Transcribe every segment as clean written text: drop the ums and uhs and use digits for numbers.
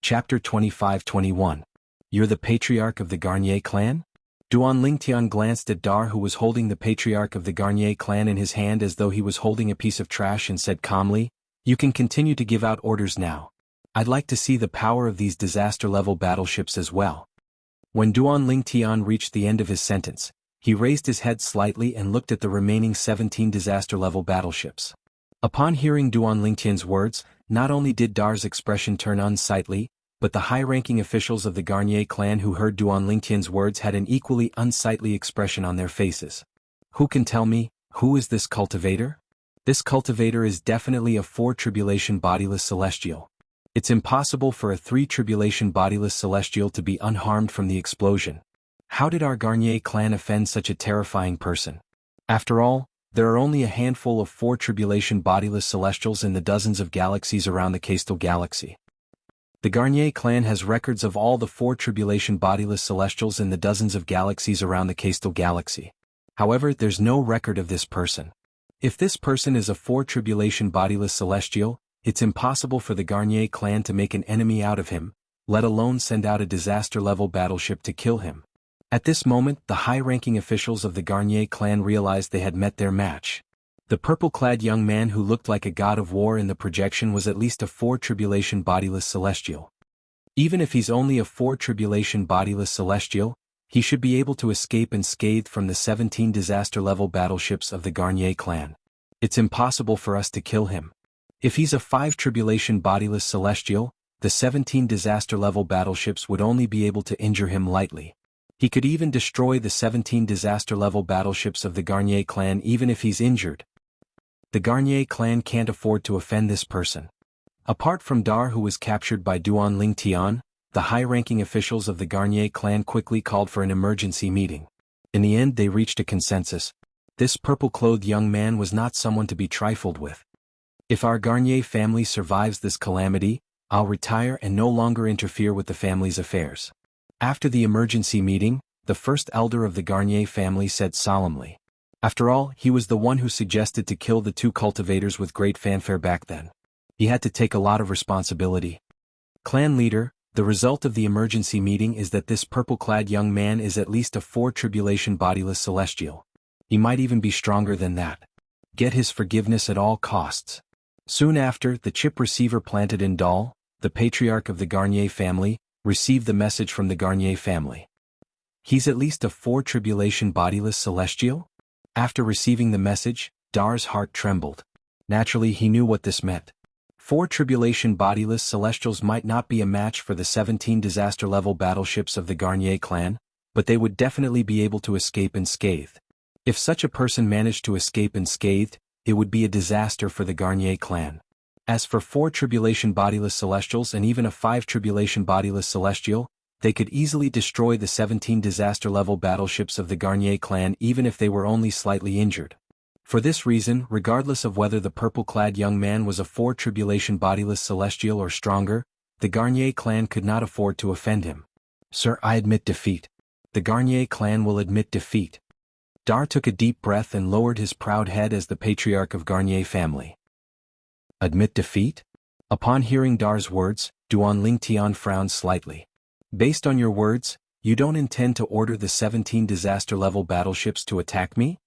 Chapter 25-21. You're the patriarch of the Garnier clan? Duan Lingtian glanced at Dar, who was holding the patriarch of the Garnier clan in his hand as though he was holding a piece of trash, and said calmly, "You can continue to give out orders now. I'd like to see the power of these disaster-level battleships as well." When Duan Lingtian reached the end of his sentence, he raised his head slightly and looked at the remaining 17 disaster-level battleships. Upon hearing Duan Lingtian's words, not only did Dar's expression turn unsightly, but the high-ranking officials of the Garnier clan who heard Duan Lingtian's words had an equally unsightly expression on their faces. "Who can tell me, who is this cultivator? This cultivator is definitely a 4-tribulation bodiless celestial. It's impossible for a 3-tribulation bodiless celestial to be unharmed from the explosion. How did our Garnier clan offend such a terrifying person? After all, there are only a handful of 4-tribulation bodiless celestials in the dozens of galaxies around the Castel Galaxy. The Garnier clan has records of all the 4-tribulation bodiless celestials in the dozens of galaxies around the Castel Galaxy. However, there's no record of this person. If this person is a 4-tribulation bodiless celestial, it's impossible for the Garnier clan to make an enemy out of him, let alone send out a disaster-level battleship to kill him." At this moment, the high-ranking officials of the Garnier clan realized they had met their match. The purple-clad young man who looked like a god of war in the projection was at least a 4-tribulation bodiless celestial. Even if he's only a 4-tribulation bodiless celestial, he should be able to escape unscathed from the 17 disaster-level battleships of the Garnier clan. It's impossible for us to kill him. If he's a 5-tribulation bodiless celestial, the 17 disaster-level battleships would only be able to injure him lightly. He could even destroy the 17 disaster-level battleships of the Garnier clan even if he's injured. The Garnier clan can't afford to offend this person. Apart from Dar, who was captured by Duan Lingtian, the high-ranking officials of the Garnier clan quickly called for an emergency meeting. In the end, they reached a consensus. This purple-clothed young man was not someone to be trifled with. "If our Garnier family survives this calamity, I'll retire and no longer interfere with the family's affairs." After the emergency meeting, the first elder of the Garnier family said solemnly. After all, he was the one who suggested to kill the 2 cultivators with great fanfare back then. He had to take a lot of responsibility. "Clan leader, the result of the emergency meeting is that this purple-clad young man is at least a 4-tribulation bodiless celestial. He might even be stronger than that. Get his forgiveness at all costs." Soon after, the chip receiver planted in Dal, the patriarch of the Garnier family, received the message from the Garnier family. "He's at least a 4-tribulation bodiless celestial?" After receiving the message, Dar's heart trembled. Naturally, he knew what this meant. 4-tribulation bodiless celestials might not be a match for the 17 disaster-level battleships of the Garnier clan, but they would definitely be able to escape unscathed. If such a person managed to escape unscathed, it would be a disaster for the Garnier clan. As for 4-tribulation bodiless celestials and even a 5-tribulation bodiless celestial, they could easily destroy the 17 disaster-level battleships of the Garnier clan even if they were only slightly injured. For this reason, regardless of whether the purple-clad young man was a 4-tribulation bodiless celestial or stronger, the Garnier clan could not afford to offend him. "Sir, I admit defeat. The Garnier clan will admit defeat." Dar took a deep breath and lowered his proud head as the patriarch of Garnier family. "Admit defeat?" Upon hearing Dar's words, Duan Lingtian frowned slightly. "Based on your words, you don't intend to order the 17 disaster-level battleships to attack me?"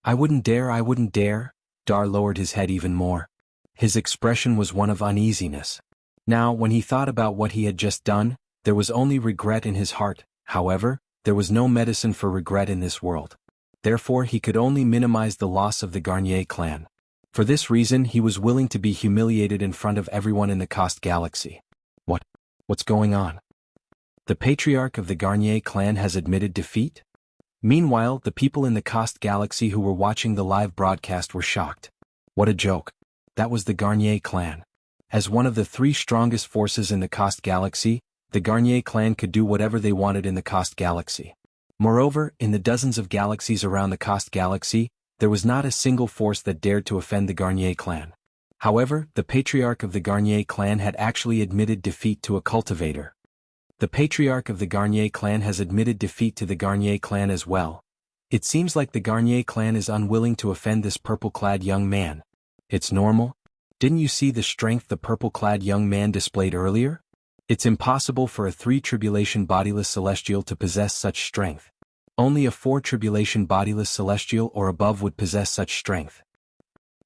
I wouldn't dare." Dar lowered his head even more. His expression was one of uneasiness. Now, when he thought about what he had just done, there was only regret in his heart. However, there was no medicine for regret in this world. Therefore, he could only minimize the loss of the Garnier clan. For this reason, he was willing to be humiliated in front of everyone in the Cost Galaxy. What's going on? The patriarch of the Garnier clan has admitted defeat? Meanwhile, the people in the Cost Galaxy who were watching the live broadcast were shocked. What a joke. That was the Garnier clan. As one of the 3 strongest forces in the Cost Galaxy, the Garnier clan could do whatever they wanted in the Cost Galaxy. Moreover, in the dozens of galaxies around the Cost Galaxy, there was not a single force that dared to offend the Garnier clan. However, the patriarch of the Garnier clan had actually admitted defeat to a cultivator. The patriarch of the Garnier clan has admitted defeat to the Garnier clan as well. It seems like the Garnier clan is unwilling to offend this purple-clad young man. It's normal. Didn't you see the strength the purple-clad young man displayed earlier? It's impossible for a 3 tribulation bodiless celestial to possess such strength. Only a 4 tribulation bodiless celestial or above would possess such strength.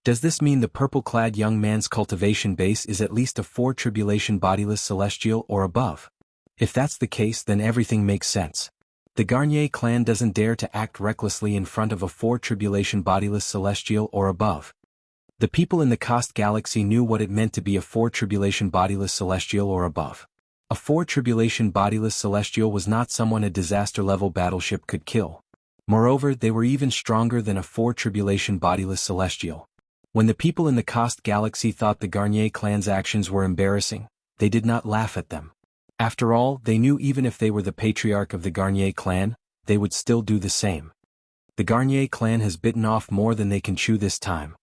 Does this mean the purple-clad young man's cultivation base is at least a 4 tribulation bodiless celestial or above? If that's the case, then everything makes sense. The Garnier clan doesn't dare to act recklessly in front of a 4 tribulation bodiless celestial or above. The people in the Cost Galaxy knew what it meant to be a 4 tribulation bodiless celestial or above. A 4 tribulation bodiless celestial was not someone a disaster-level battleship could kill. Moreover, they were even stronger than a 4 tribulation bodiless celestial. When the people in the Cost Galaxy thought the Garnier clan's actions were embarrassing, they did not laugh at them. After all, they knew even if they were the patriarch of the Garnier clan, they would still do the same. The Garnier clan has bitten off more than they can chew this time.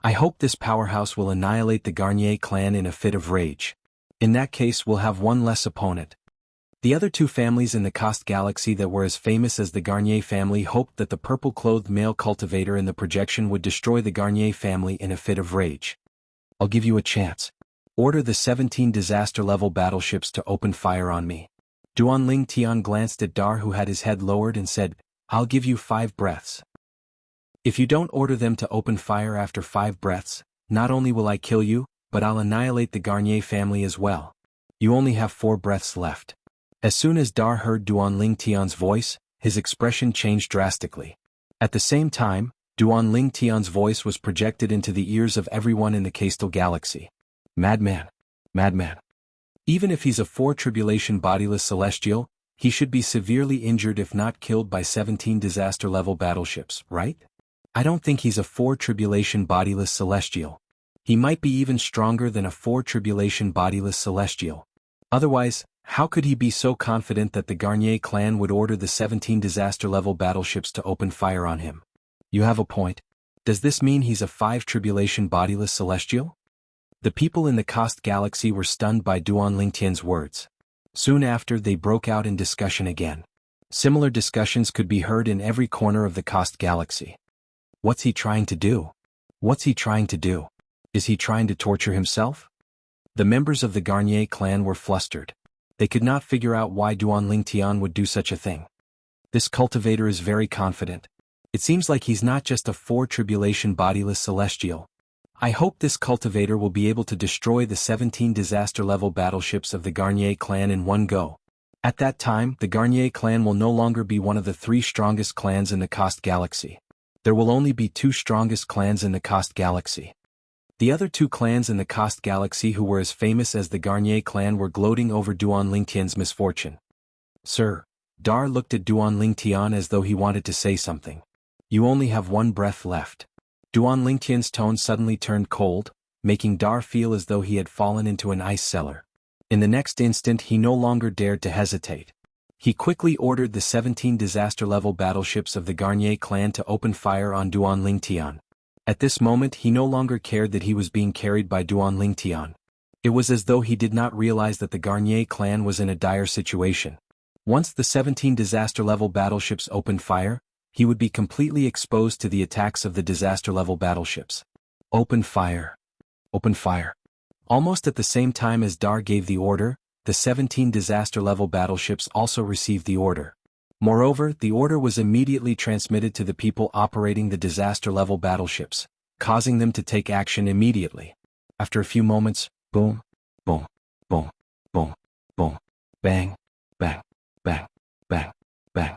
I hope this powerhouse will annihilate the Garnier clan in a fit of rage. In that case, we'll have one less opponent. The other 2 families in the Cost Galaxy that were as famous as the Garnier family hoped that the purple-clothed male cultivator in the projection would destroy the Garnier family in a fit of rage. I'll give you a chance. Order the 17 disaster-level battleships to open fire on me. Duan Ling Tian glanced at Dar, who had his head lowered, and said, I'll give you 5 breaths. If you don't order them to open fire after 5 breaths, not only will I kill you, but I'll annihilate the Garnier family as well. You only have 4 breaths left. As soon as Dar heard Duan Ling Tian's voice, his expression changed drastically. At the same time, Duan Ling Tian's voice was projected into the ears of everyone in the Coastal Galaxy. Madman. Madman. Even if he's a 4 tribulation bodiless celestial, he should be severely injured if not killed by 17 disaster-level battleships, right? I don't think he's a 4 tribulation bodiless celestial. He might be even stronger than a 4 tribulation bodiless celestial. Otherwise, how could he be so confident that the Garnier clan would order the 17 disaster-level battleships to open fire on him? You have a point. Does this mean he's a 5 tribulation bodiless celestial? The people in the Cost Galaxy were stunned by Duan Lingtian's words. Soon after, they broke out in discussion again. Similar discussions could be heard in every corner of the Cost Galaxy. What's he trying to do? What's he trying to do? Is he trying to torture himself? The members of the Garnier clan were flustered. They could not figure out why Duan Lingtian would do such a thing. This cultivator is very confident. It seems like he's not just a 4 tribulation bodiless celestial. I hope this cultivator will be able to destroy the 17 disaster-level battleships of the Garnier clan in one go. At that time, the Garnier clan will no longer be one of the 3 strongest clans in the Cost Galaxy. There will only be 2 strongest clans in the Cost Galaxy. The other 2 clans in the Cost Galaxy who were as famous as the Garnier clan were gloating over Duan Lingtian's misfortune. Sir, Dar looked at Duan Lingtian as though he wanted to say something. You only have 1 breath left. Duan Lingtian's tone suddenly turned cold, making Dar feel as though he had fallen into an ice cellar. In the next instant, he no longer dared to hesitate. He quickly ordered the 17 disaster-level battleships of the Garnier clan to open fire on Duan Lingtian. At this moment, he no longer cared that he was being carried by Duan Lingtian. It was as though he did not realize that the Garnier clan was in a dire situation. Once the 17 disaster-level battleships opened fire, he would be completely exposed to the attacks of the disaster-level battleships. Open fire. Open fire. Almost at the same time as Dar gave the order, the 17 disaster-level battleships also received the order. Moreover, the order was immediately transmitted to the people operating the disaster-level battleships, causing them to take action immediately. After a few moments, boom, boom, boom, boom, boom, bang, bang, bang, bang, bang.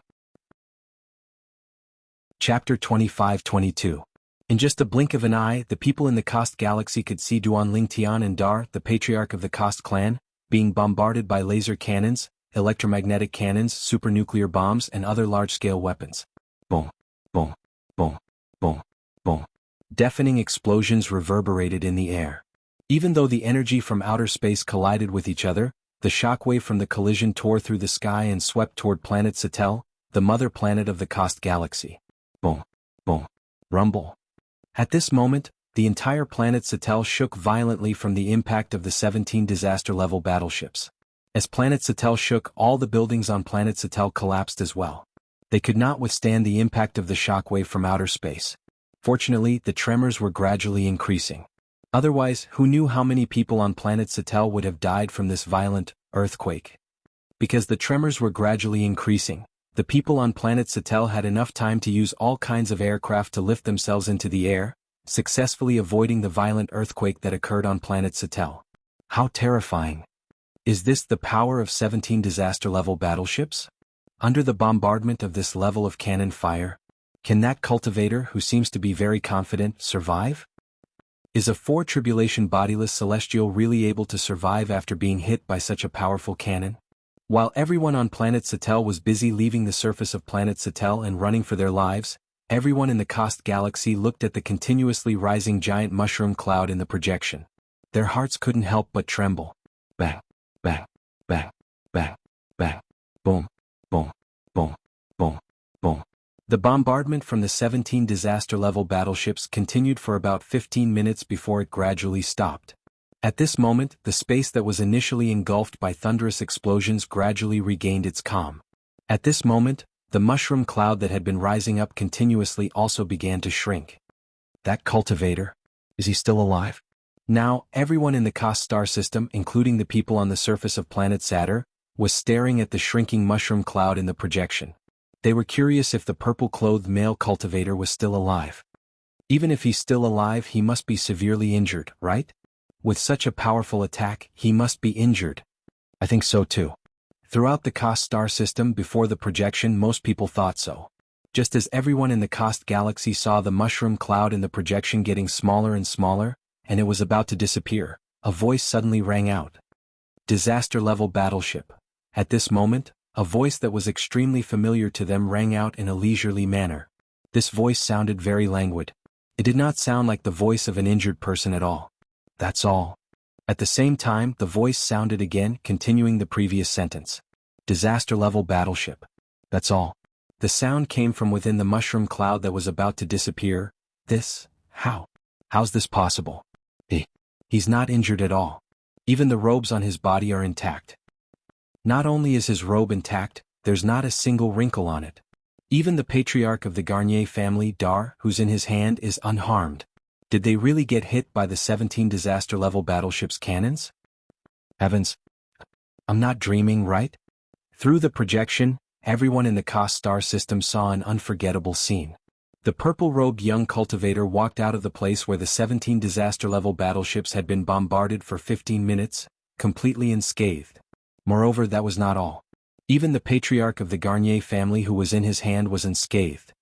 Chapter 25-22. In just a blink of an eye, the people in the Cost Galaxy could see Duan Lingtian and Dar, the patriarch of the Cost clan, being bombarded by laser cannons, electromagnetic cannons, supernuclear bombs, and other large-scale weapons. Boom, boom, boom, boom, boom. Deafening explosions reverberated in the air. Even though the energy from outer space collided with each other, the shockwave from the collision tore through the sky and swept toward planet Satel, the mother planet of the Cost Galaxy. Boom, boom, rumble. At this moment, the entire planet Satel shook violently from the impact of the 17 disaster-level battleships. As planet Satel shook, all the buildings on planet Satel collapsed as well. They could not withstand the impact of the shockwave from outer space. Fortunately, the tremors were gradually increasing. Otherwise, who knew how many people on planet Satel would have died from this violent earthquake. Because the tremors were gradually increasing, the people on planet Satel had enough time to use all kinds of aircraft to lift themselves into the air, successfully avoiding the violent earthquake that occurred on planet Satel. How terrifying! Is this the power of 17 disaster-level battleships? Under the bombardment of this level of cannon fire, can that cultivator, who seems to be very confident, survive? Is a 4 tribulation bodiless celestial really able to survive after being hit by such a powerful cannon? While everyone on planet Satel was busy leaving the surface of planet Satel and running for their lives, everyone in the Kost galaxy looked at the continuously rising giant mushroom cloud in the projection. Their hearts couldn't help but tremble. Bang, bang, bang, bang, bang, boom, boom, boom, boom, boom. The bombardment from the 17 disaster-level battleships continued for about 15 minutes before it gradually stopped. At this moment, the space that was initially engulfed by thunderous explosions gradually regained its calm. At this moment, the mushroom cloud that had been rising up continuously also began to shrink. That cultivator, is he still alive? Now, everyone in the Kost star system, including the people on the surface of planet Saturn, was staring at the shrinking mushroom cloud in the projection. They were curious if the purple-clothed male cultivator was still alive. Even if he's still alive, he must be severely injured, right? With such a powerful attack, he must be injured. I think so too. Throughout the Kost star system before the projection, most people thought so. Just as everyone in the Kost galaxy saw the mushroom cloud in the projection getting smaller and smaller, and it was about to disappear, a voice suddenly rang out. Disaster-level battleship. At this moment, a voice that was extremely familiar to them rang out in a leisurely manner. This voice sounded very languid. It did not sound like the voice of an injured person at all. That's all. At the same time, the voice sounded again, continuing the previous sentence. Disaster-level battleship. That's all. The sound came from within the mushroom cloud that was about to disappear. How's this possible? He's not injured at all. Even the robes on his body are intact. Not only is his robe intact, there's not a single wrinkle on it. Even the patriarch of the Garnier family, Dar, who's in his hand, is unharmed. Did they really get hit by the 17 disaster-level battleship's cannons? Heavens! I'm not dreaming, right? Through the projection, everyone in the Kost star system saw an unforgettable scene. The purple-robed young cultivator walked out of the place where the 17 disaster-level battleships had been bombarded for 15 minutes, completely unscathed. Moreover, that was not all. Even the patriarch of the Garnier family who was in his hand was unscathed.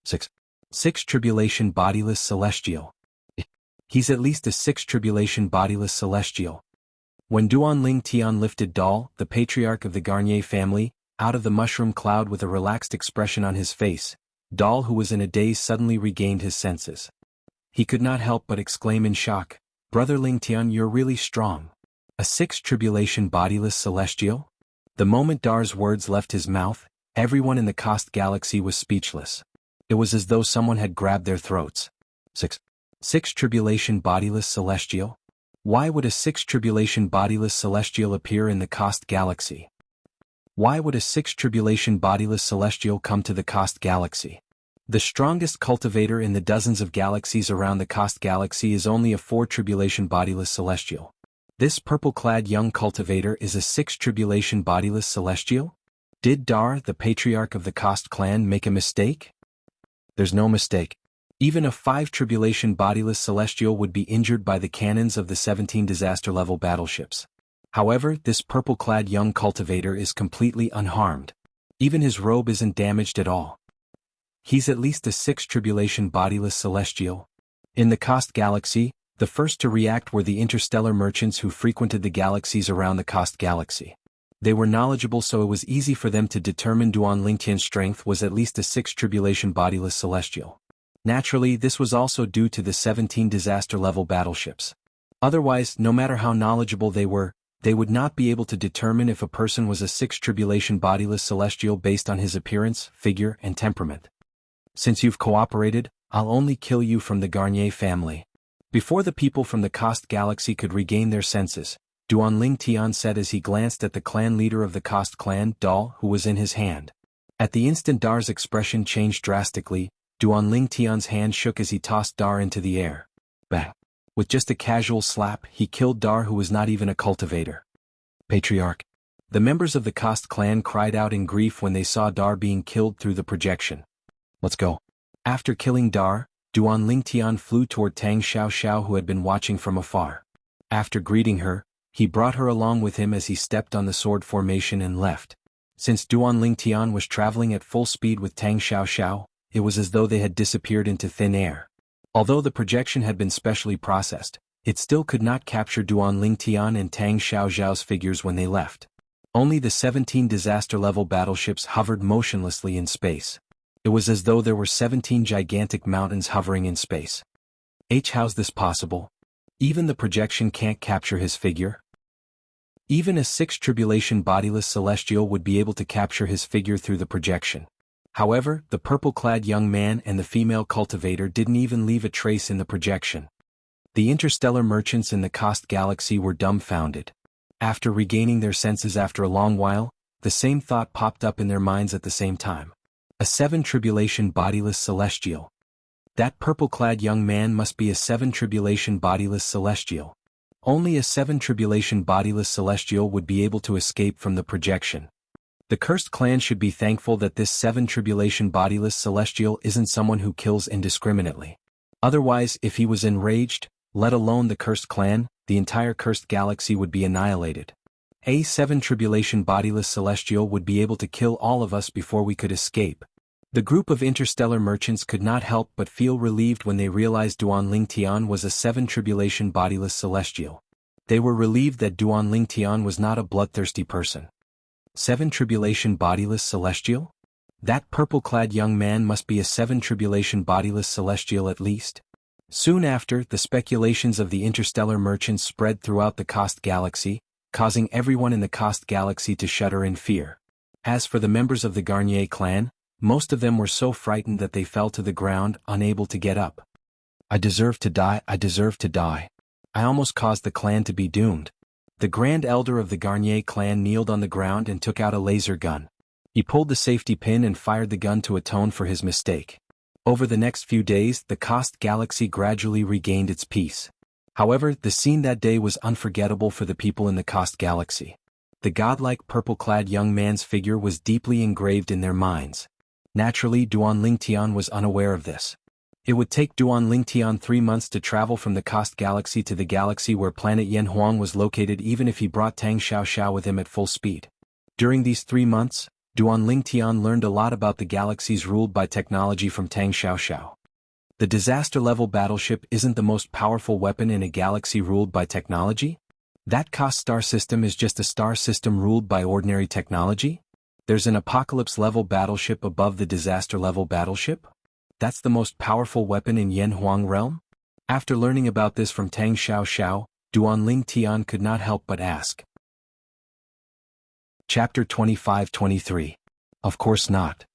6 tribulation bodiless celestial. He's at least a 6 tribulation bodiless celestial. When Duan Ling Tian lifted Dal, the patriarch of the Garnier family, out of the mushroom cloud with a relaxed expression on his face, Dal, who was in a daze, suddenly regained his senses. He could not help but exclaim in shock, "Brother Ling Tian, you're really strong. A 6 tribulation bodiless celestial?" The moment Dar's words left his mouth, everyone in the Kost galaxy was speechless. It was as though someone had grabbed their throats. 6 tribulation bodiless celestial? Why would a 6 tribulation bodiless celestial appear in the Kost galaxy? Why would a 6 tribulation bodiless celestial come to the Kost galaxy? The strongest cultivator in the dozens of galaxies around the Kost galaxy is only a 4 tribulation bodiless celestial. This purple-clad young cultivator is a 6 tribulation bodiless celestial? Did Dar, the patriarch of the Kost clan, make a mistake? There's no mistake. Even a 5 tribulation bodiless celestial would be injured by the cannons of the 17 disaster-level battleships. However, this purple-clad young cultivator is completely unharmed. Even his robe isn't damaged at all. He's at least a 6 tribulation bodiless celestial. In the Kost galaxy, the first to react were the interstellar merchants who frequented the galaxies around the Kost galaxy. They were knowledgeable, so it was easy for them to determine Duan Lingtian's strength was at least a 6 tribulation bodiless celestial. Naturally, this was also due to the 17 disaster-level battleships. Otherwise, no matter how knowledgeable they were, they would not be able to determine if a person was a 6 tribulation bodiless celestial based on his appearance, figure, and temperament. Since you've cooperated, I'll only kill you from the Garnier family. Before the people from the Kost galaxy could regain their senses, Duan Ling Tian said as he glanced at the clan leader of the Kost clan, Dal, who was in his hand. At the instant Dar's expression changed drastically, Duan Ling Tian's hand shook as he tossed Dar into the air. Bang! With just a casual slap, he killed Dar, who was not even a cultivator. Patriarch. The members of the Cost clan cried out in grief when they saw Dar being killed through the projection. Let's go. After killing Dar, Duan Lingtian flew toward Tang Xiao who had been watching from afar. After greeting her, he brought her along with him as he stepped on the sword formation and left. Since Duan Lingtian was traveling at full speed with Tang Xiao, it was as though they had disappeared into thin air. Although the projection had been specially processed, it still could not capture Duan Lingtian and Tang Xiao's figures when they left. Only the 17 disaster-level battleships hovered motionlessly in space. It was as though there were 17 gigantic mountains hovering in space. How's this possible? Even the projection can't capture his figure? Even a 6th tribulation bodiless celestial would be able to capture his figure through the projection. However, the purple-clad young man and the female cultivator didn't even leave a trace in the projection. The interstellar merchants in the Cost galaxy were dumbfounded. After regaining their senses after a long while, the same thought popped up in their minds at the same time. A 7th tribulation bodiless celestial. That purple-clad young man must be a 7th tribulation bodiless celestial. Only a 7th tribulation bodiless celestial would be able to escape from the projection. The cursed clan should be thankful that this 7th tribulation bodiless celestial isn't someone who kills indiscriminately. Otherwise, if he was enraged, let alone the cursed clan, the entire cursed galaxy would be annihilated. A 7th tribulation bodiless celestial would be able to kill all of us before we could escape. The group of interstellar merchants could not help but feel relieved when they realized Duan Lingtian was a 7th tribulation bodiless celestial. They were relieved that Duan Lingtian was not a bloodthirsty person. 7th tribulation bodiless celestial? That purple-clad young man must be a 7th tribulation bodiless celestial at least. Soon after, the speculations of the interstellar merchants spread throughout the Cost galaxy, causing everyone in the Cost galaxy to shudder in fear. As for the members of the Garnier clan, most of them were so frightened that they fell to the ground, unable to get up. I deserve to die, I deserve to die. I almost caused the clan to be doomed. The Grand Elder of the Garnier clan kneeled on the ground and took out a laser gun. He pulled the safety pin and fired the gun to atone for his mistake. Over the next few days, the Cost galaxy gradually regained its peace. However, the scene that day was unforgettable for the people in the Cost galaxy. The godlike purple-clad young man's figure was deeply engraved in their minds. Naturally, Duan Lingtian was unaware of this. It would take Duan Lingtian 3 months to travel from the Cost galaxy to the galaxy where planet Yanhuang was located, even if he brought Tang Xiao with him at full speed. During these 3 months, Duan Lingtian learned a lot about the galaxies ruled by technology from Tang Xiao. The disaster-level battleship isn't the most powerful weapon in a galaxy ruled by technology? That Cost star system is just a star system ruled by ordinary technology? There's an apocalypse-level battleship above the disaster-level battleship? That's the most powerful weapon in Yanhuang realm? After learning about this from Tang Xiao, Duan Lingtian could not help but ask. Chapter 25-23. Of course not.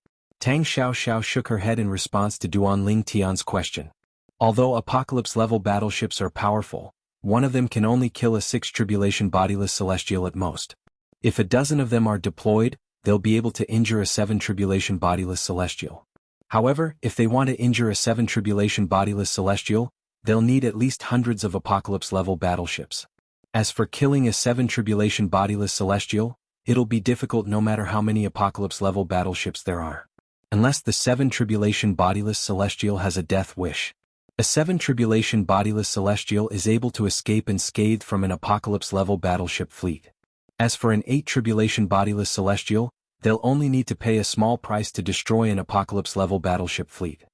Tang Xiao shook her head in response to Duan Lingtian's question. Although apocalypse-level battleships are powerful, one of them can only kill a 6th tribulation bodiless celestial at most. If a dozen of them are deployed, they'll be able to injure a 7th tribulation bodiless celestial. However, if they want to injure a 7th tribulation bodiless celestial, they'll need at least hundreds of apocalypse-level battleships. As for killing a 7th tribulation bodiless celestial, it'll be difficult no matter how many apocalypse-level battleships there are. Unless the 7th tribulation bodiless celestial has a death wish. A 7th tribulation bodiless celestial is able to escape unscathed from an apocalypse-level battleship fleet. As for an 8th tribulation bodiless celestial, they'll only need to pay a small price to destroy an apocalypse-level battleship fleet.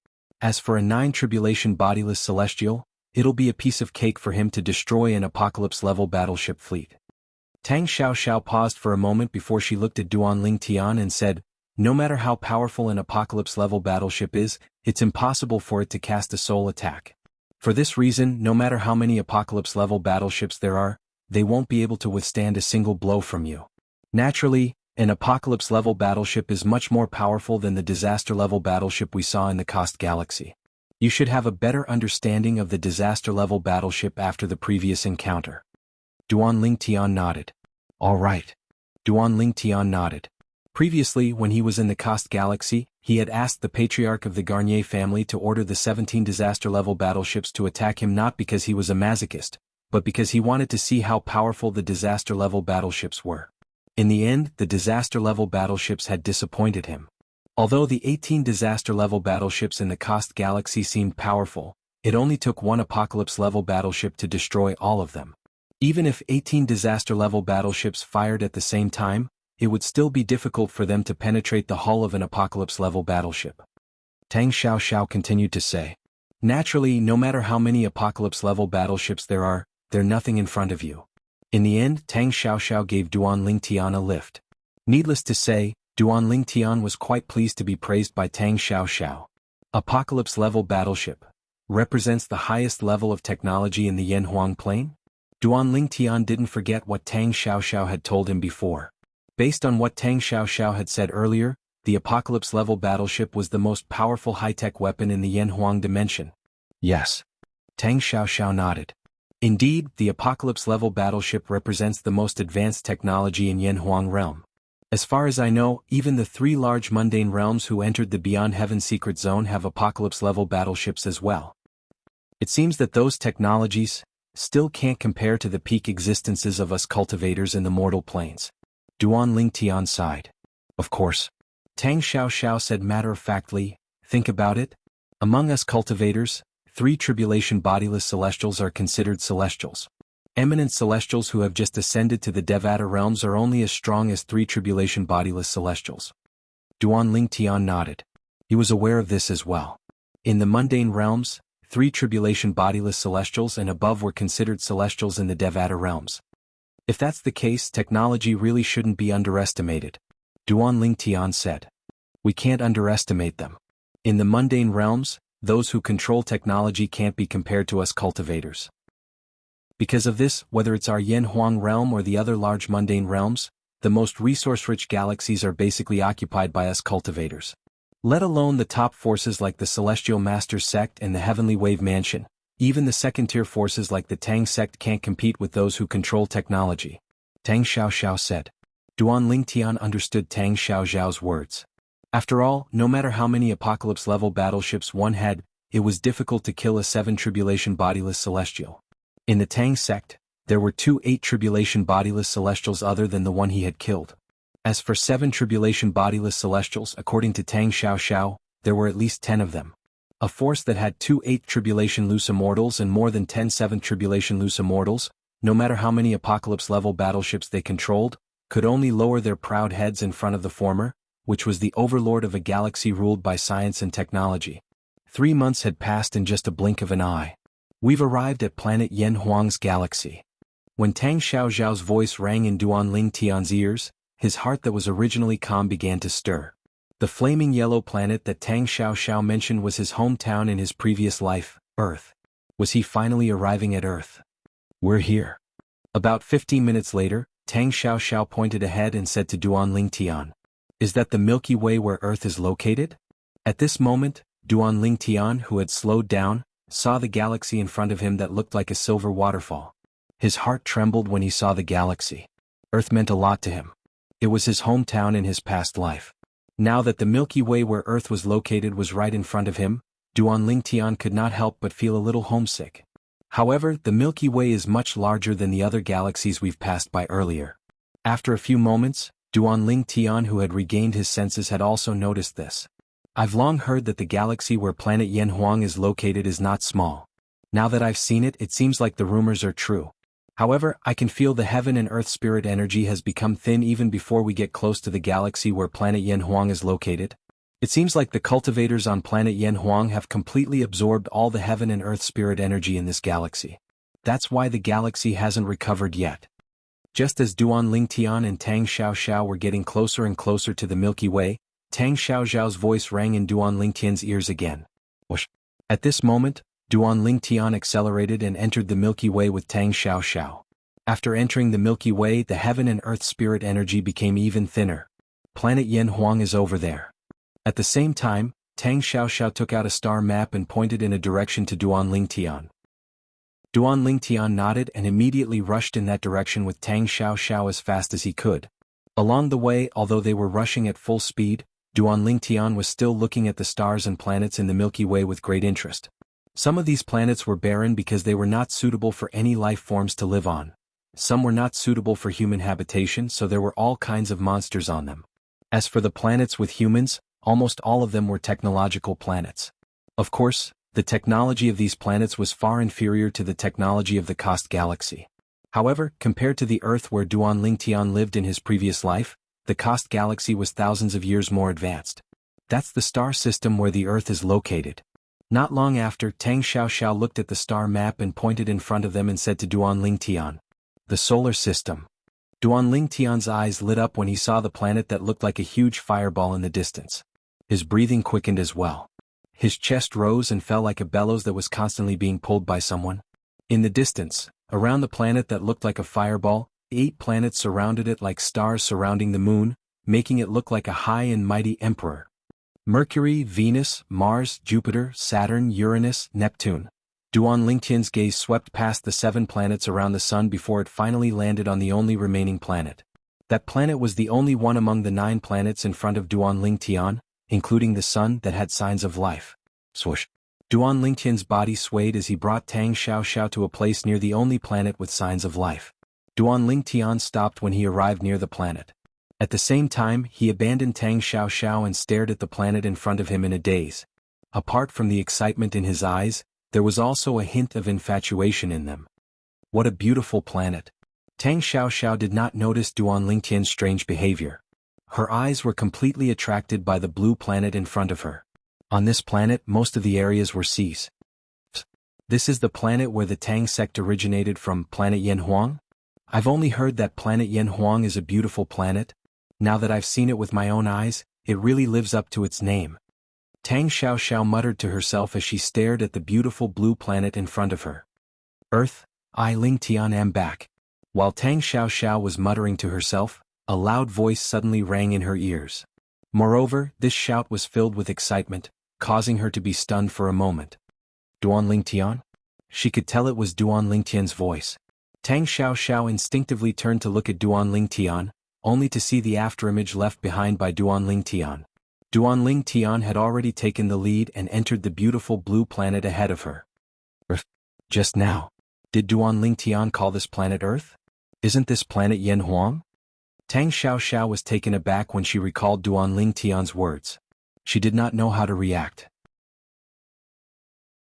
As for a 9th tribulation bodiless celestial, it'll be a piece of cake for him to destroy an apocalypse-level battleship fleet. Tang Xiao paused for a moment before she looked at Duan Lingtian and said, no matter how powerful an apocalypse-level battleship is, it's impossible for it to cast a soul attack. For this reason, no matter how many apocalypse-level battleships there are, they won't be able to withstand a single blow from you. Naturally, an apocalypse-level battleship is much more powerful than the disaster-level battleship we saw in the Cost galaxy. You should have a better understanding of the disaster-level battleship after the previous encounter. Duan Lingtian nodded. All right. Duan Lingtian nodded. Previously, when he was in the Cost galaxy, he had asked the patriarch of the Garnier family to order the 17 disaster-level battleships to attack him not because he was a masochist, but because he wanted to see how powerful the disaster-level battleships were. In the end, the disaster-level battleships had disappointed him. Although the 18 disaster-level battleships in the Kost galaxy seemed powerful, it only took one apocalypse-level battleship to destroy all of them. Even if 18 disaster-level battleships fired at the same time, it would still be difficult for them to penetrate the hull of an apocalypse-level battleship. Tang Xiaoxiao continued to say. Naturally, no matter how many apocalypse-level battleships there are, they're nothing in front of you. In the end, Tang Xiaoxiao gave Duan Lingtian a lift. Needless to say, Duan Lingtian was quite pleased to be praised by Tang Xiaoxiao. Apocalypse-level battleship represents the highest level of technology in the Yanhuang Plain? Duan Lingtian didn't forget what Tang Xiaoxiao had told him before. Based on what Tang Xiaoxiao had said earlier, the apocalypse-level battleship was the most powerful high-tech weapon in the Yanhuang dimension. Yes. Tang Xiaoxiao nodded. Indeed, the apocalypse-level battleship represents the most advanced technology in Yanhuang realm. As far as I know, even the 3 large mundane realms who entered the Beyond Heaven secret zone have apocalypse-level battleships as well. It seems that those technologies still can't compare to the peak existences of us cultivators in the mortal planes. Duan Lingtian sighed. Of course. Tang Xiaoxiao said matter-of-factly, think about it. Among us cultivators, 3 tribulation bodiless celestials are considered celestials. Eminent celestials who have just ascended to the Devata realms are only as strong as 3 tribulation bodiless celestials. Duan Lingtian nodded. He was aware of this as well. In the mundane realms, 3 tribulation bodiless celestials and above were considered celestials in the Devata realms. If that's the case, technology really shouldn't be underestimated. Duan Lingtian said. We can't underestimate them. In the mundane realms, those who control technology can't be compared to us cultivators. Because of this, whether it's our Yanhuang realm or the other large mundane realms, the most resource-rich galaxies are basically occupied by us cultivators. Let alone the top forces like the Celestial Master Sect and the Heavenly Wave Mansion, even the second-tier forces like the Tang Sect can't compete with those who control technology. Tang Xiaoxiao said. Duan Lingtian understood Tang Xiaoxiao's words. After all, no matter how many apocalypse-level battleships one had, it was difficult to kill a 7 tribulation bodiless celestial. In the Tang Sect, there were 2 8 tribulation bodiless celestials other than the one he had killed. As for 7 tribulation bodiless celestials, according to Tang Xiaoxiao, there were at least 10 of them. A force that had 2 8 tribulation loose immortals and more than 10 7 tribulation loose immortals, no matter how many apocalypse-level battleships they controlled, could only lower their proud heads in front of the former, which was the overlord of a galaxy ruled by science and technology. 3 months had passed in just a blink of an eye. We've arrived at planet Yanhuang's galaxy. When Tang Xiaoxiao's voice rang in Duan Lingtian's ears, his heart that was originally calm began to stir. The flaming yellow planet that Tang Xiaoxiao mentioned was his hometown in his previous life, Earth. Was he finally arriving at Earth? We're here. About 15 minutes later, Tang Xiaoxiao pointed ahead and said to Duan Lingtian, "Is that the Milky Way where Earth is located?" At this moment, Duan Lingtian, who had slowed down, saw the galaxy in front of him that looked like a silver waterfall. His heart trembled when he saw the galaxy. Earth meant a lot to him. It was his hometown in his past life. Now that the Milky Way where Earth was located was right in front of him, Duan Lingtian could not help but feel a little homesick. However, the Milky Way is much larger than the other galaxies we've passed by earlier. After a few moments, Duan Lingtian, who had regained his senses, had also noticed this. I've long heard that the galaxy where planet Yanhuang is located is not small. Now that I've seen it, it seems like the rumors are true. However, I can feel the heaven and earth spirit energy has become thin even before we get close to the galaxy where planet Yanhuang is located. It seems like the cultivators on planet Yanhuang have completely absorbed all the heaven and earth spirit energy in this galaxy. That's why the galaxy hasn't recovered yet. Just as Duan Lingtian and Tang Xiaoxiao were getting closer and closer to the Milky Way, Tang Xiaoxiao's voice rang in Duan Lingtian's ears again. Whoosh. At this moment, Duan Lingtian accelerated and entered the Milky Way with Tang Xiaoxiao. After entering the Milky Way, the heaven and earth spirit energy became even thinner. Planet Yanhuang is over there. At the same time, Tang Xiaoxiao took out a star map and pointed in a direction to Duan Lingtian. Duan Lingtian nodded and immediately rushed in that direction with Tang Xiaoxiao as fast as he could. Along the way, although they were rushing at full speed, Duan Lingtian was still looking at the stars and planets in the Milky Way with great interest. Some of these planets were barren because they were not suitable for any life forms to live on. Some were not suitable for human habitation, so there were all kinds of monsters on them. As for the planets with humans, almost all of them were technological planets. Of course, the technology of these planets was far inferior to the technology of the Kost galaxy. However, compared to the Earth where Duan Lingtian lived in his previous life, the Kost galaxy was thousands of years more advanced. That's the star system where the Earth is located. Not long after, Tang Xiaoxiao looked at the star map and pointed in front of them and said to Duan Lingtian, "The solar system." Duan Lingtian's eyes lit up when he saw the planet that looked like a huge fireball in the distance. His breathing quickened as well. His chest rose and fell like a bellows that was constantly being pulled by someone. In the distance, around the planet that looked like a fireball, 8 planets surrounded it like stars surrounding the moon, making it look like a high and mighty emperor. Mercury, Venus, Mars, Jupiter, Saturn, Uranus, Neptune. Duan Lingtian's gaze swept past the 7 planets around the sun before it finally landed on the only remaining planet. That planet was the only one among the 9 planets in front of Duan Lingtian, including the sun, that had signs of life. Swoosh. Duan Lingtian's body swayed as he brought Tang Xiaoxiao to a place near the only planet with signs of life. Duan Lingtian stopped when he arrived near the planet. At the same time, he abandoned Tang Xiaoxiao and stared at the planet in front of him in a daze. Apart from the excitement in his eyes, there was also a hint of infatuation in them. What a beautiful planet. Tang Xiaoxiao did not notice Duan Lingtian's strange behavior. Her eyes were completely attracted by the blue planet in front of her. On this planet, most of the areas were seas. This is the planet where the Tang sect originated from, planet Yanhuang? I've only heard that planet Yanhuang is a beautiful planet. Now that I've seen it with my own eyes, it really lives up to its name. Tang Xiaoxiao muttered to herself as she stared at the beautiful blue planet in front of her. Earth, I Lingtian am back. While Tang Xiaoxiao was muttering to herself, a loud voice suddenly rang in her ears. Moreover, this shout was filled with excitement, causing her to be stunned for a moment. Duan Lingtian? She could tell it was Duan Lingtian's voice. Tang Xiaoxiao instinctively turned to look at Duan Lingtian, only to see the afterimage left behind by Duan Lingtian. Duan Lingtian had already taken the lead and entered the beautiful blue planet ahead of her. Just now. Did Duan Lingtian call this planet Earth? Isn't this planet Yanhuang? Tang Xiaoxiao was taken aback when she recalled Duan Lingtian's words. She did not know how to react.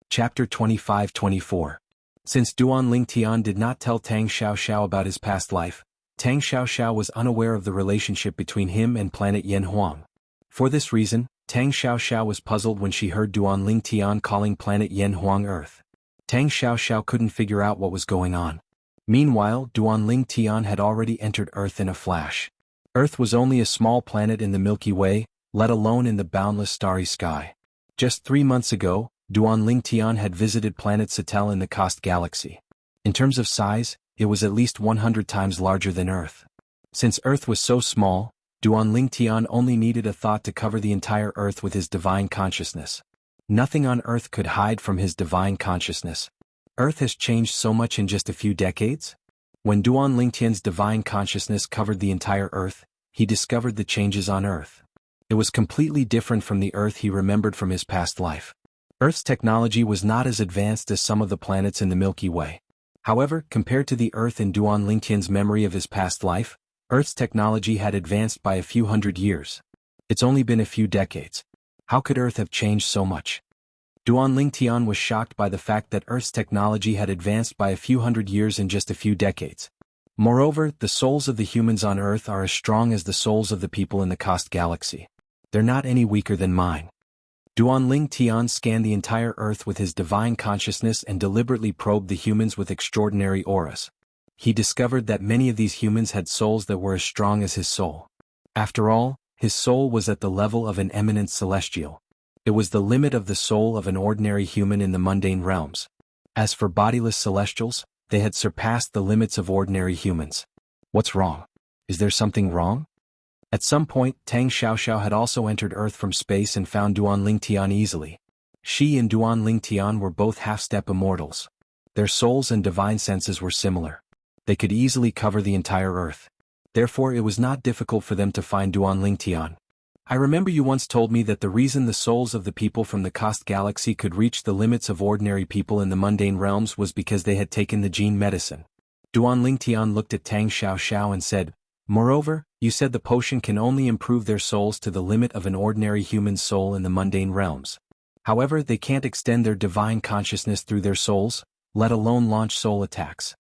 Chapter 25-24. Since Duan Lingtian did not tell Tang Xiaoxiao about his past life, Tang Xiaoxiao was unaware of the relationship between him and planet Yanhuang. For this reason, Tang Xiaoxiao was puzzled when she heard Duan Lingtian calling planet Yanhuang Earth. Tang Xiaoxiao couldn't figure out what was going on. Meanwhile, Duan Lingtian had already entered Earth in a flash. Earth was only a small planet in the Milky Way, let alone in the boundless starry sky. Just 3 months ago, Duan Lingtian had visited planet Satel in the Kost galaxy. In terms of size, it was at least 100 times larger than Earth. Since Earth was so small, Duan Lingtian only needed a thought to cover the entire Earth with his divine consciousness. Nothing on Earth could hide from his divine consciousness. Earth has changed so much in just a few decades? When Duan Lingtian's divine consciousness covered the entire Earth, he discovered the changes on Earth. It was completely different from the Earth he remembered from his past life. Earth's technology was not as advanced as some of the planets in the Milky Way. However, compared to the Earth in Duan Lingtian's memory of his past life, Earth's technology had advanced by a few hundred years. It's only been a few decades. How could Earth have changed so much? Duan Lingtian was shocked by the fact that Earth's technology had advanced by a few hundred years in just a few decades. Moreover, the souls of the humans on Earth are as strong as the souls of the people in the Kost galaxy. They're not any weaker than mine. Duan Lingtian scanned the entire Earth with his divine consciousness and deliberately probed the humans with extraordinary auras. He discovered that many of these humans had souls that were as strong as his soul. After all, his soul was at the level of an eminent celestial. It was the limit of the soul of an ordinary human in the mundane realms. As for bodiless celestials, they had surpassed the limits of ordinary humans. What's wrong? Is there something wrong? At some point, Tang Xiaoxiao had also entered Earth from space and found Duan Lingtian easily. She and Duan Lingtian were both half-step immortals. Their souls and divine senses were similar. They could easily cover the entire Earth. Therefore it was not difficult for them to find Duan Lingtian. I remember you once told me that the reason the souls of the people from the Cost Galaxy could reach the limits of ordinary people in the mundane realms was because they had taken the gene medicine. Duan Lingtian looked at Tang Xiao and said, "Moreover, you said the potion can only improve their souls to the limit of an ordinary human soul in the mundane realms. However, they can't extend their divine consciousness through their souls, let alone launch soul attacks."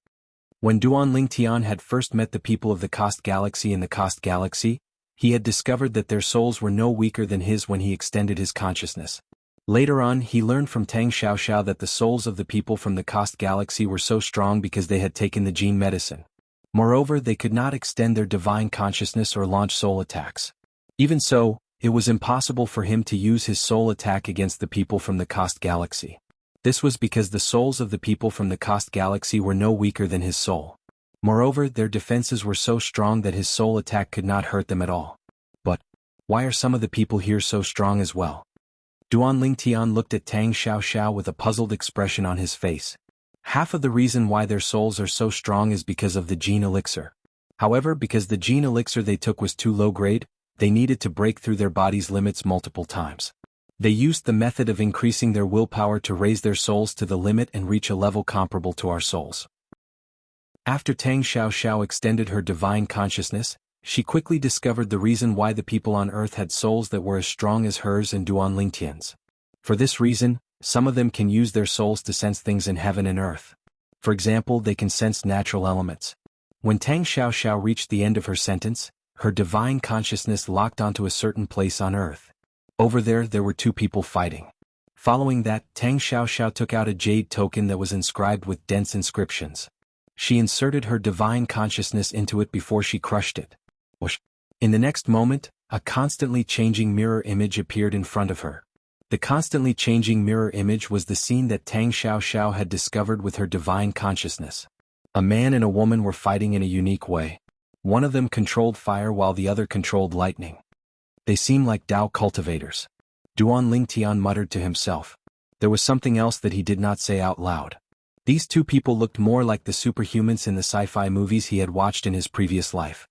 When Duan Lingtian had first met the people of the Cost Galaxy in the Cost Galaxy, he had discovered that their souls were no weaker than his when he extended his consciousness. Later on, he learned from Tang Xiao that the souls of the people from the Cost Galaxy were so strong because they had taken the gene medicine. Moreover, they could not extend their divine consciousness or launch soul attacks. Even so, it was impossible for him to use his soul attack against the people from the Cost Galaxy. This was because the souls of the people from the Cost Galaxy were no weaker than his soul. Moreover, their defenses were so strong that his soul attack could not hurt them at all. But why are some of the people here so strong as well? Duan Lingtian looked at Tang Xiao with a puzzled expression on his face. Half of the reason why their souls are so strong is because of the gene elixir. However, because the gene elixir they took was too low grade, they needed to break through their body's limits multiple times. They used the method of increasing their willpower to raise their souls to the limit and reach a level comparable to our souls. After Tang Xiao extended her divine consciousness, she quickly discovered the reason why the people on Earth had souls that were as strong as hers and Duan Lingtian's. For this reason, some of them can use their souls to sense things in heaven and earth. For example, they can sense natural elements. When Tang Xiao reached the end of her sentence, her divine consciousness locked onto a certain place on Earth. Over there were two people fighting. Following that, Tang Xiao took out a jade token that was inscribed with dense inscriptions. She inserted her divine consciousness into it before she crushed it. In the next moment, a constantly changing mirror image appeared in front of her. The constantly changing mirror image was the scene that Tang Xiao had discovered with her divine consciousness. A man and a woman were fighting in a unique way. One of them controlled fire while the other controlled lightning. They seemed like Dao cultivators. Duan Lingtian muttered to himself. There was something else that he did not say out loud. These two people looked more like the superhumans in the sci-fi movies he had watched in his previous life.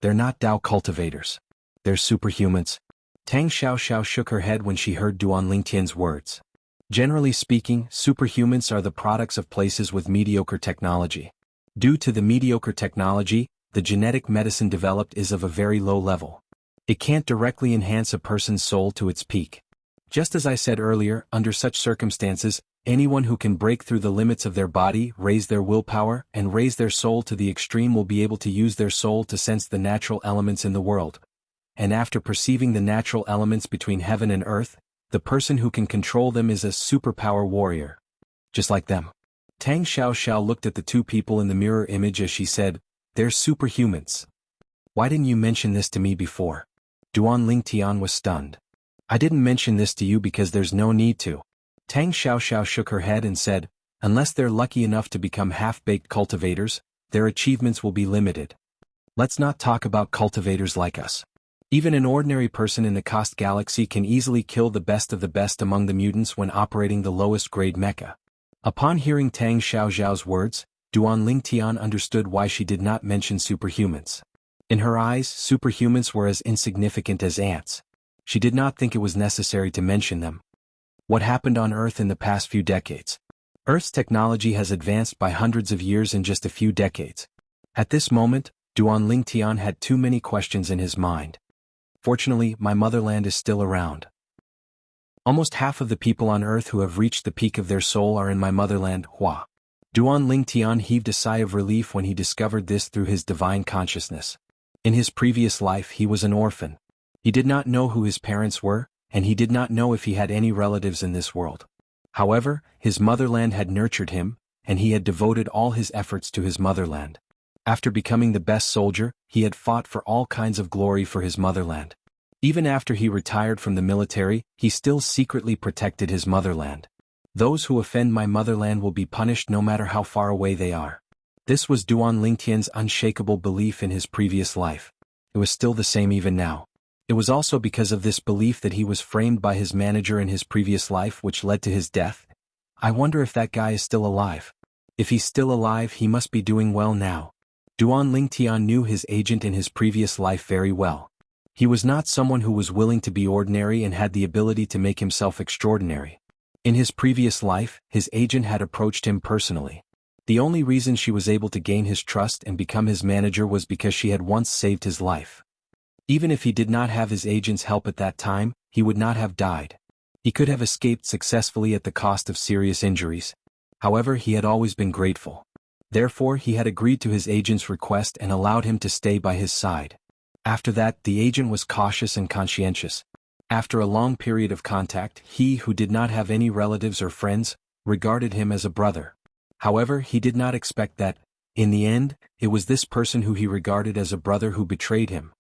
They're not Dao cultivators. They're superhumans. Tang Xiao shook her head when she heard Duan Lingtian's words. Generally speaking, superhumans are the products of places with mediocre technology. Due to the mediocre technology, the genetic medicine developed is of a very low level. It can't directly enhance a person's soul to its peak. Just as I said earlier, under such circumstances, anyone who can break through the limits of their body, raise their willpower, and raise their soul to the extreme will be able to use their soul to sense the natural elements in the world. And after perceiving the natural elements between heaven and earth, the person who can control them is a superpower warrior. Just like them. Tang Xiao looked at the two people in the mirror image as she said, "They're superhumans. Why didn't you mention this to me before?" Duan Lingtian was stunned. "I didn't mention this to you because there's no need to." Tang Xiao shook her head and said, "Unless they're lucky enough to become half-baked cultivators, their achievements will be limited. Let's not talk about cultivators like us. Even an ordinary person in the Cost Galaxy can easily kill the best of the best among the mutants when operating the lowest grade mecha." Upon hearing Tang Xiao's words, Duan Lingtian understood why she did not mention superhumans. In her eyes, superhumans were as insignificant as ants. She did not think it was necessary to mention them. What happened on Earth in the past few decades? Earth's technology has advanced by hundreds of years in just a few decades. At this moment, Duan Lingtian had too many questions in his mind. Fortunately, my motherland is still around. Almost half of the people on Earth who have reached the peak of their soul are in my motherland, Hua. Duan Lingtian heaved a sigh of relief when he discovered this through his divine consciousness. In his previous life he was an orphan. He did not know who his parents were, and he did not know if he had any relatives in this world. However, his motherland had nurtured him, and he had devoted all his efforts to his motherland. After becoming the best soldier, he had fought for all kinds of glory for his motherland. Even after he retired from the military, he still secretly protected his motherland. Those who offend my motherland will be punished no matter how far away they are. This was Duan Lingtian's unshakable belief in his previous life. It was still the same even now. It was also because of this belief that he was framed by his manager in his previous life which led to his death. I wonder if that guy is still alive. If he's still alive, he must be doing well now. Duan Lingtian knew his agent in his previous life very well. He was not someone who was willing to be ordinary and had the ability to make himself extraordinary. In his previous life, his agent had approached him personally. The only reason she was able to gain his trust and become his manager was because she had once saved his life. Even if he did not have his agent's help at that time, he would not have died. He could have escaped successfully at the cost of serious injuries. However, he had always been grateful. Therefore, he had agreed to his agent's request and allowed him to stay by his side. After that, the agent was cautious and conscientious. After a long period of contact, he who did not have any relatives or friends, regarded him as a brother. However, he did not expect that, in the end, it was this person who he regarded as a brother who betrayed him.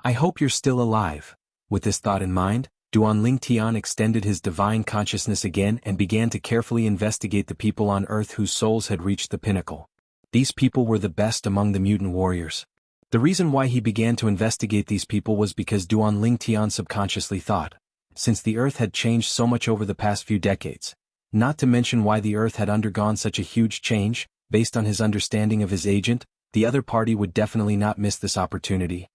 I hope you're still alive. With this thought in mind, Duan Lingtian extended his divine consciousness again and began to carefully investigate the people on earth whose souls had reached the pinnacle. These people were the best among the mutant warriors. The reason why he began to investigate these people was because Duan Lingtian subconsciously thought, since the earth had changed so much over the past few decades, not to mention why the earth had undergone such a huge change, based on his understanding of his agent, the other party would definitely not miss this opportunity.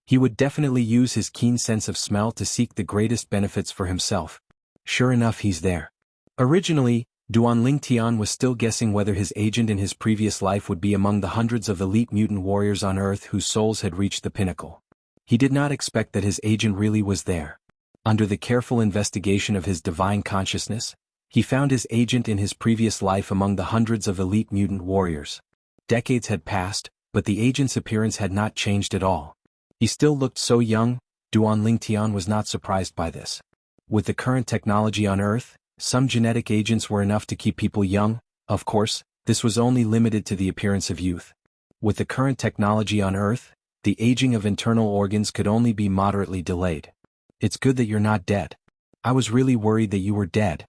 He would definitely use his keen sense of smell to seek the greatest benefits for himself. Sure enough, he's there. Originally, Duan Lingtian was still guessing whether his agent in his previous life would be among the hundreds of elite mutant warriors on Earth whose souls had reached the pinnacle. He did not expect that his agent really was there. Under the careful investigation of his divine consciousness, he found his agent in his previous life among the hundreds of elite mutant warriors. Decades had passed, but the agent's appearance had not changed at all. He still looked so young. Duan Lingtian was not surprised by this. With the current technology on Earth, some genetic agents were enough to keep people young. Of course, this was only limited to the appearance of youth. With the current technology on Earth, the aging of internal organs could only be moderately delayed. It's good that you're not dead. I was really worried that you were dead.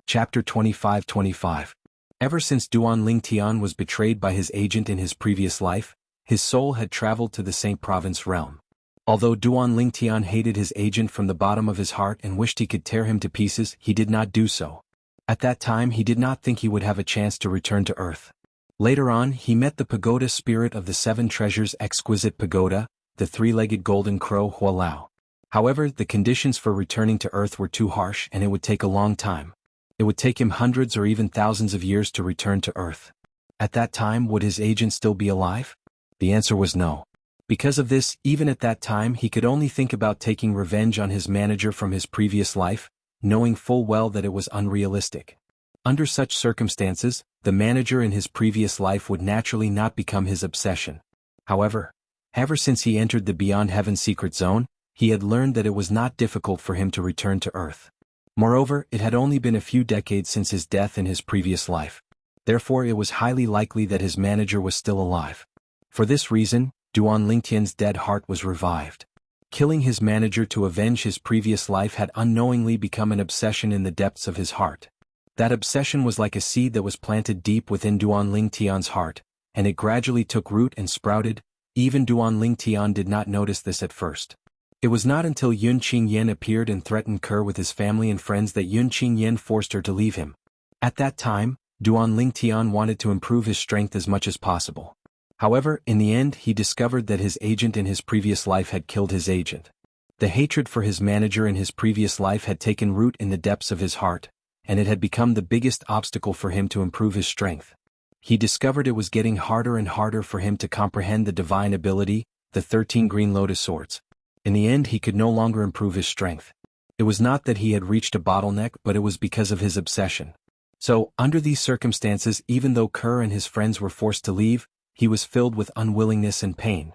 Chapter 25-25. Ever since Duan Lingtian was betrayed by his agent in his previous life, his soul had traveled to the Saint Province realm. Although Duan Lingtian hated his agent from the bottom of his heart and wished he could tear him to pieces, he did not do so. At that time he did not think he would have a chance to return to Earth. Later on, he met the pagoda spirit of the Seven Treasures Exquisite Pagoda, the three-legged golden crow Hualao. However, the conditions for returning to Earth were too harsh and it would take a long time. It would take him hundreds or even thousands of years to return to Earth. At that time, would his agent still be alive? The answer was no. Because of this, even at that time he could only think about taking revenge on his manager from his previous life, knowing full well that it was unrealistic. Under such circumstances, the manager in his previous life would naturally not become his obsession. However, ever since he entered the Beyond Heaven secret zone, he had learned that it was not difficult for him to return to Earth. Moreover, it had only been a few decades since his death in his previous life. Therefore, it was highly likely that his manager was still alive. For this reason, Duan Lingtian's dead heart was revived. Killing his manager to avenge his previous life had unknowingly become an obsession in the depths of his heart. That obsession was like a seed that was planted deep within Duan Lingtian's heart, and it gradually took root and sprouted. Even Duan Lingtian did not notice this at first. It was not until Yun Qingyan appeared and threatened Kerr with his family and friends that Yun Qingyan forced her to leave him. At that time, Duan Lingtian wanted to improve his strength as much as possible. However, in the end he discovered that his agent in his previous life had killed his agent. The hatred for his manager in his previous life had taken root in the depths of his heart, and it had become the biggest obstacle for him to improve his strength. He discovered it was getting harder and harder for him to comprehend the divine ability, the 13 green lotus swords. In the end he could no longer improve his strength. It was not that he had reached a bottleneck, but it was because of his obsession. So, under these circumstances, even though Kerr and his friends were forced to leave, he was filled with unwillingness and pain.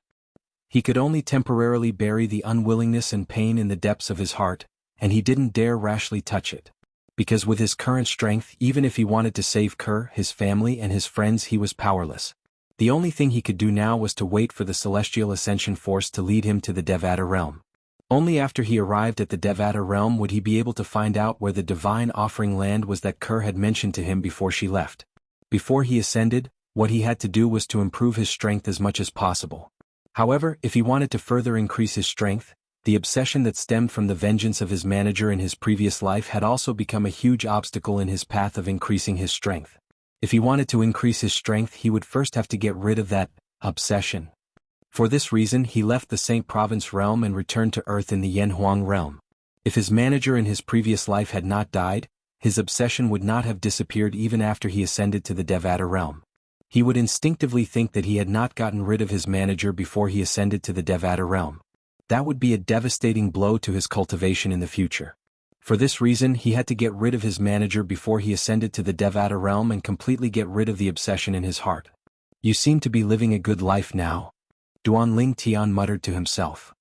He could only temporarily bury the unwillingness and pain in the depths of his heart, and he didn't dare rashly touch it. Because with his current strength, even if he wanted to save Kerr, his family and his friends, he was powerless. The only thing he could do now was to wait for the Celestial Ascension Force to lead him to the Devata realm. Only after he arrived at the Devata realm would he be able to find out where the divine offering land was that Kerr had mentioned to him before she left. Before he ascended, what he had to do was to improve his strength as much as possible. However, if he wanted to further increase his strength, the obsession that stemmed from the vengeance of his manager in his previous life had also become a huge obstacle in his path of increasing his strength. If he wanted to increase his strength, he would first have to get rid of that obsession. For this reason he left the Saint Province realm and returned to Earth in the Yanhuang realm. If his manager in his previous life had not died, his obsession would not have disappeared even after he ascended to the Devata realm. He would instinctively think that he had not gotten rid of his manager before he ascended to the Devata realm. That would be a devastating blow to his cultivation in the future. For this reason he had to get rid of his manager before he ascended to the Devata realm and completely get rid of the obsession in his heart. You seem to be living a good life now, Duan Lingtian muttered to himself.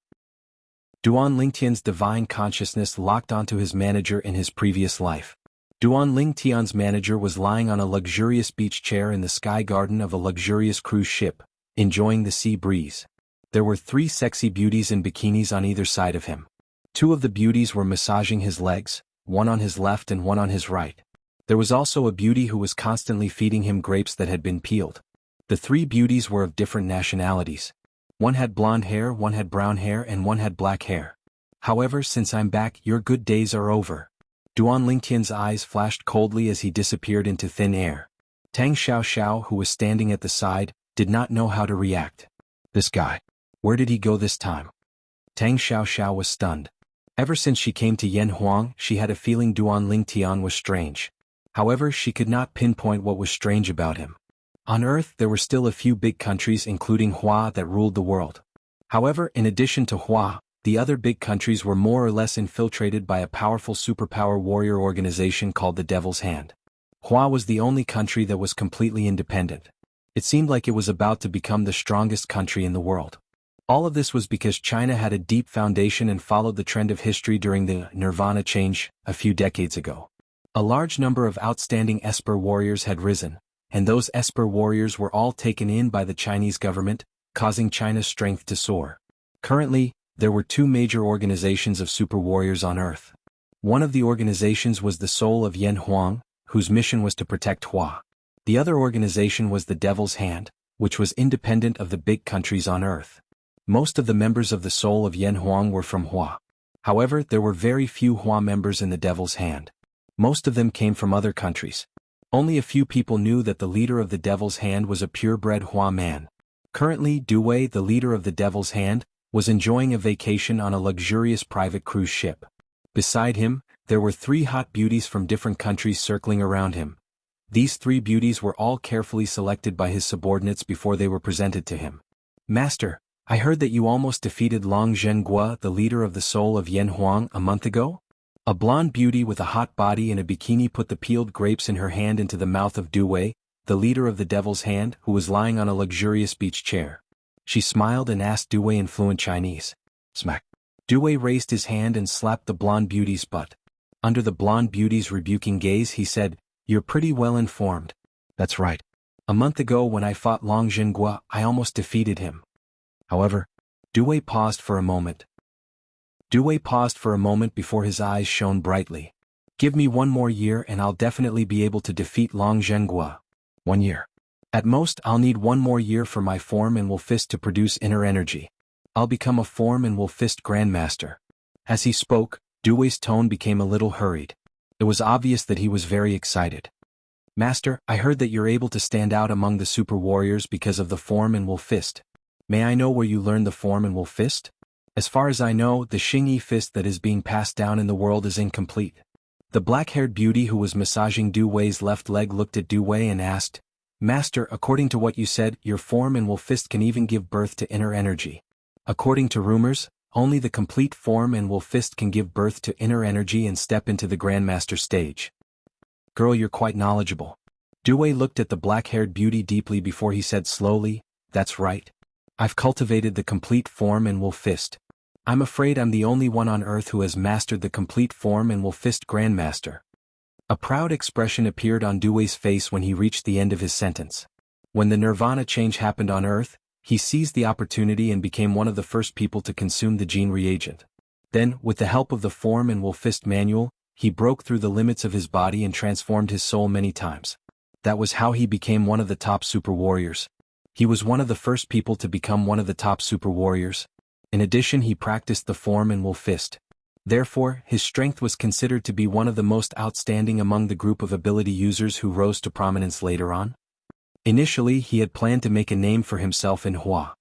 Duan Lingtian's divine consciousness locked onto his manager in his previous life. Duan Lingtian's manager was lying on a luxurious beach chair in the sky garden of a luxurious cruise ship, enjoying the sea breeze. There were 3 sexy beauties in bikinis on either side of him. 2 of the beauties were massaging his legs, one on his left and one on his right. There was also a beauty who was constantly feeding him grapes that had been peeled. The 3 beauties were of different nationalities. One had blonde hair, one had brown hair, and one had black hair. However, since I'm back, your good days are over. Duan Lingtian's eyes flashed coldly as he disappeared into thin air. Tang Xiaoxiao, who was standing at the side, did not know how to react. This guy. Where did he go this time? Tang Xiaoxiao was stunned. Ever since she came to Yanhuang, she had a feeling Duan Lingtian was strange. However, she could not pinpoint what was strange about him. On Earth there were still a few big countries including Hua that ruled the world. However, in addition to Hua, the other big countries were more or less infiltrated by a powerful superpower warrior organization called the Devil's Hand. Hua was the only country that was completely independent. It seemed like it was about to become the strongest country in the world. All of this was because China had a deep foundation and followed the trend of history during the Nirvana change a few decades ago. A large number of outstanding Esper warriors had risen, and those Esper warriors were all taken in by the Chinese government, causing China's strength to soar. Currently, there were 2 major organizations of super warriors on Earth. One of the organizations was the Soul of Yanhuang, whose mission was to protect Hua. The other organization was the Devil's Hand, which was independent of the big countries on Earth. Most of the members of the Soul of Yanhuang were from Hua. However, there were very few Hua members in the Devil's Hand. Most of them came from other countries. Only a few people knew that the leader of the Devil's Hand was a purebred Hua man. Currently, Dewey, the leader of the Devil's Hand, was enjoying a vacation on a luxurious private cruise ship. Beside him, there were 3 hot beauties from different countries circling around him. These 3 beauties were all carefully selected by his subordinates before they were presented to him. Master, I heard that you almost defeated Long Zhenghua, the leader of the Soul of Yanhuang, a month ago? A blonde beauty with a hot body and a bikini put the peeled grapes in her hand into the mouth of Dewey, the leader of the Devil's Hand, who was lying on a luxurious beach chair. She smiled and asked Dewey in fluent Chinese. Smack. Dewey raised his hand and slapped the blonde beauty's butt. Under the blonde beauty's rebuking gaze he said, "You're pretty well informed." "That's right. A month ago when I fought Long Zhenghua, I almost defeated him." However, Dewey paused for a moment. Before his eyes shone brightly. "Give me 1 more year and I'll definitely be able to defeat Long Zhenghua." 1 year. At most, I'll need 1 more year for my form and will fist to produce inner energy. I'll become a form and will fist grandmaster. As he spoke, Dewey's tone became a little hurried. It was obvious that he was very excited. "Master, I heard that you're able to stand out among the super warriors because of the form and will fist. May I know where you learned the form and will fist?" "As far as I know, the Xingyi fist that is being passed down in the world is incomplete." The black-haired beauty who was massaging Dewey's left leg looked at Dewey and asked, "Master, according to what you said, your form and will fist can even give birth to inner energy. According to rumors, only the complete form and will fist can give birth to inner energy and step into the Grandmaster stage." "Girl, you're quite knowledgeable." Dewey looked at the black-haired beauty deeply before he said slowly, "That's right. I've cultivated the complete form and will fist. I'm afraid I'm the only one on Earth who has mastered the complete form and will fist Grandmaster." A proud expression appeared on Dewey's face when he reached the end of his sentence. When the Nirvana change happened on Earth, he seized the opportunity and became one of the first people to consume the gene reagent. Then, with the help of the form and will fist manual, he broke through the limits of his body and transformed his soul many times. That was how he became one of the top super warriors. He was one of the first people to become one of the top super warriors. In addition, he practiced the form and will fist. Therefore, his strength was considered to be one of the most outstanding among the group of ability users who rose to prominence later on. Initially, he had planned to make a name for himself in Hua.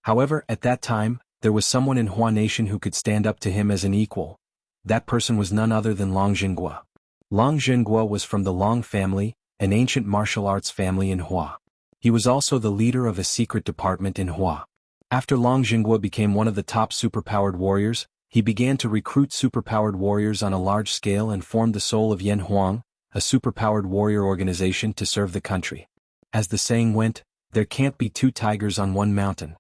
However, at that time, there was someone in Hua Nation who could stand up to him as an equal. That person was none other than Long Zhenghua. Long Zhenghua was from the Long family, an ancient martial arts family in Hua. He was also the leader of a secret department in Hua. After Long Zhenghua became one of the top superpowered warriors, he began to recruit superpowered warriors on a large scale and formed the Soul of Yan Huang, a superpowered warrior organization to serve the country. As the saying went, there can't be two tigers on one mountain.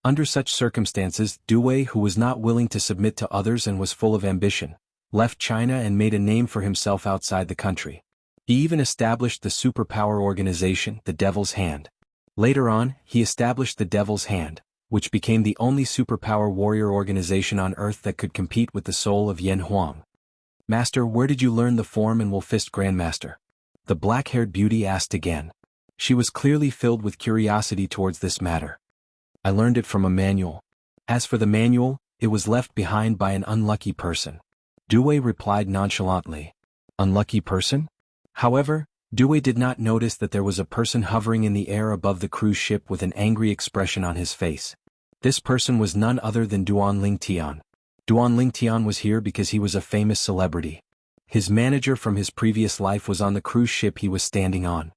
Under such circumstances, Dewey, who was not willing to submit to others and was full of ambition, left China and made a name for himself outside the country. He even established the superpower organization, the Devil's Hand. Later on, he established the Devil's Hand, which became the only superpower warrior organization on Earth that could compete with the Soul of Yan Huang. Master, where did you learn the form and will fist Grandmaster? The black-haired beauty asked again. She was clearly filled with curiosity towards this matter. I learned it from a manual. As for the manual, it was left behind by an unlucky person. Dewey replied nonchalantly. Unlucky person? However, Dewey did not notice that there was a person hovering in the air above the cruise ship with an angry expression on his face. This person was none other than Duan Lingtian. Duan Lingtian was here because he was a famous celebrity. His manager from his previous life was on the cruise ship he was standing on.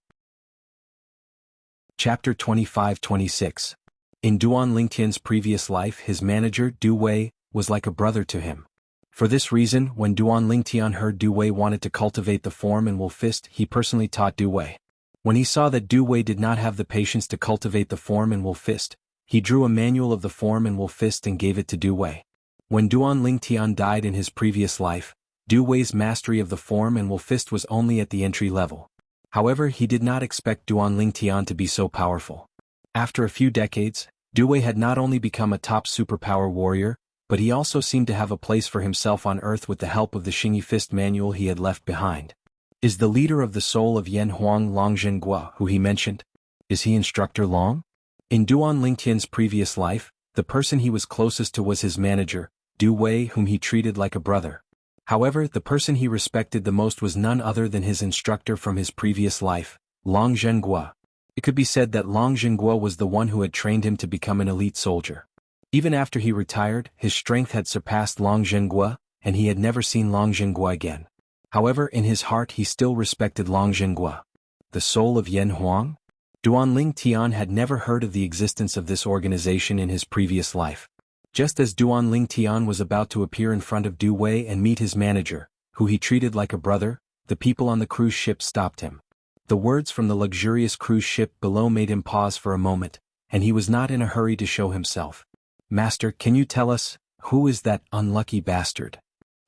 Chapter 25-26. In Duan Lingtian's previous life, his manager, Du Wei, was like a brother to him. For this reason, when Duan Lingtian heard Du Wei wanted to cultivate the form and will fist, he personally taught Du Wei. When he saw that Du Wei did not have the patience to cultivate the form and will fist, he drew a manual of the form and will fist and gave it to Du Wei. When Duan Lingtian died in his previous life, Du Wei's mastery of the form and will fist was only at the entry level. However, he did not expect Duan Lingtian to be so powerful. After a few decades, Du Wei had not only become a top superpower warrior, but he also seemed to have a place for himself on Earth with the help of the Xingyi Fist manual he had left behind. Is the leader of the Soul of Yan Huang Long Zhenghua who he mentioned? Is he Instructor Long? In Duan Lingtian's previous life, the person he was closest to was his manager, Du Wei, whom he treated like a brother. However, the person he respected the most was none other than his instructor from his previous life, Long Zhenghua. It could be said that Long Zhenghua was the one who had trained him to become an elite soldier. Even after he retired, his strength had surpassed Long Zhenghua, and he had never seen Long Zhenghua again. However, in his heart he still respected Long Zhenghua. The Soul of Yan Huang? Duan Lingtian had never heard of the existence of this organization in his previous life. Just as Duan Lingtian was about to appear in front of Du Wei and meet his manager, who he treated like a brother, the people on the cruise ship stopped him. The words from the luxurious cruise ship below made him pause for a moment, and he was not in a hurry to show himself. Master, can you tell us, who is that unlucky bastard?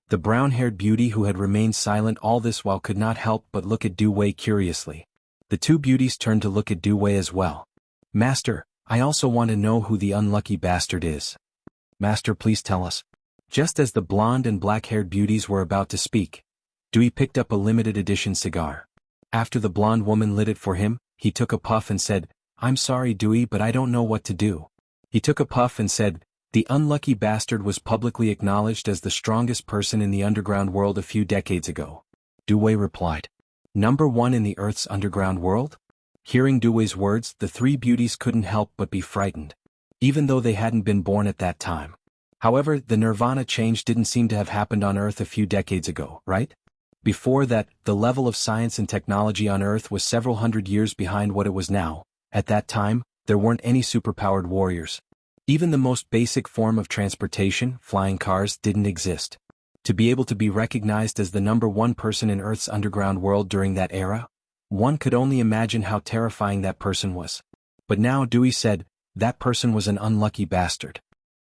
The brown-haired beauty who had remained silent all this while could not help but look at Du Wei curiously. The two beauties turned to look at Du Wei as well. Master, I also want to know who the unlucky bastard is. Master, please tell us. Just as the blonde and black-haired beauties were about to speak, Dewey picked up a limited edition cigar. After the blonde woman lit it for him, he took a puff and said, I'm sorry, Dewey, but I don't know what to do. He took a puff and said, the unlucky bastard was publicly acknowledged as the strongest person in the underground world a few decades ago. Du Wei replied, Number 1 in the Earth's underground world? Hearing Du Wei's words, the three beauties couldn't help but be frightened, even though they hadn't been born at that time. However, the nirvana change didn't seem to have happened on Earth a few decades ago, right? Before that, the level of science and technology on Earth was several hundred years behind what it was now. At that time, there weren't any superpowered warriors. Even the most basic form of transportation, flying cars, didn't exist. To be able to be recognized as the number 1 person in Earth's underground world during that era, one could only imagine how terrifying that person was. But now Dewey said, that person was an unlucky bastard.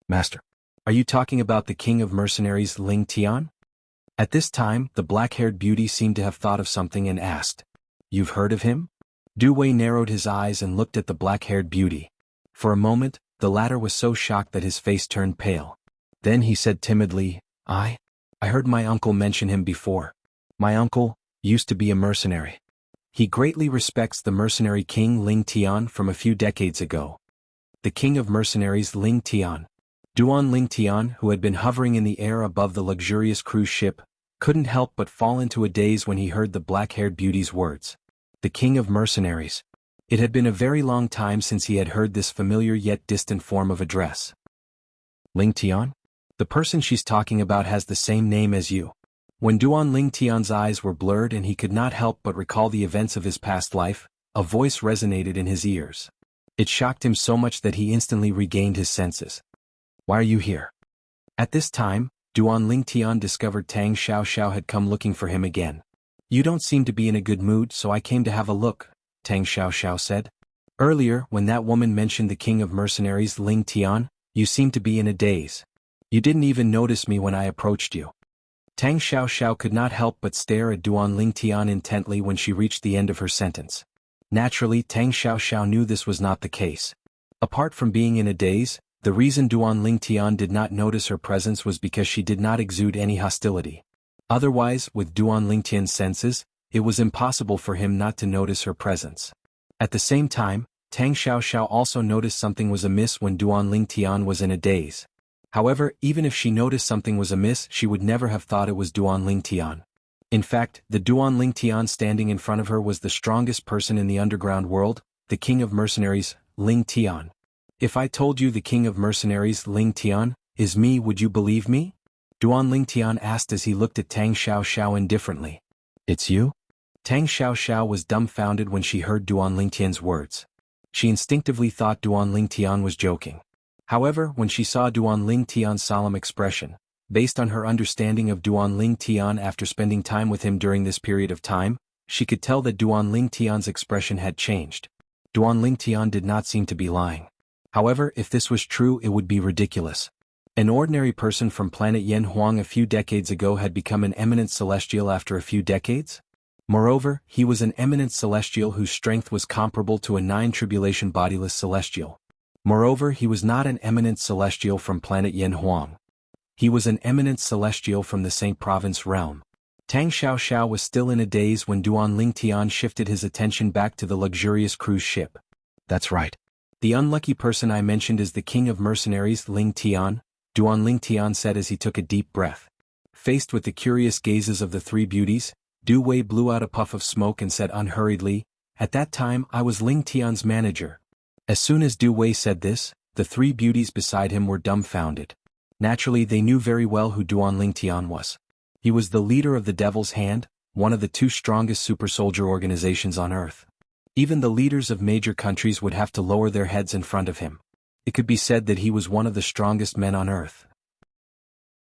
Master, are you talking about the king of mercenaries Ling Tian? At this time, the black-haired beauty seemed to have thought of something and asked, You've heard of him? Du Wei narrowed his eyes and looked at the black-haired beauty. For a moment, the latter was so shocked that his face turned pale. Then he said timidly, I heard my uncle mention him before. My uncle used to be a mercenary. He greatly respects the mercenary king Ling Tian from a few decades ago. The king of mercenaries Ling Tian. Duan Ling Tian, who had been hovering in the air above the luxurious cruise ship, couldn't help but fall into a daze when he heard the black-haired beauty's words. The king of mercenaries. It had been a very long time since he had heard this familiar yet distant form of address. Ling Tian? The person she's talking about has the same name as you. When Duan Ling Tian's eyes were blurred and he could not help but recall the events of his past life, a voice resonated in his ears. It shocked him so much that he instantly regained his senses. Why are you here? At this time, Duan Ling Tian discovered Tang Xiaoxiao had come looking for him again. You don't seem to be in a good mood, so I came to have a look, Tang Xiaoxiao said. Earlier, when that woman mentioned the king of mercenaries Ling Tian, you seemed to be in a daze. You didn't even notice me when I approached you. Tang Xiaoxiao could not help but stare at Duan Ling Tian intently when she reached the end of her sentence. Naturally, Tang Xiaoxiao knew this was not the case. Apart from being in a daze, the reason Duan Ling Tian did not notice her presence was because she did not exude any hostility. Otherwise, with Duan Ling Tian's senses, it was impossible for him not to notice her presence. At the same time, Tang Xiaoxiao also noticed something was amiss when Duan Ling Tian was in a daze. However, even if she noticed something was amiss, she would never have thought it was Duan Ling Tian. In fact, the Duan Ling Tian standing in front of her was the strongest person in the underground world, the king of mercenaries, Ling Tian. If I told you the king of mercenaries, Ling Tian, is me, would you believe me? Duan Ling Tian asked as he looked at Tang Xiaoxiao indifferently. It's you? Tang Xiaoxiao was dumbfounded when she heard Duan Ling Tian's words. She instinctively thought Duan Ling Tian was joking. However, when she saw Duan Ling Tian's solemn expression, based on her understanding of Duan Ling Tian after spending time with him during this period of time, she could tell that Duan Ling Tian's expression had changed. Duan Ling Tian did not seem to be lying. However, if this was true, it would be ridiculous. An ordinary person from planet Yanhuang a few decades ago had become an eminent celestial after a few decades? Moreover, he was an eminent celestial whose strength was comparable to a nine-tribulation bodiless celestial. Moreover, he was not an eminent celestial from planet Yanhuang. He was an eminent celestial from the Saint Province realm. Tang Xiaoxiao was still in a daze when Duan Ling Tian shifted his attention back to the luxurious cruise ship. That's right. The unlucky person I mentioned is the king of mercenaries Ling Tian, Duan Ling Tian said as he took a deep breath. Faced with the curious gazes of the three beauties, Du Wei blew out a puff of smoke and said unhurriedly, "At that time I was Ling Tian's manager." As soon as Du Wei said this, the three beauties beside him were dumbfounded. Naturally, they knew very well who Duan Ling Tian was. He was the leader of the Devil's Hand, one of the two strongest super soldier organizations on Earth. Even the leaders of major countries would have to lower their heads in front of him. It could be said that he was one of the strongest men on Earth.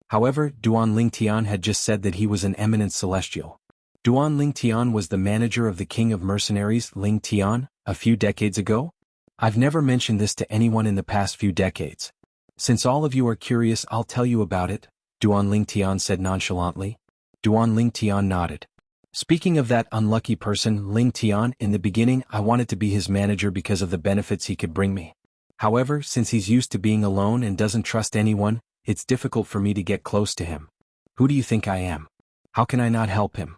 However, Duan Ling Tian had just said that he was an eminent celestial. Duan Ling Tian was the manager of the king of mercenaries Ling Tian, a few decades ago? I've never mentioned this to anyone in the past few decades. Since all of you are curious, I'll tell you about it, Duan Ling Tian said nonchalantly. Duan Ling Tian nodded. Speaking of that unlucky person Ling Tian, in the beginning I wanted to be his manager because of the benefits he could bring me. However, since he's used to being alone and doesn't trust anyone, it's difficult for me to get close to him. Who do you think I am? How can I not help him?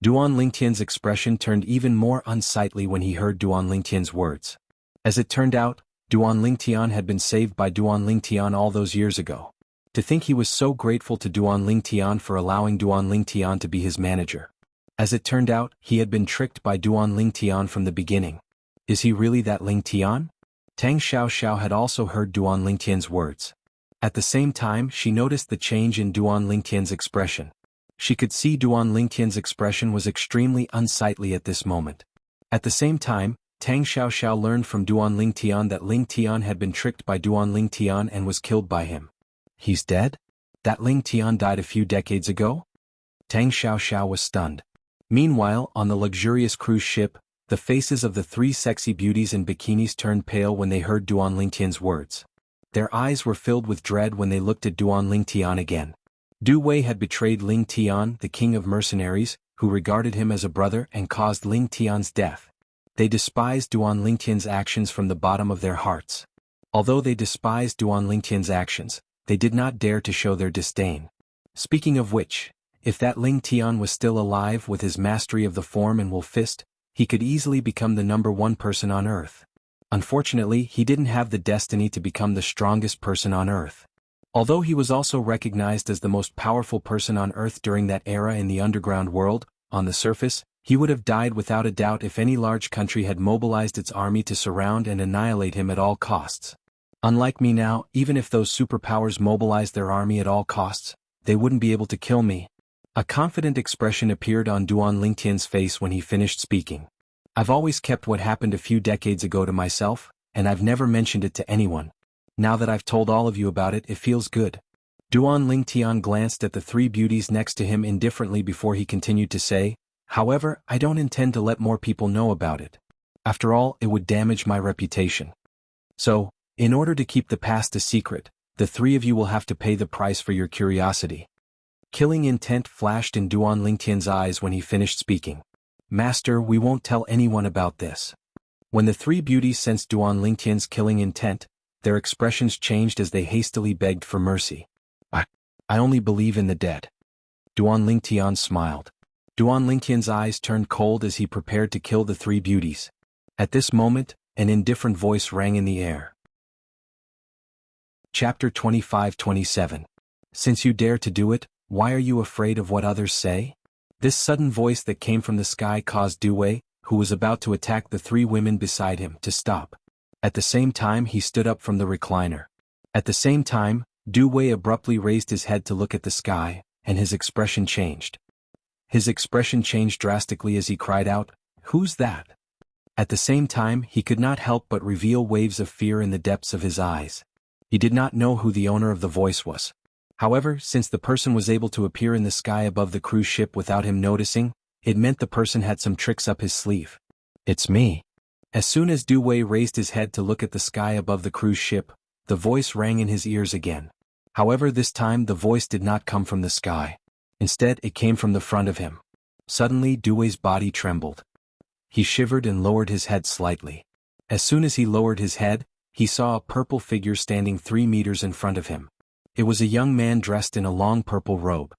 Duan Ling Tian's expression turned even more unsightly when he heard Duan Ling Tian's words. As it turned out, Duan Ling Tian had been saved by Duan Ling Tian all those years ago. To think he was so grateful to Duan Ling Tian for allowing Duan Ling Tian to be his manager. As it turned out, he had been tricked by Duan Ling Tian from the beginning. Is he really that Ling Tian? Tang Xiaoxiao had also heard Duan Ling Tian's words. At the same time, she noticed the change in Duan Ling Tian's expression. She could see Duan Ling Tian's expression was extremely unsightly at this moment. At the same time, Tang Xiaoxiao learned from Duan Ling Tian that Ling Tian had been tricked by Duan Ling Tian and was killed by him. He's dead? That Ling Tian died a few decades ago? Tang Xiaoxiao was stunned. Meanwhile, on the luxurious cruise ship, the faces of the three sexy beauties in bikinis turned pale when they heard Duan Ling Tian's words. Their eyes were filled with dread when they looked at Duan Ling Tian again. Du Wei had betrayed Ling Tian, the king of mercenaries, who regarded him as a brother and caused Ling Tian's death. They despised Duan Ling Tian's actions from the bottom of their hearts. Although they despised Duan Ling Tian's actions, they did not dare to show their disdain. Speaking of which, if that Ling Tian was still alive with his mastery of the form and wolf fist, he could easily become the #1 person on Earth. Unfortunately, he didn't have the destiny to become the strongest person on Earth. Although he was also recognized as the most powerful person on Earth during that era in the underground world, on the surface, He would have died without a doubt if any large country had mobilized its army to surround and annihilate him at all costs. Unlike me now, even if those superpowers mobilized their army at all costs, they wouldn't be able to kill me. A confident expression appeared on Duan Lingtian's face when he finished speaking. I've always kept what happened a few decades ago to myself, and I've never mentioned it to anyone. Now that I've told all of you about it, it feels good. Duan Lingtian glanced at the three beauties next to him indifferently before he continued to say, however, I don't intend to let more people know about it. After all, it would damage my reputation. So, in order to keep the past a secret, the three of you will have to pay the price for your curiosity. Killing intent flashed in Duan Lingtian's eyes when he finished speaking. Master, we won't tell anyone about this. When the three beauties sensed Duan Lingtian's killing intent, their expressions changed as they hastily begged for mercy. I only believe in the dead. Duan Lingtian smiled. Duan Lingtian's eyes turned cold as he prepared to kill the three beauties. At this moment, an indifferent voice rang in the air. Chapter 25-27. Since you dare to do it, why are you afraid of what others say? This sudden voice that came from the sky caused Du Wei, who was about to attack the three women beside him, to stop. At the same time he stood up from the recliner. At the same time, Du Wei abruptly raised his head to look at the sky, and his expression changed. His expression changed drastically as he cried out, "Who's that?" At the same time he could not help but reveal waves of fear in the depths of his eyes. He did not know who the owner of the voice was. However, since the person was able to appear in the sky above the cruise ship without him noticing, it meant the person had some tricks up his sleeve. "It's me." As soon as Du Wei raised his head to look at the sky above the cruise ship, the voice rang in his ears again. However, this time the voice did not come from the sky. Instead, it came from the front of him. Suddenly, Du Wei's body trembled. He shivered and lowered his head slightly. As soon as he lowered his head, he saw a purple figure standing 3 meters in front of him. It was a young man dressed in a long purple robe.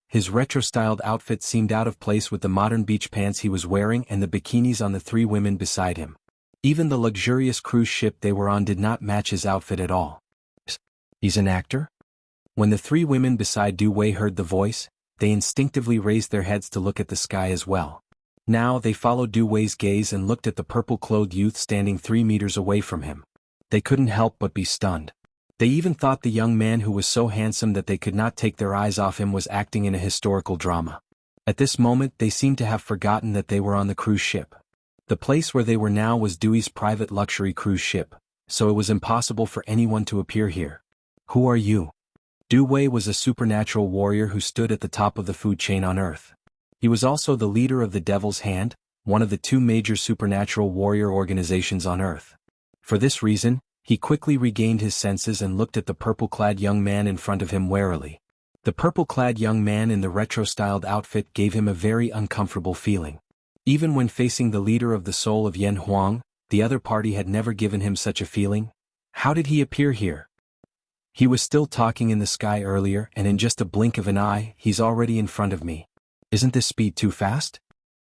His retro-styled outfit seemed out of place with the modern beach pants he was wearing and the bikinis on the three women beside him. Even the luxurious cruise ship they were on did not match his outfit at all. He's an actor? When the three women beside Du Wei heard the voice, they instinctively raised their heads to look at the sky as well. Now they followed Du Wei's gaze and looked at the purple-clothed youth standing 3 meters away from him. They couldn't help but be stunned. They even thought the young man who was so handsome that they could not take their eyes off him was acting in a historical drama. At this moment they seemed to have forgotten that they were on the cruise ship. The place where they were now was Dewey's private luxury cruise ship, so it was impossible for anyone to appear here. Who are you? Du Wei was a supernatural warrior who stood at the top of the food chain on Earth. He was also the leader of the Devil's Hand, one of the two major supernatural warrior organizations on Earth. For this reason, he quickly regained his senses and looked at the purple-clad young man in front of him warily. The purple-clad young man in the retro-styled outfit gave him a very uncomfortable feeling. Even when facing the leader of the soul of Yan Huang, the other party had never given him such a feeling. How did he appear here? He was still talking in the sky earlier, and in just a blink of an eye, he's already in front of me. Isn't this speed too fast?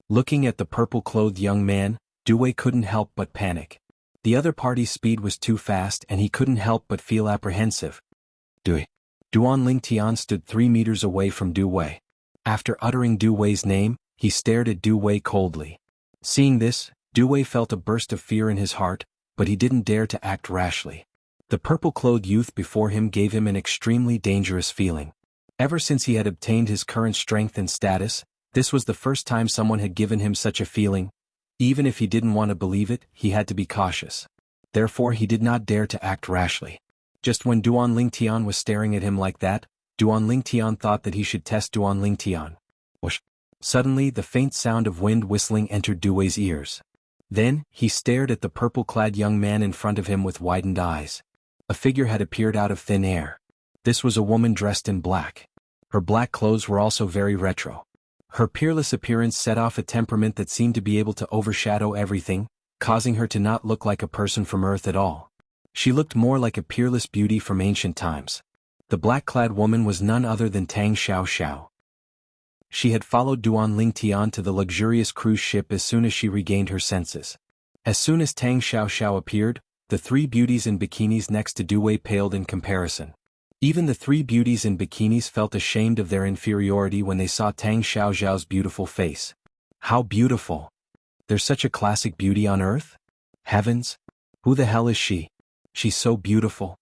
Looking at the purple-clothed young man, Du Wei couldn't help but panic. The other party's speed was too fast and he couldn't help but feel apprehensive. Duan Lingtian stood 3 meters away from Du Wei. After uttering Du Wei's name, he stared at Du Wei coldly. Seeing this, Du Wei felt a burst of fear in his heart, but he didn't dare to act rashly. The purple-clothed youth before him gave him an extremely dangerous feeling. Ever since he had obtained his current strength and status, this was the first time someone had given him such a feeling. Even if he didn't want to believe it, he had to be cautious. Therefore he did not dare to act rashly. Just when Duan Lingtian was staring at him like that, Duan Lingtian thought that he should test Duan Lingtian. Whoosh! Suddenly the faint sound of wind whistling entered Du Wei's ears. Then, he stared at the purple-clad young man in front of him with widened eyes. A figure had appeared out of thin air. This was a woman dressed in black. Her black clothes were also very retro. Her peerless appearance set off a temperament that seemed to be able to overshadow everything, causing her to not look like a person from Earth at all. She looked more like a peerless beauty from ancient times. The black-clad woman was none other than Tang Xiao. She had followed Duan Lingtian to the luxurious cruise ship as soon as she regained her senses. As soon as Tang Xiao appeared, the three beauties in bikinis next to Du Wei paled in comparison. Even the three beauties in bikinis felt ashamed of their inferiority when they saw Tang Xiao's beautiful face. How beautiful. There's such a classic beauty on Earth? Heavens? Who the hell is she? She's so beautiful.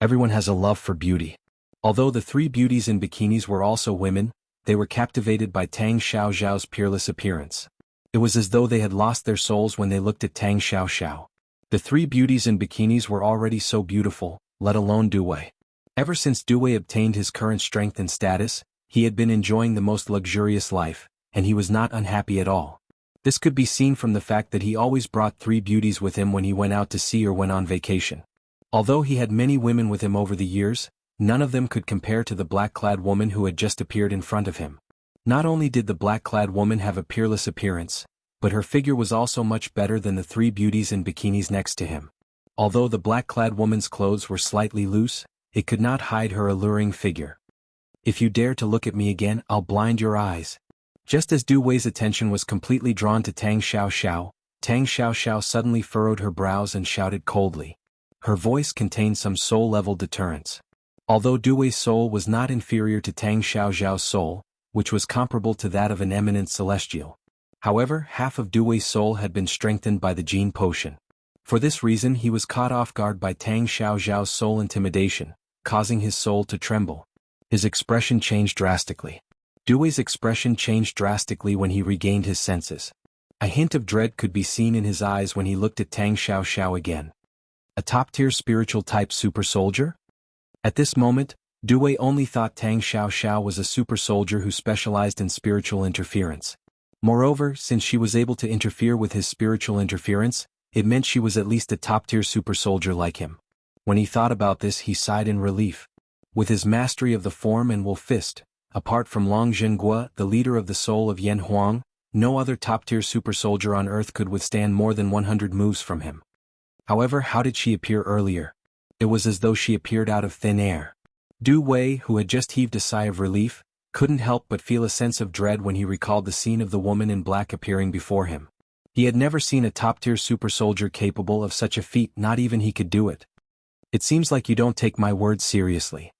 Everyone has a love for beauty. Although the three beauties in bikinis were also women, they were captivated by Tang Xiaoxiao's peerless appearance. It was as though they had lost their souls when they looked at Tang Xiaoxiao. The three beauties in bikinis were already so beautiful, let alone Duwei. Ever since Duwei obtained his current strength and status, he had been enjoying the most luxurious life, and he was not unhappy at all. This could be seen from the fact that he always brought three beauties with him when he went out to sea or went on vacation. Although he had many women with him over the years, none of them could compare to the black-clad woman who had just appeared in front of him. Not only did the black-clad woman have a peerless appearance, but her figure was also much better than the three beauties in bikinis next to him. Although the black-clad woman's clothes were slightly loose, it could not hide her alluring figure. If you dare to look at me again, I'll blind your eyes. Just as Du Wei's attention was completely drawn to Tang Xiaoxiao, Tang Xiaoxiao suddenly furrowed her brows and shouted coldly. Her voice contained some soul-level deterrence. Although Du Wei's soul was not inferior to Tang Xiaoxiao's soul, which was comparable to that of an eminent celestial. However, half of Du Wei's soul had been strengthened by the Jin potion. For this reason he was caught off guard by Tang Xiaoxiao's soul intimidation, causing his soul to tremble. His expression changed drastically. Du Wei's expression changed drastically when he regained his senses. A hint of dread could be seen in his eyes when he looked at Tang Xiaoxiao again. A top-tier spiritual type super soldier? At this moment, Du Wei only thought Tang Xiaoxiao was a super soldier who specialized in spiritual interference. Moreover, since she was able to interfere with his spiritual interference, it meant she was at least a top-tier super soldier like him. When he thought about this, he sighed in relief. With his mastery of the form and wolf fist, apart from Long Zhenghua, the leader of the soul of Yan Huang, no other top-tier super soldier on Earth could withstand more than 100 moves from him. However, how did she appear earlier? It was as though she appeared out of thin air. Du Wei, who had just heaved a sigh of relief, couldn't help but feel a sense of dread when he recalled the scene of the woman in black appearing before him. He had never seen a top-tier super soldier capable of such a feat, not even he could do it. It seems like you don't take my words seriously.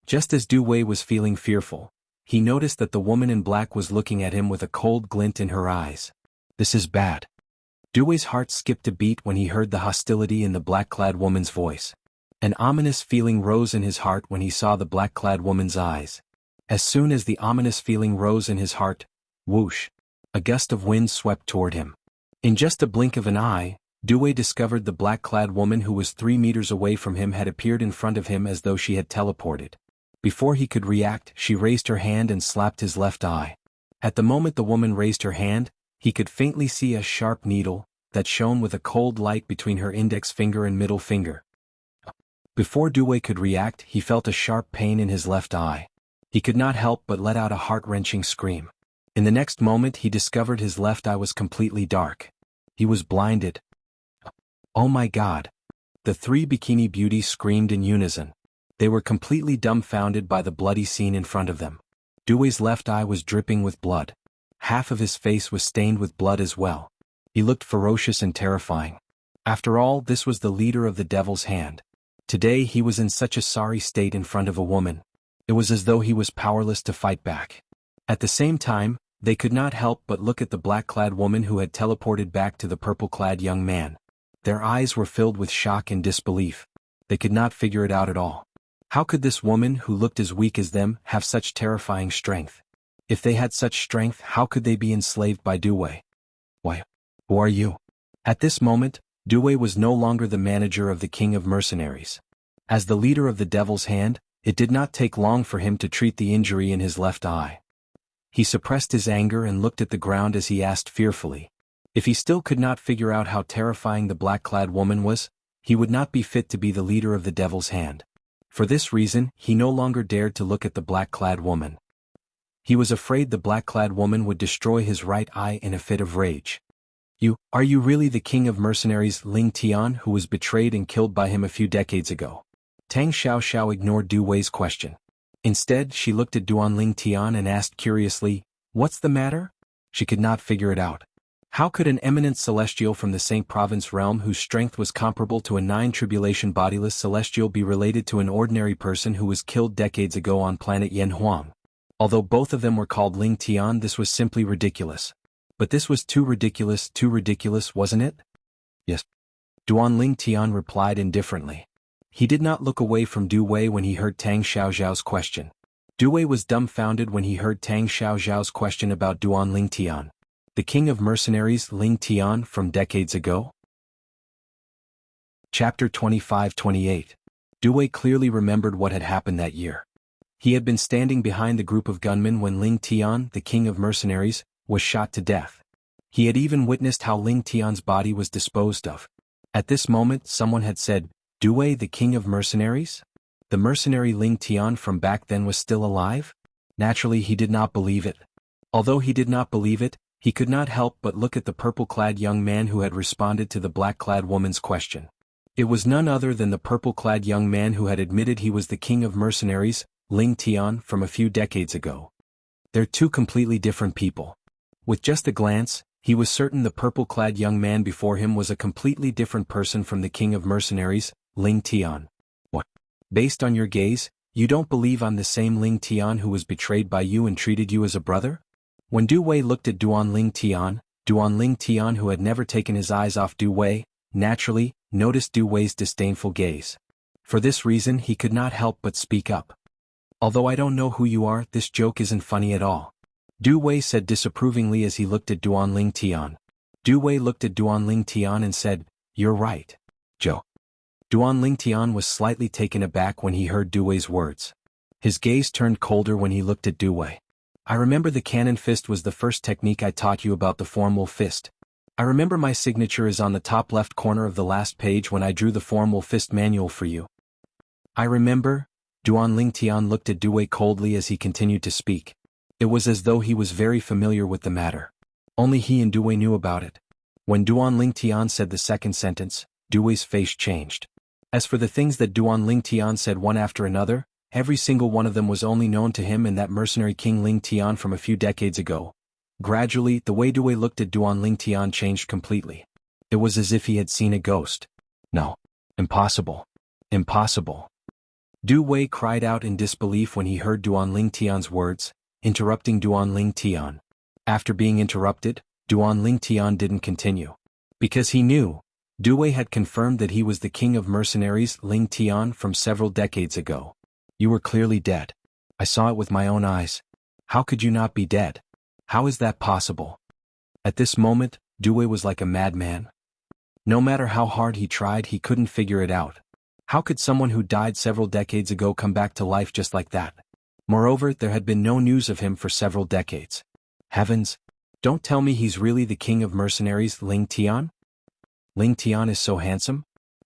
Just as Du Wei was feeling fearful, he noticed that the woman in black was looking at him with a cold glint in her eyes. This is bad. Du Wei's heart skipped a beat when he heard the hostility in the black-clad woman's voice. An ominous feeling rose in his heart when he saw the black-clad woman's eyes. As soon as the ominous feeling rose in his heart, whoosh, a gust of wind swept toward him. In just a blink of an eye, Du Wei discovered the black-clad woman who was 3 meters away from him had appeared in front of him as though she had teleported. Before he could react, she raised her hand and slapped his left eye. At the moment the woman raised her hand, he could faintly see a sharp needle that shone with a cold light between her index finger and middle finger. Before Du Wei could react, he felt a sharp pain in his left eye. He could not help but let out a heart-wrenching scream. In the next moment he discovered his left eye was completely dark. He was blinded. Oh my God! The 3 bikini beauties screamed in unison. They were completely dumbfounded by the bloody scene in front of them. Du Wei's left eye was dripping with blood. Half of his face was stained with blood as well. He looked ferocious and terrifying. After all, this was the leader of the Devil's Hand. Today he was in such a sorry state in front of a woman. It was as though he was powerless to fight back. At the same time, they could not help but look at the black-clad woman who had teleported back to the purple-clad young man. Their eyes were filled with shock and disbelief. They could not figure it out at all. How could this woman, who looked as weak as them, have such terrifying strength? If they had such strength, how could they be enslaved by Du Wei? Why, who are you? At this moment, Du Wei was no longer the manager of the King of Mercenaries. As the leader of the Devil's Hand, it did not take long for him to treat the injury in his left eye. He suppressed his anger and looked at the ground as he asked fearfully. If he still could not figure out how terrifying the black-clad woman was, he would not be fit to be the leader of the Devil's Hand. For this reason, he no longer dared to look at the black-clad woman. He was afraid the black-clad woman would destroy his right eye in a fit of rage. Are you really the King of Mercenaries Ling Tian who was betrayed and killed by him a few decades ago? Tang Xiaoxiao ignored Du Wei's question. Instead, she looked at Duan Ling Tian and asked curiously, "What's the matter?" She could not figure it out. How could an eminent celestial from the Saint Province realm whose strength was comparable to a 9-tribulation bodiless celestial be related to an ordinary person who was killed decades ago on planet Yan Huang? Although both of them were called Ling Tian, this was simply ridiculous. But this was too ridiculous, wasn't it? Yes. Duan Ling Tian replied indifferently. He did not look away from Du Wei when he heard Tang Xiaoxiao's question. Du Wei was dumbfounded when he heard Tang Xiaoxiao's question about Duan Ling Tian, the king of mercenaries Ling Tian from decades ago. Chapter 25-28. Du Wei clearly remembered what had happened that year. He had been standing behind the group of gunmen when Ling Tian, the king of mercenaries, was shot to death. He had even witnessed how Ling Tian's body was disposed of. At this moment someone had said, Du Wei, the king of mercenaries? The mercenary Ling Tian from back then was still alive? Naturally he did not believe it. Although he did not believe it, he could not help but look at the purple-clad young man who had responded to the black-clad woman's question. It was none other than the purple-clad young man who had admitted he was the king of mercenaries, Ling Tian, from a few decades ago. They're two completely different people. With just a glance, he was certain the purple-clad young man before him was a completely different person from the king of mercenaries, Ling Tian. What? Based on your gaze, you don't believe I'm the same Ling Tian who was betrayed by you and treated you as a brother? When Du Wei looked at Duan Ling Tian, who had never taken his eyes off Du Wei, naturally, noticed Du Wei's disdainful gaze. For this reason he could not help but speak up. Although I don't know who you are, this joke isn't funny at all. Du Wei said disapprovingly as he looked at Duan Ling Tian. Du Wei looked at Duan Ling Tian and said, You're right. Joe. Duan Ling Tian was slightly taken aback when he heard Du Wei's words. His gaze turned colder when he looked at Du Wei. I remember the cannon fist was the first technique I taught you about the formal fist. I remember my signature is on the top left corner of the last page when I drew the formal fist manual for you. I remember. Duan Ling Tian looked at Du Wei coldly as he continued to speak. It was as though he was very familiar with the matter. Only he and Du Wei knew about it. When Duan Ling Tian said the second sentence, Du Wei's face changed. As for the things that Duan Ling Tian said one after another, every single one of them was only known to him and that mercenary king Ling Tian from a few decades ago. Gradually, the way Du Wei looked at Duan Ling Tian changed completely. It was as if he had seen a ghost. No. Impossible. Impossible. Du Wei cried out in disbelief when he heard Duan Ling Tian's words, interrupting Duan Ling Tian. After being interrupted, Duan Ling Tian didn't continue. Because he knew, Du Wei had confirmed that he was the king of mercenaries Ling Tian from several decades ago. You were clearly dead. I saw it with my own eyes. How could you not be dead? How is that possible? At this moment, Du Wei was like a madman. No matter how hard he tried, he couldn't figure it out. How could someone who died several decades ago come back to life just like that? Moreover, there had been no news of him for several decades. Heavens! Don't tell me he's really the king of mercenaries Ling Tian? Ling Tian is so handsome?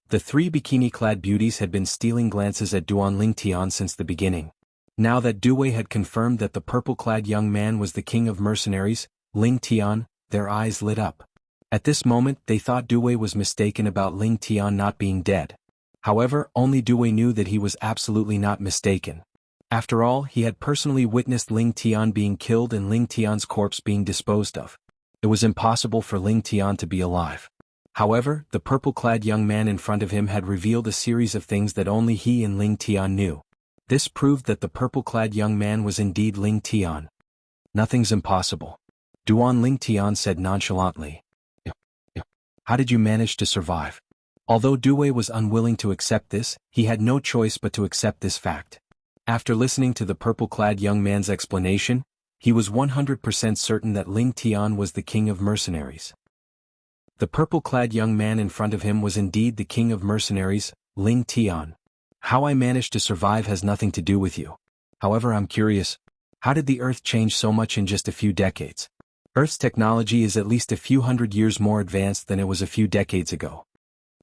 The three bikini-clad beauties had been stealing glances at Duan Ling Tian since the beginning. Now that Du Wei had confirmed that the purple-clad young man was the king of mercenaries, Ling Tian, their eyes lit up. At this moment they thought Du Wei was mistaken about Ling Tian not being dead. However, only Du Wei knew that he was absolutely not mistaken. After all, he had personally witnessed Ling Tian being killed and Ling Tian's corpse being disposed of. It was impossible for Ling Tian to be alive. However, the purple-clad young man in front of him had revealed a series of things that only he and Ling Tian knew. This proved that the purple-clad young man was indeed Ling Tian. Nothing's impossible. Duan Ling Tian said nonchalantly. How did you manage to survive? Although Du Wei was unwilling to accept this, he had no choice but to accept this fact. After listening to the purple-clad young man's explanation, he was 100% certain that Ling Tian was the king of mercenaries. The purple-clad young man in front of him was indeed the king of mercenaries, Ling Tian. How I managed to survive has nothing to do with you. However, I'm curious, how did the Earth change so much in just a few decades? Earth's technology is at least a few hundred years more advanced than it was a few decades ago.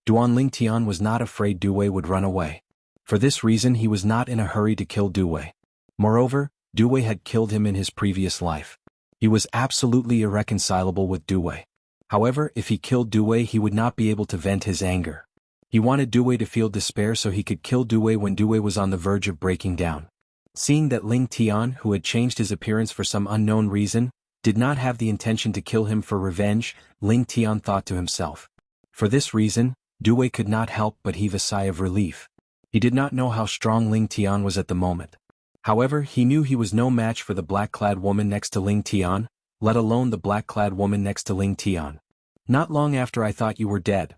Duan Ling Tian was not afraid Du Wei would run away. For this reason he was not in a hurry to kill Du Wei. Moreover, Du Wei had killed him in his previous life. He was absolutely irreconcilable with Du Wei. However, if he killed Du Wei he would not be able to vent his anger. He wanted Du Wei to feel despair so he could kill Du Wei when Du Wei was on the verge of breaking down. Seeing that Ling Tian, who had changed his appearance for some unknown reason, did not have the intention to kill him for revenge, Ling Tian thought to himself. For this reason, Du Wei could not help but heave a sigh of relief. He did not know how strong Ling Tian was at the moment. However, he knew he was no match for the black-clad woman next to Ling Tian, let alone the black-clad woman next to Ling Tian. Not long after I thought you were dead.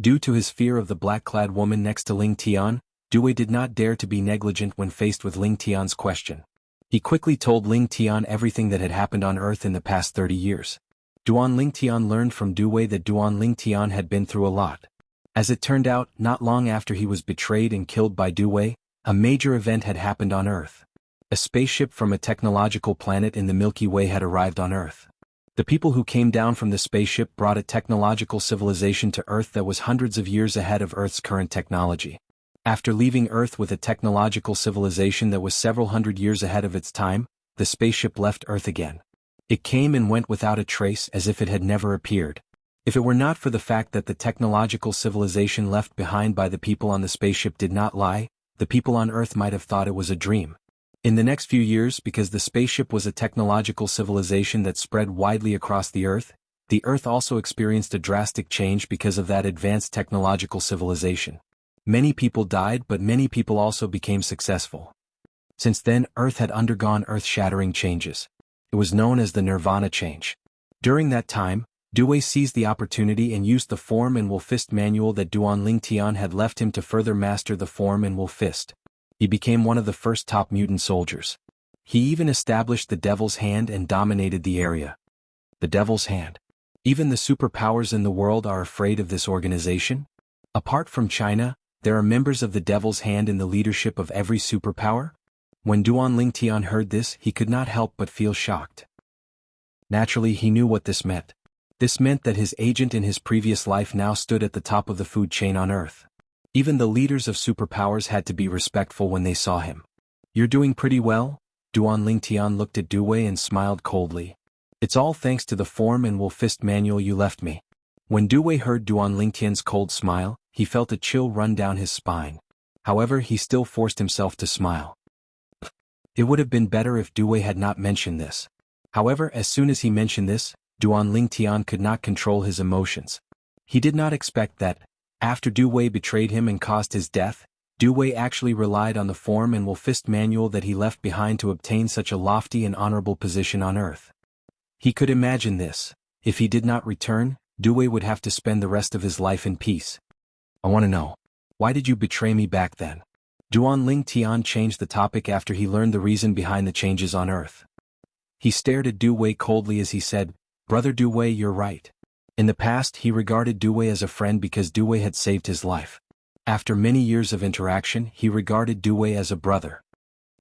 Due to his fear of the black-clad woman next to Ling Tian, Dewey did not dare to be negligent when faced with Ling Tian's question. He quickly told Ling Tian everything that had happened on Earth in the past 30 years. Duan Ling Tian learned from Dewey that Duan Ling Tian had been through a lot. As it turned out, not long after he was betrayed and killed by Dewey, a major event had happened on Earth. A spaceship from a technological planet in the Milky Way had arrived on Earth. The people who came down from the spaceship brought a technological civilization to Earth that was hundreds of years ahead of Earth's current technology. After leaving Earth with a technological civilization that was several hundred years ahead of its time, the spaceship left Earth again. It came and went without a trace, as if it had never appeared. If it were not for the fact that the technological civilization left behind by the people on the spaceship did not lie, the people on Earth might have thought it was a dream. In the next few years, because the spaceship was a technological civilization that spread widely across the Earth also experienced a drastic change because of that advanced technological civilization. Many people died, but many people also became successful. Since then, Earth had undergone earth-shattering changes. It was known as the Nirvana change. During that time, Dewey seized the opportunity and used the Form and Will Fist manual that Duan Ling Tian had left him to further master the Form and Will Fist. He became one of the first top mutant soldiers. He even established the Devil's Hand and dominated the area. The Devil's Hand. Even the superpowers in the world are afraid of this organization? Apart from China, there are members of the Devil's Hand in the leadership of every superpower? When Duan Ling Tian heard this, he could not help but feel shocked. Naturally, he knew what this meant. This meant that his agent in his previous life now stood at the top of the food chain on Earth. Even the leaders of superpowers had to be respectful when they saw him. "You're doing pretty well?" Duan Ling Tian looked at Dewey and smiled coldly. "It's all thanks to the Form and Will Fist manual you left me." When Dewey heard Duan Ling Tian's cold smile, he felt a chill run down his spine. However, he still forced himself to smile. It would have been better if Dewey had not mentioned this. However, as soon as he mentioned this, Duan Ling Tian could not control his emotions. He did not expect that, after Dewey betrayed him and caused his death, Dewey actually relied on the Form and Will Fist manual that he left behind to obtain such a lofty and honorable position on Earth. He could imagine this. If he did not return, Dewey would have to spend the rest of his life in peace. "I want to know. Why did you betray me back then?" Duan Ling Tian changed the topic after he learned the reason behind the changes on Earth. He stared at Dewey coldly as he said, "Brother Dewey, you're right." In the past, he regarded Dewey as a friend because Dewey had saved his life. After many years of interaction, he regarded Dewey as a brother.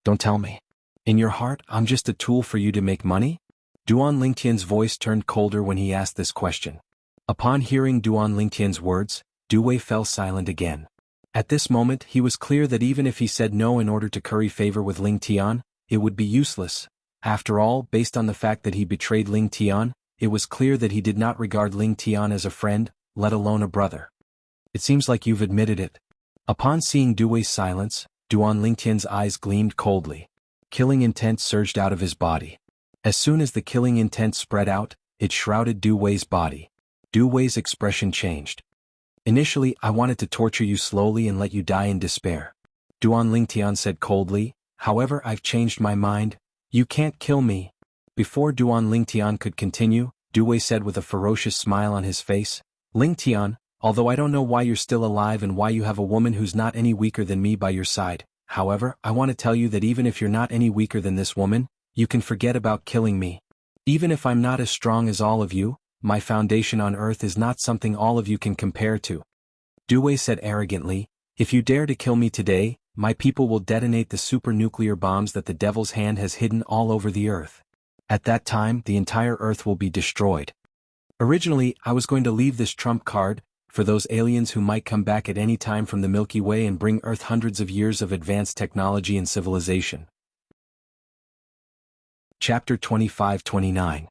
"Don't tell me. In your heart, I'm just a tool for you to make money?" Duan Ling Tian's voice turned colder when he asked this question. Upon hearing Duan Ling Tian's words, Dewey fell silent again. At this moment, he was clear that even if he said no in order to curry favor with Ling Tian, it would be useless. After all, based on the fact that he betrayed Ling Tian, it was clear that he did not regard Ling Tian as a friend, let alone a brother. "It seems like you've admitted it." Upon seeing Dewey's silence, Duan Ling Tian's eyes gleamed coldly. Killing intent surged out of his body. As soon as the killing intent spread out, it shrouded Dewey's body. Dewey's expression changed. "Initially, I wanted to torture you slowly and let you die in despair," Duan Ling Tian said coldly. "However, I've changed my mind. You can't kill me." Before Duan Ling Tian could continue, Dewey said with a ferocious smile on his face, "Ling Tian, although I don't know why you're still alive and why you have a woman who's not any weaker than me by your side, however, I want to tell you that even if you're not any weaker than this woman, you can forget about killing me. Even if I'm not as strong as all of you, my foundation on Earth is not something all of you can compare to." Dewey said arrogantly, "If you dare to kill me today, my people will detonate the super-nuclear bombs that the Devil's Hand has hidden all over the Earth. At that time, the entire Earth will be destroyed. Originally, I was going to leave this trump card for those aliens who might come back at any time from the Milky Way and bring Earth hundreds of years of advanced technology and civilization." Chapter 25-29.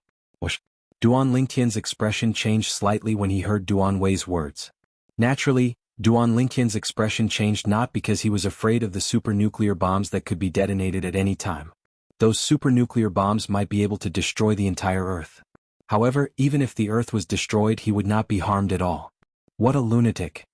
Duan Ling Tian's expression changed slightly when he heard Duan Wei's words. Naturally, Duan Ling Tian's expression changed not because he was afraid of the super-nuclear bombs that could be detonated at any time. Those super-nuclear bombs might be able to destroy the entire Earth. However, even if the Earth was destroyed, he would not be harmed at all. What a lunatic.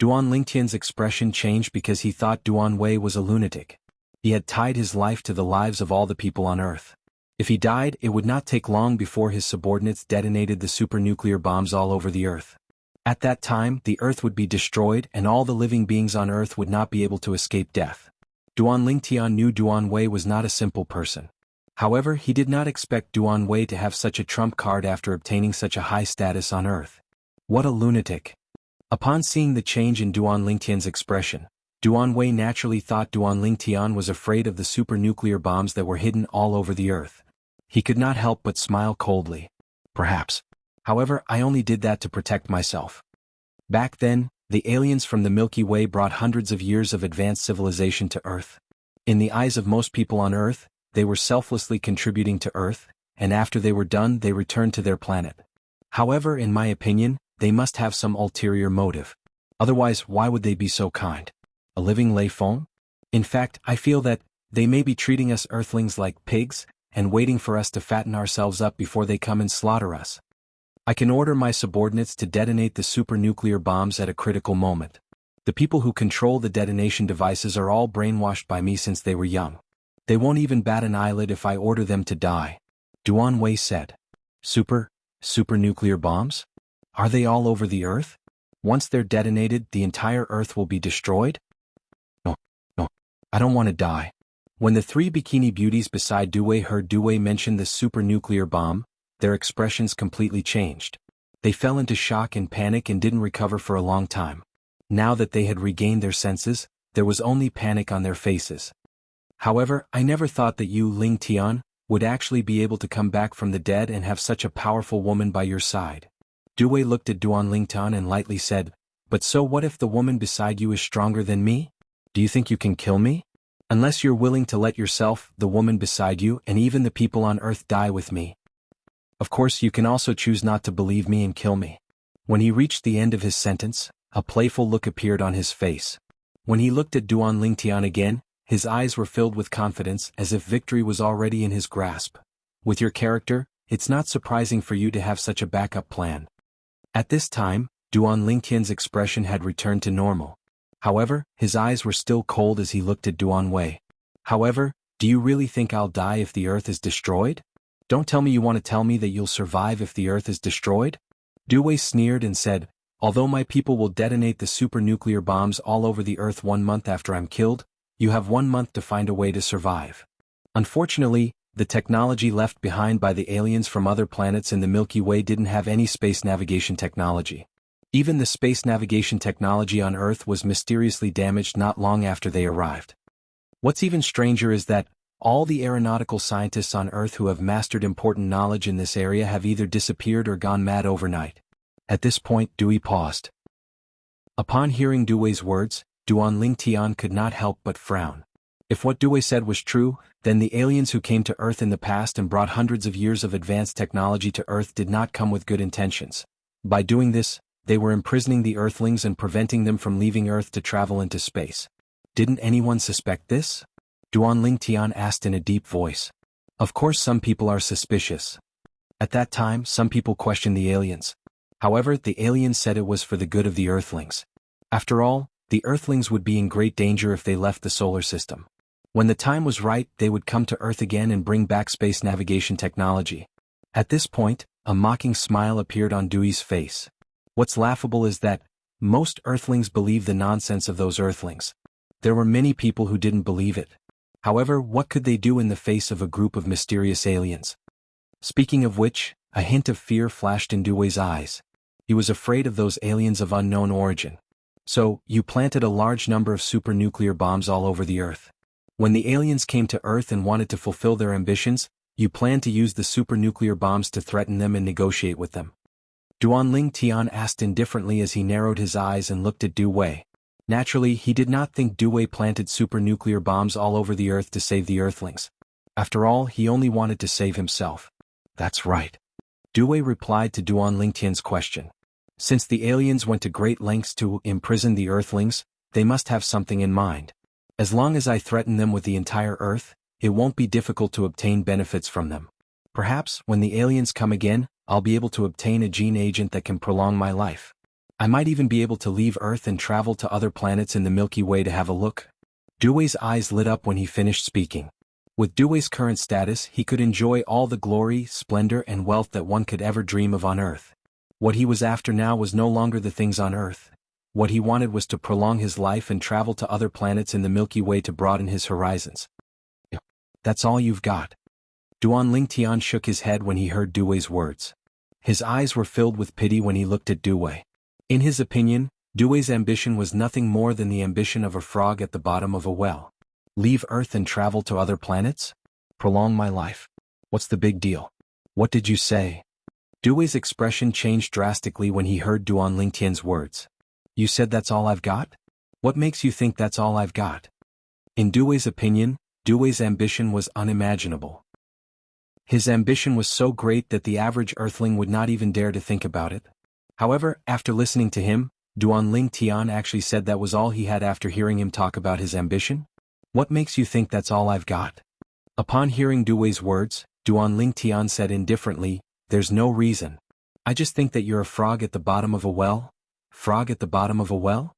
Duan Ling Tian's expression changed because he thought Duan Wei was a lunatic. He had tied his life to the lives of all the people on Earth. If he died, it would not take long before his subordinates detonated the supernuclear bombs all over the Earth. At that time, the Earth would be destroyed and all the living beings on Earth would not be able to escape death. Duan Lingtian knew Duan Wei was not a simple person. However, he did not expect Duan Wei to have such a trump card after obtaining such a high status on Earth. What a lunatic. Upon seeing the change in Duan Lingtian's expression, Duan Wei naturally thought Duan Lingtian was afraid of the supernuclear bombs that were hidden all over the Earth. He could not help but smile coldly. Perhaps. However, I only did that to protect myself. Back then, the aliens from the Milky Way brought hundreds of years of advanced civilization to Earth. In the eyes of most people on Earth, they were selflessly contributing to Earth, and after they were done they returned to their planet. However, in my opinion, they must have some ulterior motive. Otherwise, why would they be so kind? A living lay phone? In fact, I feel that they may be treating us Earthlings like pigs, and waiting for us to fatten ourselves up before they come and slaughter us. I can order my subordinates to detonate the supernuclear bombs at a critical moment. The people who control the detonation devices are all brainwashed by me since they were young. They won't even bat an eyelid if I order them to die. Duan Wei said. Supernuclear bombs? Are they all over the Earth? Once they're detonated, the entire Earth will be destroyed? No, I don't want to die. When the three bikini beauties beside Due heard Due mention the supernuclear bomb, their expressions completely changed. They fell into shock and panic and didn't recover for a long time. Now that they had regained their senses, there was only panic on their faces. However, I never thought that you, Ling Tian, would actually be able to come back from the dead and have such a powerful woman by your side. Due looked at Duan Lingtian and lightly said, "But so what if the woman beside you is stronger than me? Do you think you can kill me? Unless you're willing to let yourself, the woman beside you, and even the people on Earth die with me. Of course, you can also choose not to believe me and kill me." When he reached the end of his sentence, a playful look appeared on his face. When he looked at Duan Lingtian again, his eyes were filled with confidence as if victory was already in his grasp. With your character, it's not surprising for you to have such a backup plan. At this time, Duan Lingtian's expression had returned to normal. However, his eyes were still cold as he looked at Duan Wei. However, do you really think I'll die if the Earth is destroyed? Don't tell me you want to tell me that you'll survive if the Earth is destroyed? Due sneered and said, "Although my people will detonate the supernuclear bombs all over the Earth 1 month after I'm killed, you have 1 month to find a way to survive." Unfortunately, the technology left behind by the aliens from other planets in the Milky Way didn't have any space navigation technology. Even the space navigation technology on Earth was mysteriously damaged not long after they arrived. What's even stranger is that all the aeronautical scientists on Earth who have mastered important knowledge in this area have either disappeared or gone mad overnight. At this point, Dewey paused. Upon hearing Due's words, Duan Lingtian could not help but frown. If what Due said was true, then the aliens who came to Earth in the past and brought hundreds of years of advanced technology to Earth did not come with good intentions. By doing this, they were imprisoning the Earthlings and preventing them from leaving Earth to travel into space. Didn't anyone suspect this? Duan Lingtian asked in a deep voice. Of course some people are suspicious. At that time, some people questioned the aliens. However, the aliens said it was for the good of the Earthlings. After all, the Earthlings would be in great danger if they left the solar system. When the time was right, they would come to Earth again and bring back space navigation technology. At this point, a mocking smile appeared on Dewey's face. What's laughable is that most Earthlings believe the nonsense of those Earthlings. There were many people who didn't believe it. However, what could they do in the face of a group of mysterious aliens? Speaking of which, a hint of fear flashed in Dewey's eyes. He was afraid of those aliens of unknown origin. So, you planted a large number of supernuclear bombs all over the Earth. When the aliens came to Earth and wanted to fulfill their ambitions, you planned to use the supernuclear bombs to threaten them and negotiate with them. Duan Lingtian asked indifferently as he narrowed his eyes and looked at Due. Naturally, he did not think Due planted supernuclear bombs all over the Earth to save the Earthlings. After all, he only wanted to save himself. That's right. Due replied to Duan Lingtian's question. Since the aliens went to great lengths to imprison the Earthlings, they must have something in mind. As long as I threaten them with the entire Earth, it won't be difficult to obtain benefits from them. Perhaps, when the aliens come again, I'll be able to obtain a gene agent that can prolong my life. I might even be able to leave Earth and travel to other planets in the Milky Way to have a look. Due's eyes lit up when he finished speaking. With Duwei's current status, he could enjoy all the glory, splendor and wealth that one could ever dream of on Earth. What he was after now was no longer the things on Earth. What he wanted was to prolong his life and travel to other planets in the Milky Way to broaden his horizons. That's all you've got? Duan Lingtian shook his head when he heard Duwei's words. His eyes were filled with pity when he looked at Duwei. In his opinion, Duwei's ambition was nothing more than the ambition of a frog at the bottom of a well. Leave Earth and travel to other planets? Prolong my life. What's the big deal? What did you say? Duwei's expression changed drastically when he heard Duan Lingtian's words. You said that's all I've got? What makes you think that's all I've got? In Duwei's opinion, Duwei's ambition was unimaginable. His ambition was so great that the average Earthling would not even dare to think about it. However, after listening to him, Duan Lingtian actually said that was all he had after hearing him talk about his ambition. What makes you think that's all I've got? Upon hearing Duwei's words, Duan Lingtian said indifferently, there's no reason. I just think that you're a frog at the bottom of a well? Frog at the bottom of a well?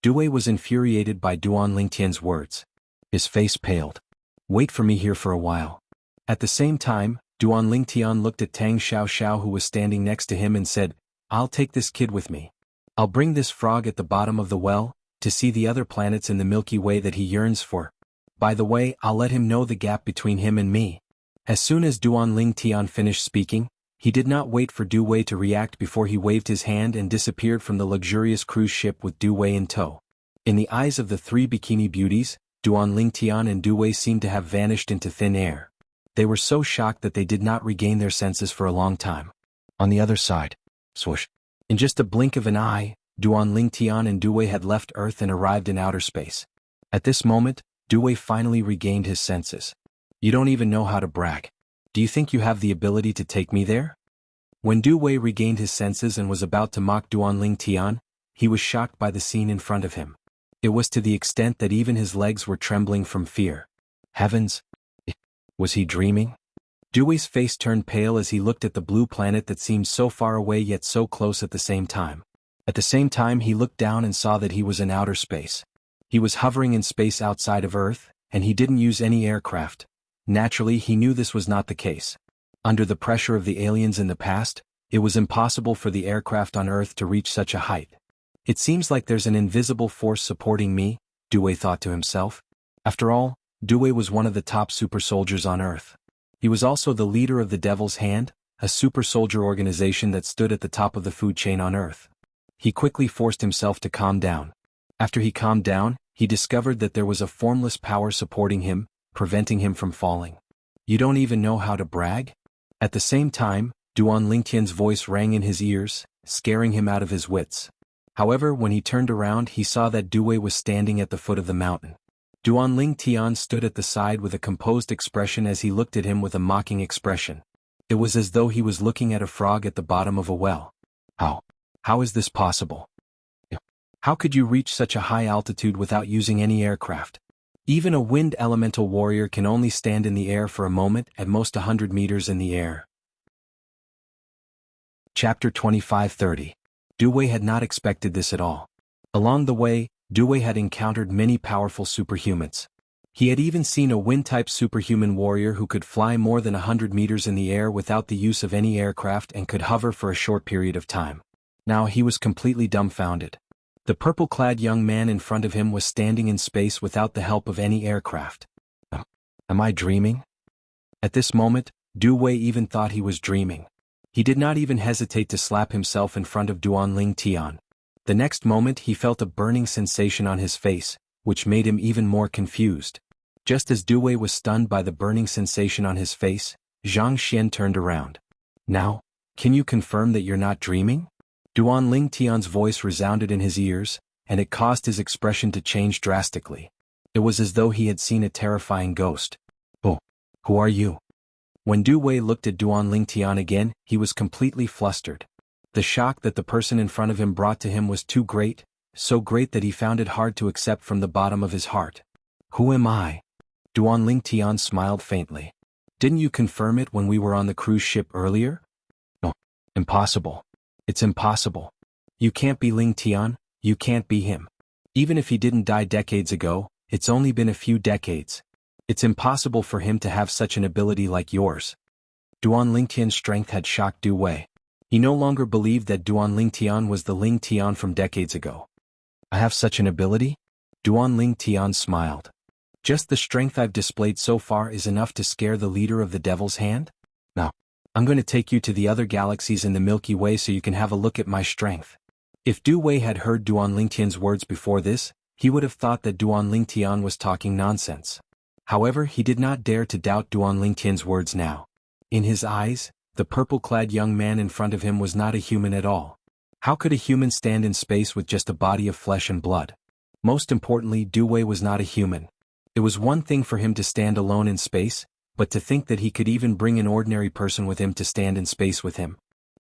Duwei was infuriated by Duan Lingtian's words. His face paled. Wait for me here for a while. At the same time, Duan Lingtian looked at Tang Xiao who was standing next to him and said, I'll take this kid with me. I'll bring this frog at the bottom of the well, to see the other planets in the Milky Way that he yearns for. By the way, I'll let him know the gap between him and me. As soon as Duan Lingtian finished speaking, he did not wait for Duwei to react before he waved his hand and disappeared from the luxurious cruise ship with Duwei in tow. In the eyes of the three bikini beauties, Duan Lingtian and Duwei seemed to have vanished into thin air. They were so shocked that they did not regain their senses for a long time. On the other side, swoosh. In just a blink of an eye, Duan Lingtian and Duwei had left Earth and arrived in outer space. At this moment, Duwei finally regained his senses. You don't even know how to brag. Do you think you have the ability to take me there? When Duwei regained his senses and was about to mock Duan Lingtian, he was shocked by the scene in front of him. It was to the extent that even his legs were trembling from fear. Heavens! Was he dreaming? Duwei's face turned pale as he looked at the blue planet that seemed so far away yet so close at the same time. At the same time he looked down and saw that he was in outer space. He was hovering in space outside of Earth, and he didn't use any aircraft. Naturally, he knew this was not the case. Under the pressure of the aliens in the past, it was impossible for the aircraft on Earth to reach such a height. It seems like there's an invisible force supporting me, Duwei thought to himself. After all, Duwei was one of the top super soldiers on Earth. He was also the leader of the Devil's Hand, a super soldier organization that stood at the top of the food chain on Earth. He quickly forced himself to calm down. After he calmed down, he discovered that there was a formless power supporting him, preventing him from falling. You don't even know how to brag? At the same time, Duan Lingtian's voice rang in his ears, scaring him out of his wits. However, when he turned around he saw that Duwei was standing at the foot of the mountain. Duan Lingtian stood at the side with a composed expression as he looked at him with a mocking expression. It was as though he was looking at a frog at the bottom of a well. How is this possible? How could you reach such a high altitude without using any aircraft? Even a wind elemental warrior can only stand in the air for a moment, at most 100 meters in the air. Chapter 25:30. Duwei had not expected this at all. Along the way, Duwei had encountered many powerful superhumans. He had even seen a wind-type superhuman warrior who could fly more than 100 meters in the air without the use of any aircraft and could hover for a short period of time. Now he was completely dumbfounded. The purple-clad young man in front of him was standing in space without the help of any aircraft. Am I dreaming? At this moment, Duwei even thought he was dreaming. He did not even hesitate to slap himself in front of Duan Lingtian. The next moment he felt a burning sensation on his face, which made him even more confused. Just as Duwei was stunned by the burning sensation on his face, Zhang Xian turned around. Now, can you confirm that you're not dreaming? Duan Lingtian's voice resounded in his ears, and it caused his expression to change drastically. It was as though he had seen a terrifying ghost. Oh, who are you? When Duwei looked at Duan Lingtian again, he was completely flustered. The shock that the person in front of him brought to him was too great, so great that he found it hard to accept from the bottom of his heart. Who am I? Duan Lingtian smiled faintly. Didn't you confirm it when we were on the cruise ship earlier? No. Impossible. It's impossible. You can't be Lingtian, you can't be him. Even if he didn't die decades ago, it's only been a few decades. It's impossible for him to have such an ability like yours. Duan Lingtian's strength had shocked Du Wei. He no longer believed that Duan Lingtian was the Ling Tian from decades ago. I have such an ability? Duan Lingtian smiled. Just the strength I've displayed so far is enough to scare the leader of the Devil's Hand? Now, I'm going to take you to the other galaxies in the Milky Way so you can have a look at my strength. If Du Wei had heard Duan Lingtian's words before this, he would have thought that Duan Lingtian was talking nonsense. However, he did not dare to doubt Duan Lingtian's words now. In his eyes, the purple-clad young man in front of him was not a human at all. How could a human stand in space with just a body of flesh and blood? Most importantly, Du Wei was not a human. It was one thing for him to stand alone in space, but to think that he could even bring an ordinary person with him to stand in space with him.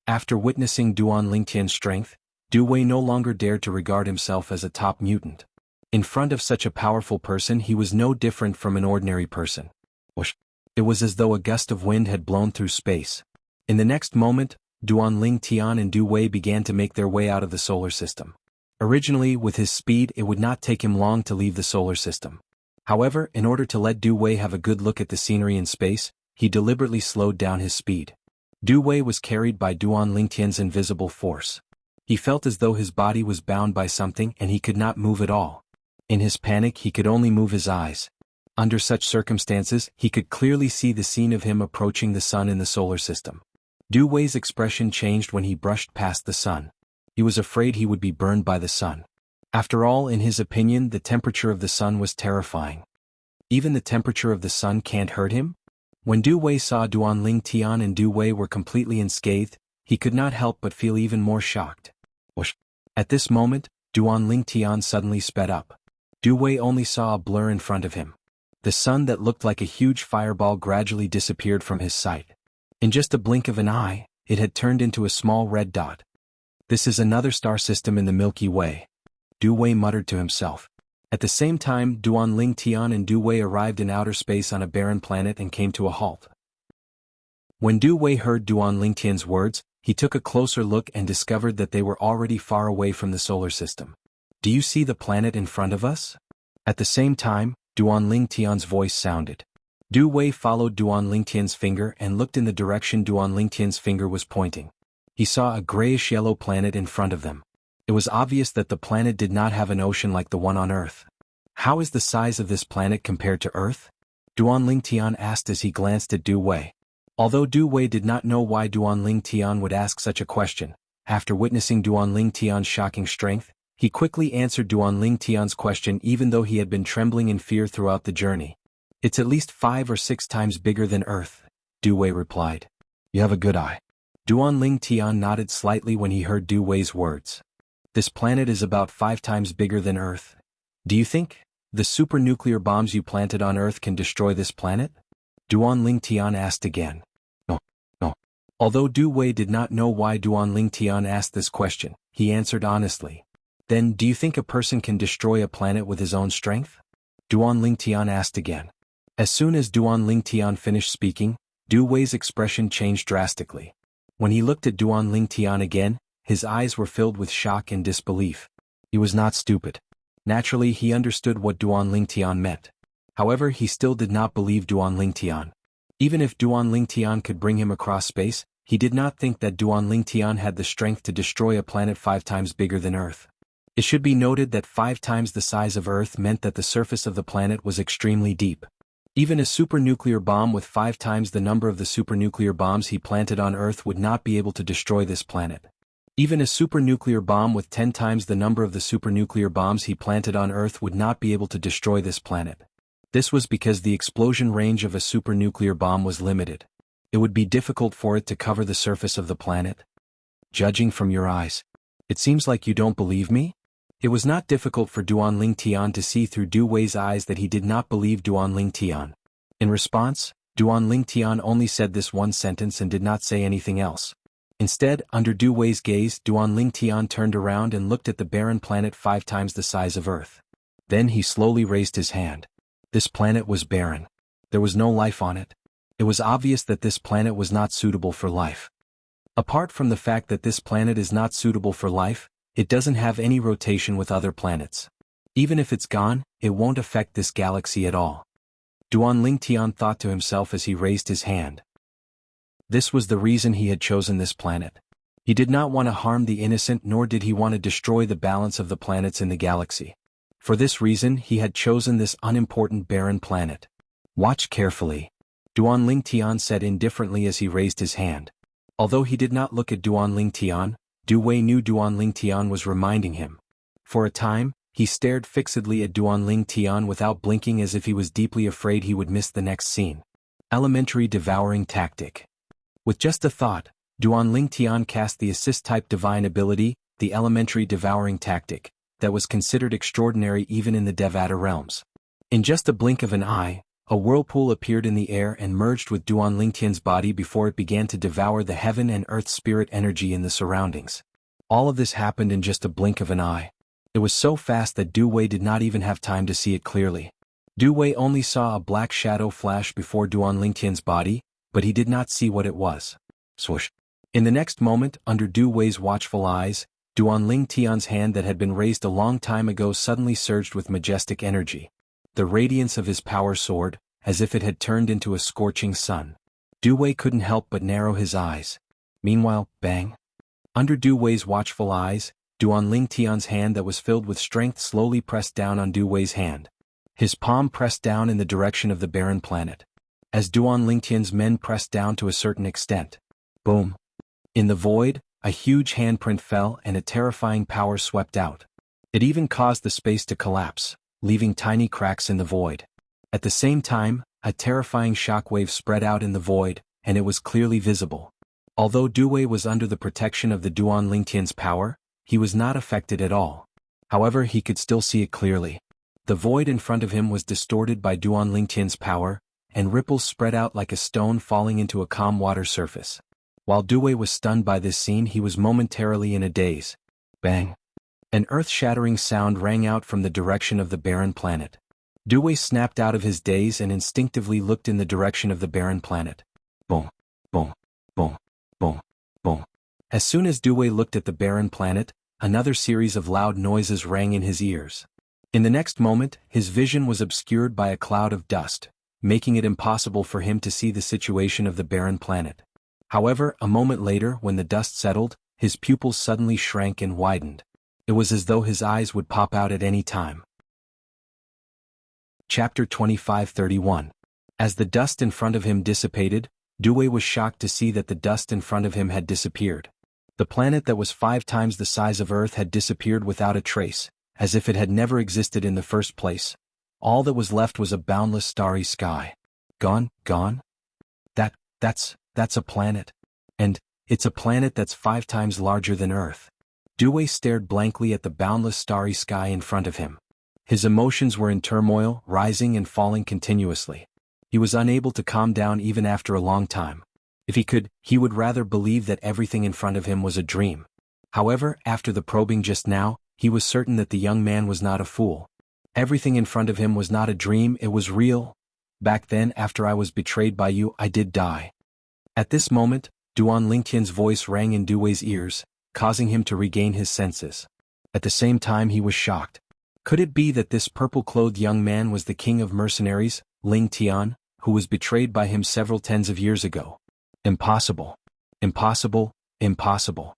After witnessing Duan Lingtian's strength, Du Wei no longer dared to regard himself as a top mutant. In front of such a powerful person he was no different from an ordinary person. Whoosh! It was as though a gust of wind had blown through space. In the next moment, Duan Lingtian and Du Wei began to make their way out of the solar system. Originally, with his speed it would not take him long to leave the solar system. However, in order to let Du Wei have a good look at the scenery in space, he deliberately slowed down his speed. Du Wei was carried by Duan Lingtian's invisible force. He felt as though his body was bound by something and he could not move at all. In his panic he could only move his eyes. Under such circumstances, he could clearly see the scene of him approaching the sun in the solar system. Du Wei's expression changed when he brushed past the sun. He was afraid he would be burned by the sun. After all, in his opinion, the temperature of the sun was terrifying. Even the temperature of the sun can't hurt him? When Du Wei saw Duan Lingtian and Du Wei were completely unscathed, he could not help but feel even more shocked. Whoosh! At this moment, Duan Lingtian suddenly sped up. Du Wei only saw a blur in front of him. The sun that looked like a huge fireball gradually disappeared from his sight. In just a blink of an eye, it had turned into a small red dot. This is another star system in the Milky Way. Du Wei muttered to himself. At the same time, Duan Lingtian and Du Wei arrived in outer space on a barren planet and came to a halt. When Du Wei heard Duan Lingtian's words, he took a closer look and discovered that they were already far away from the solar system. Do you see the planet in front of us? At the same time, Duan Lingtian's voice sounded. Du Wei followed Duan Lingtian's finger and looked in the direction Duan Lingtian's finger was pointing. He saw a grayish-yellow planet in front of them. It was obvious that the planet did not have an ocean like the one on Earth. How is the size of this planet compared to Earth? Duan Lingtian asked as he glanced at Du Wei. Although Du Wei did not know why Duan Lingtian would ask such a question, after witnessing Duan Lingtian's shocking strength, he quickly answered Duan Lingtian's question even though he had been trembling in fear throughout the journey. It's at least 5 or 6 times bigger than Earth, Du Wei replied. You have a good eye. Duan Lingtian nodded slightly when he heard Du Wei's words. This planet is about 5 times bigger than Earth. Do you think the supernuclear bombs you planted on Earth can destroy this planet? Duan Lingtian asked again. No. Although Du Wei did not know why Duan Lingtian asked this question, he answered honestly. Then, do you think a person can destroy a planet with his own strength? Duan Lingtian asked again. As soon as Duan Lingtian finished speaking, Du Wei's expression changed drastically. When he looked at Duan Lingtian again, his eyes were filled with shock and disbelief. He was not stupid. Naturally, he understood what Duan Lingtian meant. However, he still did not believe Duan Lingtian. Even if Duan Lingtian could bring him across space, he did not think that Duan Lingtian had the strength to destroy a planet 5 times bigger than Earth. It should be noted that 5 times the size of Earth meant that the surface of the planet was extremely deep. Even a supernuclear bomb with 5 times the number of the supernuclear bombs he planted on Earth would not be able to destroy this planet. Even a supernuclear bomb with 10 times the number of the supernuclear bombs he planted on Earth would not be able to destroy this planet. This was because the explosion range of a supernuclear bomb was limited. It would be difficult for it to cover the surface of the planet. Judging from your eyes, it seems like you don't believe me? It was not difficult for Duan Lingtian to see through Du Wei's eyes that he did not believe Duan Lingtian. In response, Duan Lingtian only said this one sentence and did not say anything else. Instead, under Du Wei's gaze, Duan Lingtian turned around and looked at the barren planet 5 times the size of Earth. Then he slowly raised his hand. This planet was barren. There was no life on it. It was obvious that this planet was not suitable for life. Apart from the fact that this planet is not suitable for life, it doesn't have any rotation with other planets. Even if it's gone, it won't affect this galaxy at all. Duan Lingtian thought to himself as he raised his hand. This was the reason he had chosen this planet. He did not want to harm the innocent, nor did he want to destroy the balance of the planets in the galaxy. For this reason he had chosen this unimportant barren planet. Watch carefully, Duan Lingtian said indifferently as he raised his hand. Although he did not look at Duan Lingtian, Du Wei knew Duan Lingtian was reminding him. For a time, he stared fixedly at Duan Lingtian without blinking, as if he was deeply afraid he would miss the next scene. Elementary devouring tactic. With just a thought, Duan Lingtian cast the assist-type divine ability, the elementary devouring tactic, that was considered extraordinary even in the Devata realms. In just a blink of an eye, a whirlpool appeared in the air and merged with Duan Lingtian's body before it began to devour the heaven and earth spirit energy in the surroundings. All of this happened in just a blink of an eye. It was so fast that Du Wei did not even have time to see it clearly. Du Wei only saw a black shadow flash before Duan Lingtian's body, but he did not see what it was. Swoosh. In the next moment, under Du Wei's watchful eyes, Duan Lingtian's hand that had been raised a long time ago suddenly surged with majestic energy. The radiance of his power soared, as if it had turned into a scorching sun. Du Wei couldn't help but narrow his eyes. Meanwhile, bang. Under Du Wei's watchful eyes, Duan Lingtian's hand that was filled with strength slowly pressed down on Du Wei's hand. His palm pressed down in the direction of the barren planet. As Duan Lingtian's men pressed down to a certain extent. Boom. In the void, a huge handprint fell and a terrifying power swept out. It even caused the space to collapse, leaving tiny cracks in the void. At the same time, a terrifying shockwave spread out in the void, and it was clearly visible. Although Du Wei was under the protection of the Duan Lingtian's power, he was not affected at all. However, he could still see it clearly. The void in front of him was distorted by Duan Lingtian's power, and ripples spread out like a stone falling into a calm water surface. While Du Wei was stunned by this scene, he was momentarily in a daze. Bang! An earth-shattering sound rang out from the direction of the barren planet. Du Wei snapped out of his daze and instinctively looked in the direction of the barren planet. Boom! Boom! Boom! Boom! Boom! As soon as Du Wei looked at the barren planet, another series of loud noises rang in his ears. In the next moment, his vision was obscured by a cloud of dust, making it impossible for him to see the situation of the barren planet. However, a moment later, when the dust settled, his pupils suddenly shrank and widened. It was as though his eyes would pop out at any time. Chapter 25-31. As the dust in front of him dissipated, Du Wei was shocked to see that the dust in front of him had disappeared. The planet that was 5 times the size of Earth had disappeared without a trace, as if it had never existed in the first place. All that was left was a boundless starry sky. Gone? Gone? That's a planet. And it's a planet that's 5 times larger than Earth. Du Wei stared blankly at the boundless starry sky in front of him. His emotions were in turmoil, rising and falling continuously. He was unable to calm down even after a long time. If he could, he would rather believe that everything in front of him was a dream. However, after the probing just now, he was certain that the young man was not a fool. Everything in front of him was not a dream, it was real. Back then, after I was betrayed by you, I did die. At this moment, Duan Lingtian's voice rang in Du Wei's ears, causing him to regain his senses. At the same time, he was shocked. Could it be that this purple-clothed young man was the king of mercenaries, Ling Tian, who was betrayed by him several tens of years ago? Impossible. Impossible, impossible.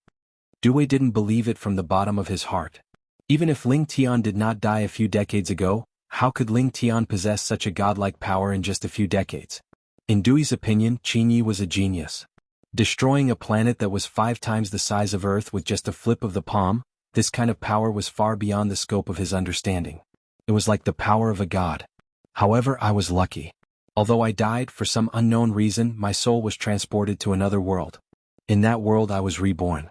Du Wei didn't believe it from the bottom of his heart. Even if Ling Tian did not die a few decades ago, how could Ling Tian possess such a godlike power in just a few decades? In Dui's opinion, Qin Yi was a genius. Destroying a planet that was 5 times the size of Earth with just a flip of the palm, this kind of power was far beyond the scope of his understanding. It was like the power of a god. However, I was lucky. Although I died, for some unknown reason, my soul was transported to another world. In that world I was reborn.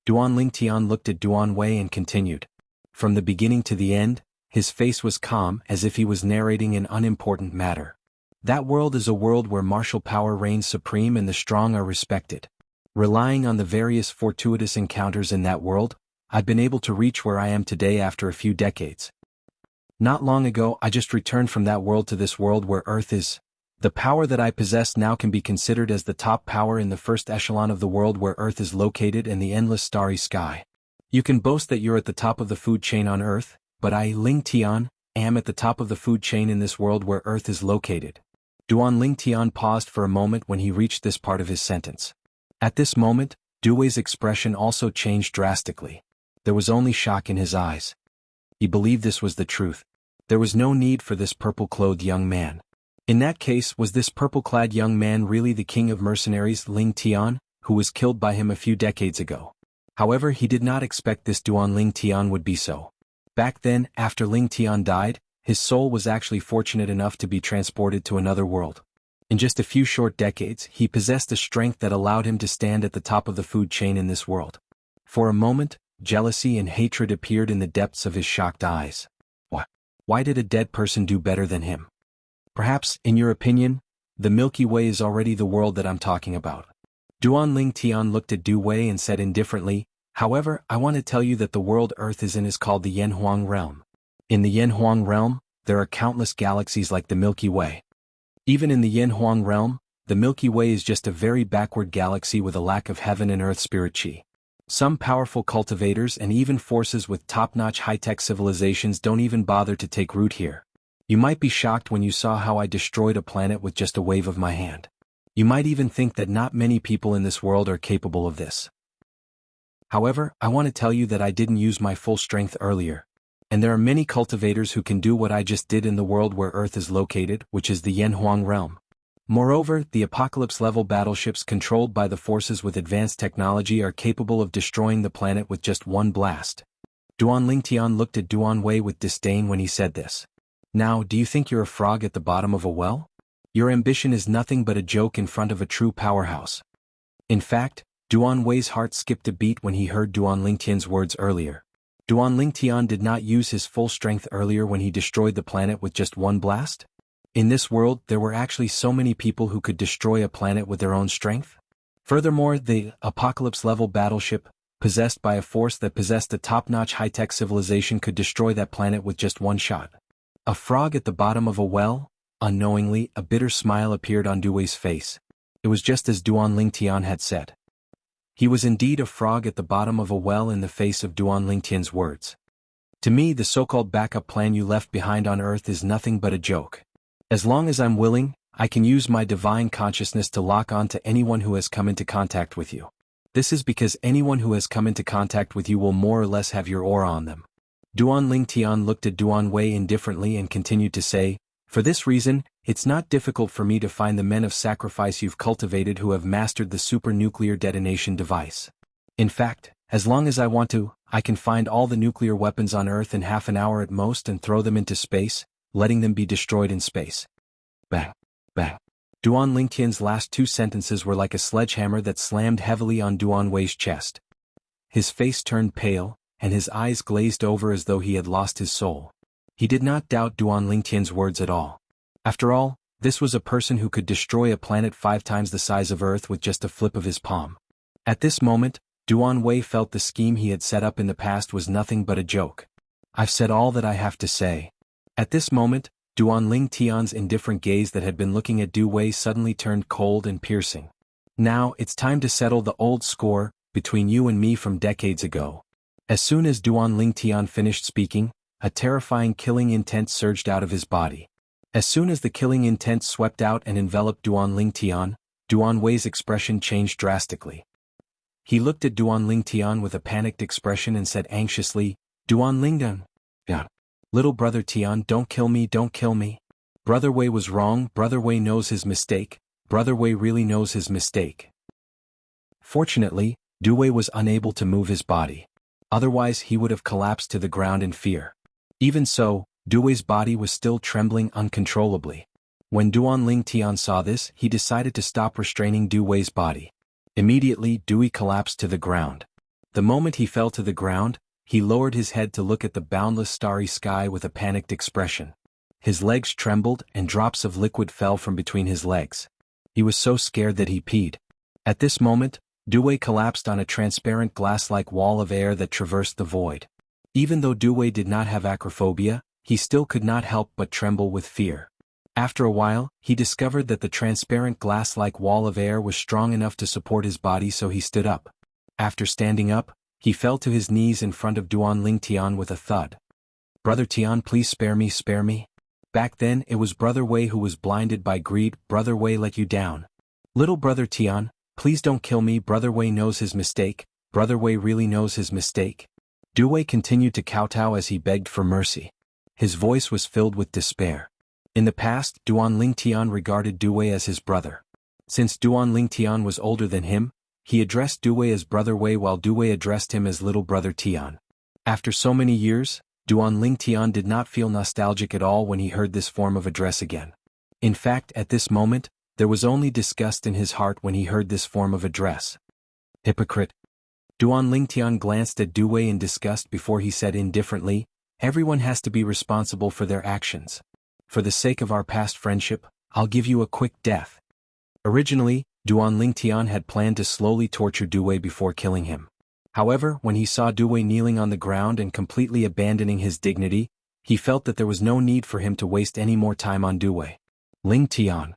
Duan Lingtian looked at Duan Wei and continued. From the beginning to the end, his face was calm, as if he was narrating an unimportant matter. That world is a world where martial power reigns supreme and the strong are respected. Relying on the various fortuitous encounters in that world, I've been able to reach where I am today after a few decades. Not long ago, I just returned from that world to this world where Earth is. The power that I possess now can be considered as the top power in the first echelon of the world where Earth is located and the endless starry sky. You can boast that you're at the top of the food chain on Earth, but I, Ling Tian, am at the top of the food chain in this world where Earth is located. Duan Lingtian paused for a moment when he reached this part of his sentence. At this moment, Duwei's expression also changed drastically. There was only shock in his eyes. He believed this was the truth. There was no need for this purple-clothed young man. In that case, was this purple-clad young man really the king of mercenaries, Ling Tian, who was killed by him a few decades ago? However, he did not expect this Duan Ling Tian would be so. Back then, after Ling Tian died, his soul was actually fortunate enough to be transported to another world. In just a few short decades, he possessed a strength that allowed him to stand at the top of the food chain in this world. For a moment, jealousy and hatred appeared in the depths of his shocked eyes. What? Why did a dead person do better than him? Perhaps, in your opinion, the Milky Way is already the world that I'm talking about. Duan Ling Tian looked at Du Wei and said indifferently, however, I want to tell you that the world Earth is in is called the Yanhuang realm. In the Yanhuang realm, there are countless galaxies like the Milky Way. Even in the Yanhuang realm, the Milky Way is just a very backward galaxy with a lack of heaven and earth spirit chi. Some powerful cultivators and even forces with top-notch high-tech civilizations don't even bother to take root here. You might be shocked when you saw how I destroyed a planet with just a wave of my hand. You might even think that not many people in this world are capable of this. However, I want to tell you that I didn't use my full strength earlier. And there are many cultivators who can do what I just did in the world where Earth is located, which is the Yanhuang realm. Moreover, the apocalypse-level battleships controlled by the forces with advanced technology are capable of destroying the planet with just one blast. Duan Lingtian looked at Duan Wei with disdain when he said this. Now, do you think you're a frog at the bottom of a well? Your ambition is nothing but a joke in front of a true powerhouse. In fact, Duan Wei's heart skipped a beat when he heard Duan Lingtian's words earlier. Duan Lingtian did not use his full strength earlier when he destroyed the planet with just one blast? In this world, there were actually so many people who could destroy a planet with their own strength? Furthermore, the apocalypse-level battleship, possessed by a force that possessed a top-notch high-tech civilization, could destroy that planet with just one shot. A frog at the bottom of a well? Unknowingly, a bitter smile appeared on Duwei's face. It was just as Duan Lingtian had said. He was indeed a frog at the bottom of a well in the face of Duan Lingtian's words. To me, the so-called backup plan you left behind on Earth is nothing but a joke. As long as I'm willing, I can use my divine consciousness to lock on to anyone who has come into contact with you. This is because anyone who has come into contact with you will more or less have your aura on them. Duan Lingtian looked at Duan Wei indifferently and continued to say, for this reason, it's not difficult for me to find the men of sacrifice you've cultivated who have mastered the super-nuclear detonation device. In fact, as long as I want to, I can find all the nuclear weapons on Earth in half an hour at most and throw them into space, letting them be destroyed in space. Bang, bang. Duan Lingtian's last two sentences were like a sledgehammer that slammed heavily on Duan Wei's chest. His face turned pale, and his eyes glazed over as though he had lost his soul. He did not doubt Duan Lingtian's words at all. After all, this was a person who could destroy a planet 5 times the size of Earth with just a flip of his palm. At this moment, Duan Wei felt the scheme he had set up in the past was nothing but a joke. I've said all that I have to say. At this moment, Duan Lingtian's indifferent gaze that had been looking at Du Wei suddenly turned cold and piercing. Now, it's time to settle the old score between you and me from decades ago. As soon as Duan Lingtian finished speaking, a terrifying killing intent surged out of his body. As soon as the killing intent swept out and enveloped Duan Lingtian, Duan Wei's expression changed drastically. He looked at Duan Lingtian with a panicked expression and said anxiously, Duan Lingtian. Yeah. Little brother Tian, don't kill me, don't kill me. Brother Wei was wrong, Brother Wei knows his mistake, Brother Wei really knows his mistake. Fortunately, Du Wei was unable to move his body. Otherwise he would have collapsed to the ground in fear. Even so, Du Wei's body was still trembling uncontrollably. When Duan Lingtian saw this, he decided to stop restraining Du Wei's body. Immediately, Dewey collapsed to the ground. The moment he fell to the ground, he lowered his head to look at the boundless starry sky with a panicked expression. His legs trembled and drops of liquid fell from between his legs. He was so scared that he peed. At this moment, Du Wei collapsed on a transparent glass-like wall of air that traversed the void. Even though Du Wei did not have acrophobia, he still could not help but tremble with fear. After a while, he discovered that the transparent glass-like wall of air was strong enough to support his body, so he stood up. After standing up, he fell to his knees in front of Duan Lingtian with a thud. Brother Tian, please spare me, spare me. Back then it was Brother Wei who was blinded by greed. Brother Wei let you down. Little Brother Tian, please don't kill me. Brother Wei knows his mistake. Brother Wei really knows his mistake. Du Wei continued to kowtow as he begged for mercy. His voice was filled with despair. In the past, Duan Ling Tian regarded Du Wei as his brother. Since Duan Ling Tian was older than him, he addressed Du Wei as Brother Wei while Du Wei addressed him as Little Brother Tian. After so many years, Duan Ling Tian did not feel nostalgic at all when he heard this form of address again. In fact, at this moment, there was only disgust in his heart when he heard this form of address. Hypocrite. Duan Ling Tian glanced at Du Wei in disgust before he said indifferently, everyone has to be responsible for their actions. For the sake of our past friendship, I'll give you a quick death. Originally, Duan Ling Tian had planned to slowly torture Du Wei before killing him. However, when he saw Du Wei kneeling on the ground and completely abandoning his dignity, he felt that there was no need for him to waste any more time on Du Wei. Ling Tian.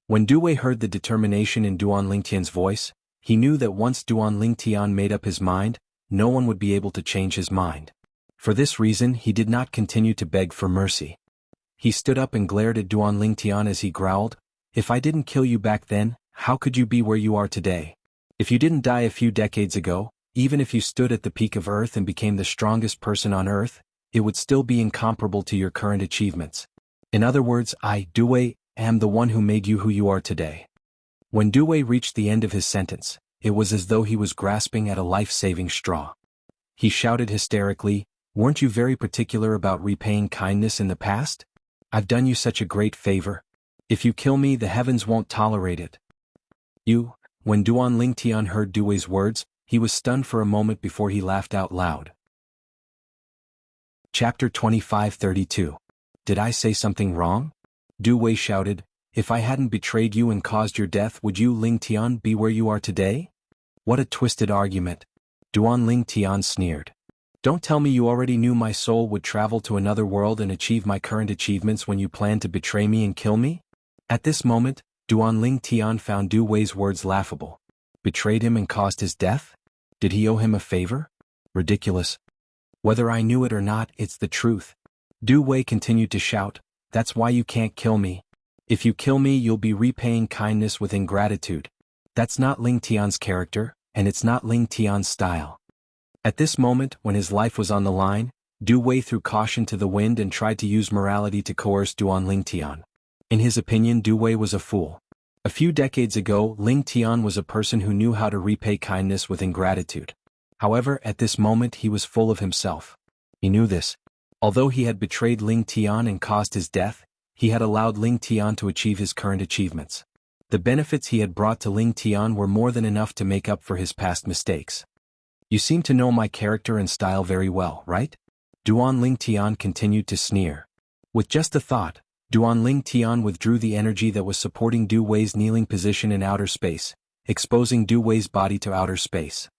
When Du Wei heard the determination in Duan Ling Tian's voice, he knew that once Duan Ling Tian made up his mind, no one would be able to change his mind. For this reason, he did not continue to beg for mercy. He stood up and glared at Duan Ling Tian as he growled, if I didn't kill you back then, how could you be where you are today? If you didn't die a few decades ago, even if you stood at the peak of Earth and became the strongest person on Earth, it would still be incomparable to your current achievements. In other words, I, Du Wei, am the one who made you who you are today. When Du Wei reached the end of his sentence, it was as though he was grasping at a life-saving straw. He shouted hysterically, weren't you very particular about repaying kindness in the past? I've done you such a great favor. If you kill me, the heavens won't tolerate it. When Duan Ling Tian heard Du Wei's words, he was stunned for a moment before he laughed out loud. Chapter 25:32. Did I say something wrong? Du Wei shouted, if I hadn't betrayed you and caused your death, would you, Ling Tian, be where you are today? What a twisted argument. Duan Ling Tian sneered. Don't tell me you already knew my soul would travel to another world and achieve my current achievements when you planned to betray me and kill me? At this moment, Duan Ling Tian found Du Wei's words laughable. Betrayed him and caused his death? Did he owe him a favor? Ridiculous. Whether I knew it or not, it's the truth. Du Wei continued to shout, that's why you can't kill me. If you kill me, you'll be repaying kindness with ingratitude. That's not Ling Tian's character, and it's not Ling Tian's style. At this moment, when his life was on the line, Du Wei threw caution to the wind and tried to use morality to coerce Duan Ling Tian. In his opinion, Du Wei was a fool. A few decades ago, Ling Tian was a person who knew how to repay kindness with ingratitude. However, at this moment he was full of himself. He knew this. Although he had betrayed Ling Tian and caused his death, he had allowed Ling Tian to achieve his current achievements. The benefits he had brought to Ling Tian were more than enough to make up for his past mistakes. You seem to know my character and style very well, right? Duan Ling Tian continued to sneer. With just a thought, Duan Ling Tian withdrew the energy that was supporting Du Wei's kneeling position in outer space, exposing Du Wei's body to outer space.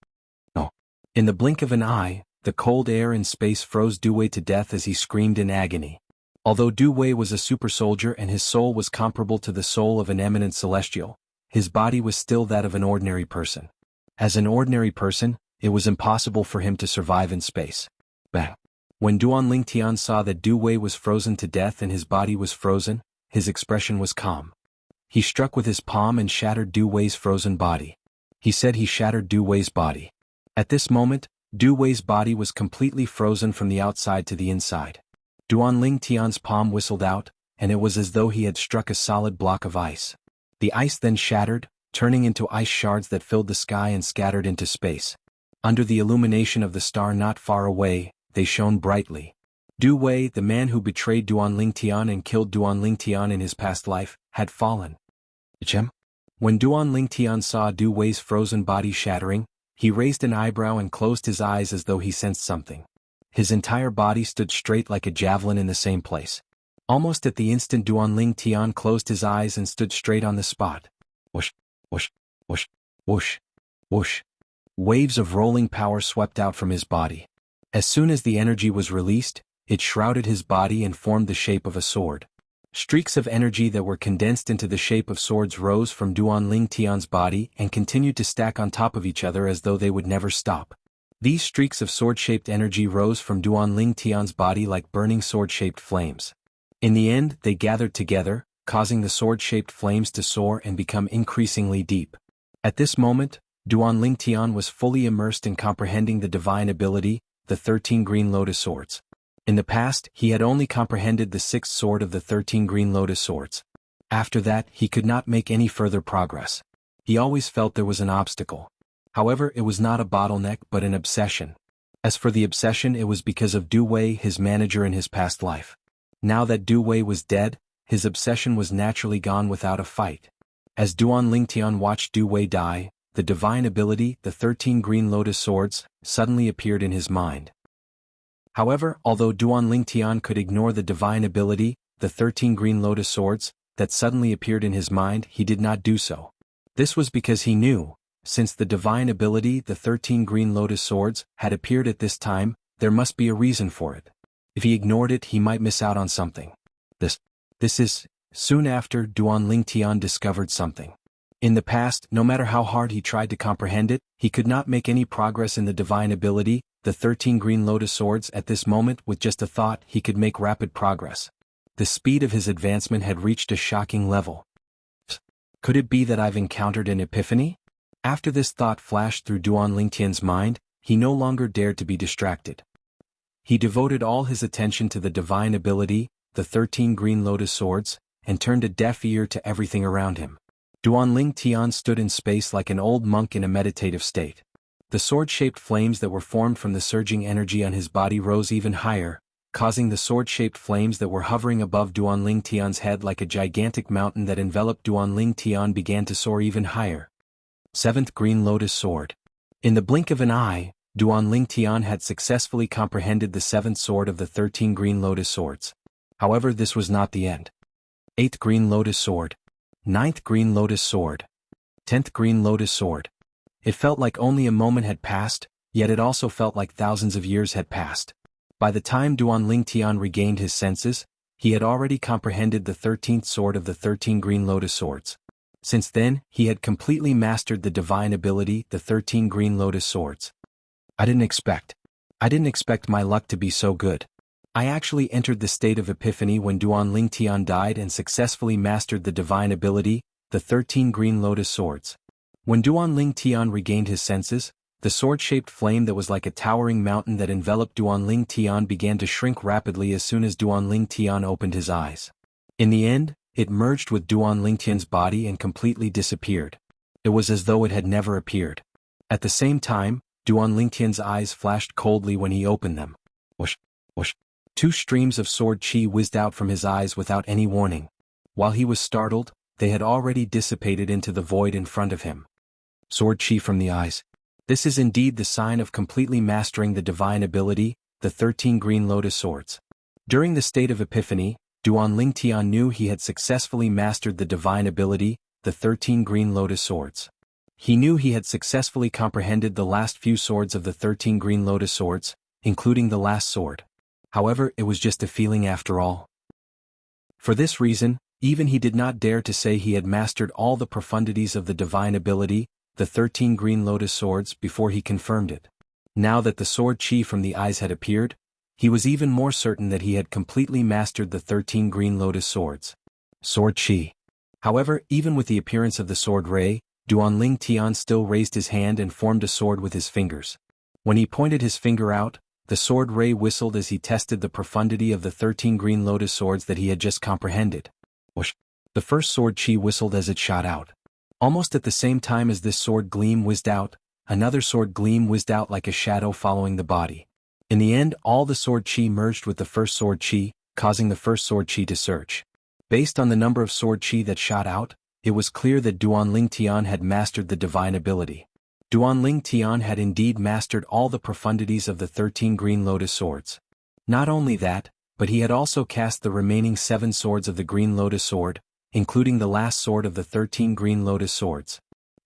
Oh. In the blink of an eye, the cold air in space froze Du Wei to death as he screamed in agony. Although Du Wei was a super soldier and his soul was comparable to the soul of an eminent celestial, his body was still that of an ordinary person. As an ordinary person, it was impossible for him to survive in space. Bang. When Duan Ling Tian saw that Du Wei was frozen to death and his body was frozen, his expression was calm. He struck with his palm and shattered Du Wei's frozen body. He said he shattered Du Wei's body. At this moment, Du Wei's body was completely frozen from the outside to the inside. Duan Ling Tian's palm whistled out, and it was as though he had struck a solid block of ice. The ice then shattered, turning into ice shards that filled the sky and scattered into space. Under the illumination of the star not far away, they shone brightly. Du Wei, the man who betrayed Duan Ling Tian and killed Duan Ling Tian in his past life, had fallen. When Duan Ling Tian saw Du Wei's frozen body shattering, he raised an eyebrow and closed his eyes as though he sensed something. His entire body stood straight like a javelin in the same place. Almost at the instant Duan Ling Tian closed his eyes and stood straight on the spot. Whoosh, whoosh, whoosh, whoosh, whoosh. Waves of rolling power swept out from his body. As soon as the energy was released, it shrouded his body and formed the shape of a sword. Streaks of energy that were condensed into the shape of swords rose from Duan Ling Tian's body and continued to stack on top of each other as though they would never stop. These streaks of sword-shaped energy rose from Duanling Tian's body like burning sword-shaped flames. In the end, they gathered together, causing the sword-shaped flames to soar and become increasingly deep. At this moment, Duanling Tian was fully immersed in comprehending the divine ability, the 13 green lotus swords. In the past, he had only comprehended the 6th sword of the 13 green lotus swords. After that, he could not make any further progress. He always felt there was an obstacle. However, it was not a bottleneck but an obsession. As for the obsession, it was because of Du Wei, his manager in his past life. Now that Du Wei was dead, his obsession was naturally gone without a fight. As Duanling Tian watched Du Wei die, the divine ability, the 13 green lotus swords, suddenly appeared in his mind. However, although Duanling Tian could ignore the divine ability, the 13 green lotus swords, that suddenly appeared in his mind, he did not do so. This was because he knew, since the divine ability, the 13 green lotus swords, had appeared at this time, there must be a reason for it. If he ignored it, he might miss out on something. This is, soon after, Duanling Tian discovered something. In the past, no matter how hard he tried to comprehend it, he could not make any progress in the divine ability, the 13 green lotus swords. At this moment, with just a thought, he could make rapid progress. The speed of his advancement had reached a shocking level. Could it be that I've encountered an epiphany? After this thought flashed through Duanling Tian's mind, he no longer dared to be distracted. He devoted all his attention to the divine ability, the 13 green lotus swords, and turned a deaf ear to everything around him. Duanling Tian stood in space like an old monk in a meditative state. The sword-shaped flames that were formed from the surging energy on his body rose even higher, causing the sword-shaped flames that were hovering above Duanling Tian's head like a gigantic mountain that enveloped Duanling Tian began to soar even higher. 7th Green Lotus Sword. In the blink of an eye, Duanling Tian had successfully comprehended the 7th sword of the 13 Green Lotus Swords. However, this was not the end. 8th Green Lotus Sword. 9th Green Lotus Sword. 10th Green Lotus Sword. It felt like only a moment had passed, yet it also felt like thousands of years had passed. By the time Duanling Tian regained his senses, he had already comprehended the 13th sword of the 13 Green Lotus Swords. Since then, he had completely mastered the divine ability, the 13 Green Lotus Swords. I didn't expect my luck to be so good. I actually entered the state of epiphany when Duanling Tian died and successfully mastered the divine ability, the 13 Green Lotus Swords. When Duanling Tian regained his senses, the sword-shaped flame that was like a towering mountain that enveloped Duanling Tian began to shrink rapidly as soon as Duanling Tian opened his eyes. In the end, it merged with Duanling Tian's body and completely disappeared. It was as though it had never appeared. At the same time, Duanling Tian's eyes flashed coldly when he opened them. Whoosh, whoosh. 2 streams of sword chi whizzed out from his eyes without any warning. While he was startled, they had already dissipated into the void in front of him. Sword chi from the eyes. This is indeed the sign of completely mastering the divine ability, the 13 Green Lotus Swords. During the state of epiphany, Duanling Tian knew he had successfully mastered the divine ability, the 13 Green Lotus Swords. He knew he had successfully comprehended the last few swords of the 13 Green Lotus Swords, including the last sword. However, it was just a feeling after all. For this reason, even he did not dare to say he had mastered all the profundities of the divine ability, the 13 Green Lotus Swords, before he confirmed it. Now that the sword chi from the eyes had appeared, he was even more certain that he had completely mastered the 13 Green Lotus Swords. Sword chi. However, even with the appearance of the sword ray, Duanling Tian still raised his hand and formed a sword with his fingers. When he pointed his finger out, the sword ray whistled as he tested the profundity of the 13 Green Lotus Swords that he had just comprehended. Whoosh! The first sword chi whistled as it shot out. Almost at the same time as this sword gleam whizzed out, another sword gleam whizzed out like a shadow following the body. In the end, all the sword chi merged with the first sword chi, causing the first sword chi to surge. Based on the number of sword chi that shot out, it was clear that Duanling Tian had mastered the divine ability. Duanling Tian had indeed mastered all the profundities of the 13 Green Lotus Swords. Not only that, but he had also cast the remaining 7 swords of the Green Lotus Sword, including the last sword of the 13 Green Lotus Swords.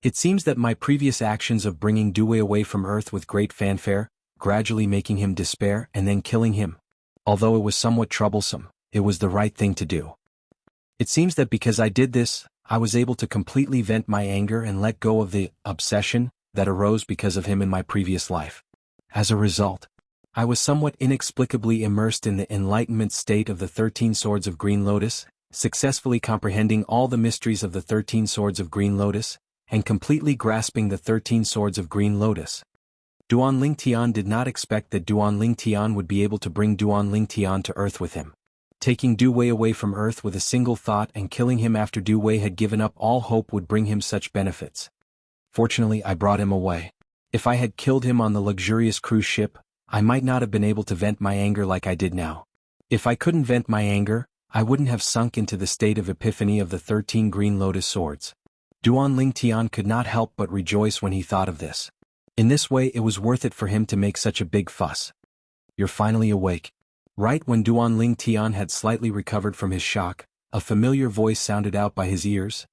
It seems that my previous actions of bringing Du Wei away from Earth with great fanfare, gradually making him despair and then killing him. Although it was somewhat troublesome, it was the right thing to do. It seems that because I did this, I was able to completely vent my anger and let go of the obsession that arose because of him in my previous life. As a result, I was somewhat inexplicably immersed in the enlightenment state of the 13 Swords of Green Lotus, successfully comprehending all the mysteries of the 13 Swords of Green Lotus, and completely grasping the 13 Swords of Green Lotus. Duan Lingtian did not expect that Duan Lingtian would be able to bring Duan Lingtian to Earth with him. Taking Du Wei away from Earth with a single thought and killing him after Du Wei had given up all hope would bring him such benefits. Fortunately, I brought him away. If I had killed him on the luxurious cruise ship, I might not have been able to vent my anger like I did now. If I couldn't vent my anger, I wouldn't have sunk into the state of epiphany of the 13 Green Lotus Swords. Duan Lingtian could not help but rejoice when he thought of this. In this way it was worth it for him to make such a big fuss. You're finally awake. Right when Duan Lingtian had slightly recovered from his shock, a familiar voice sounded out by his ears.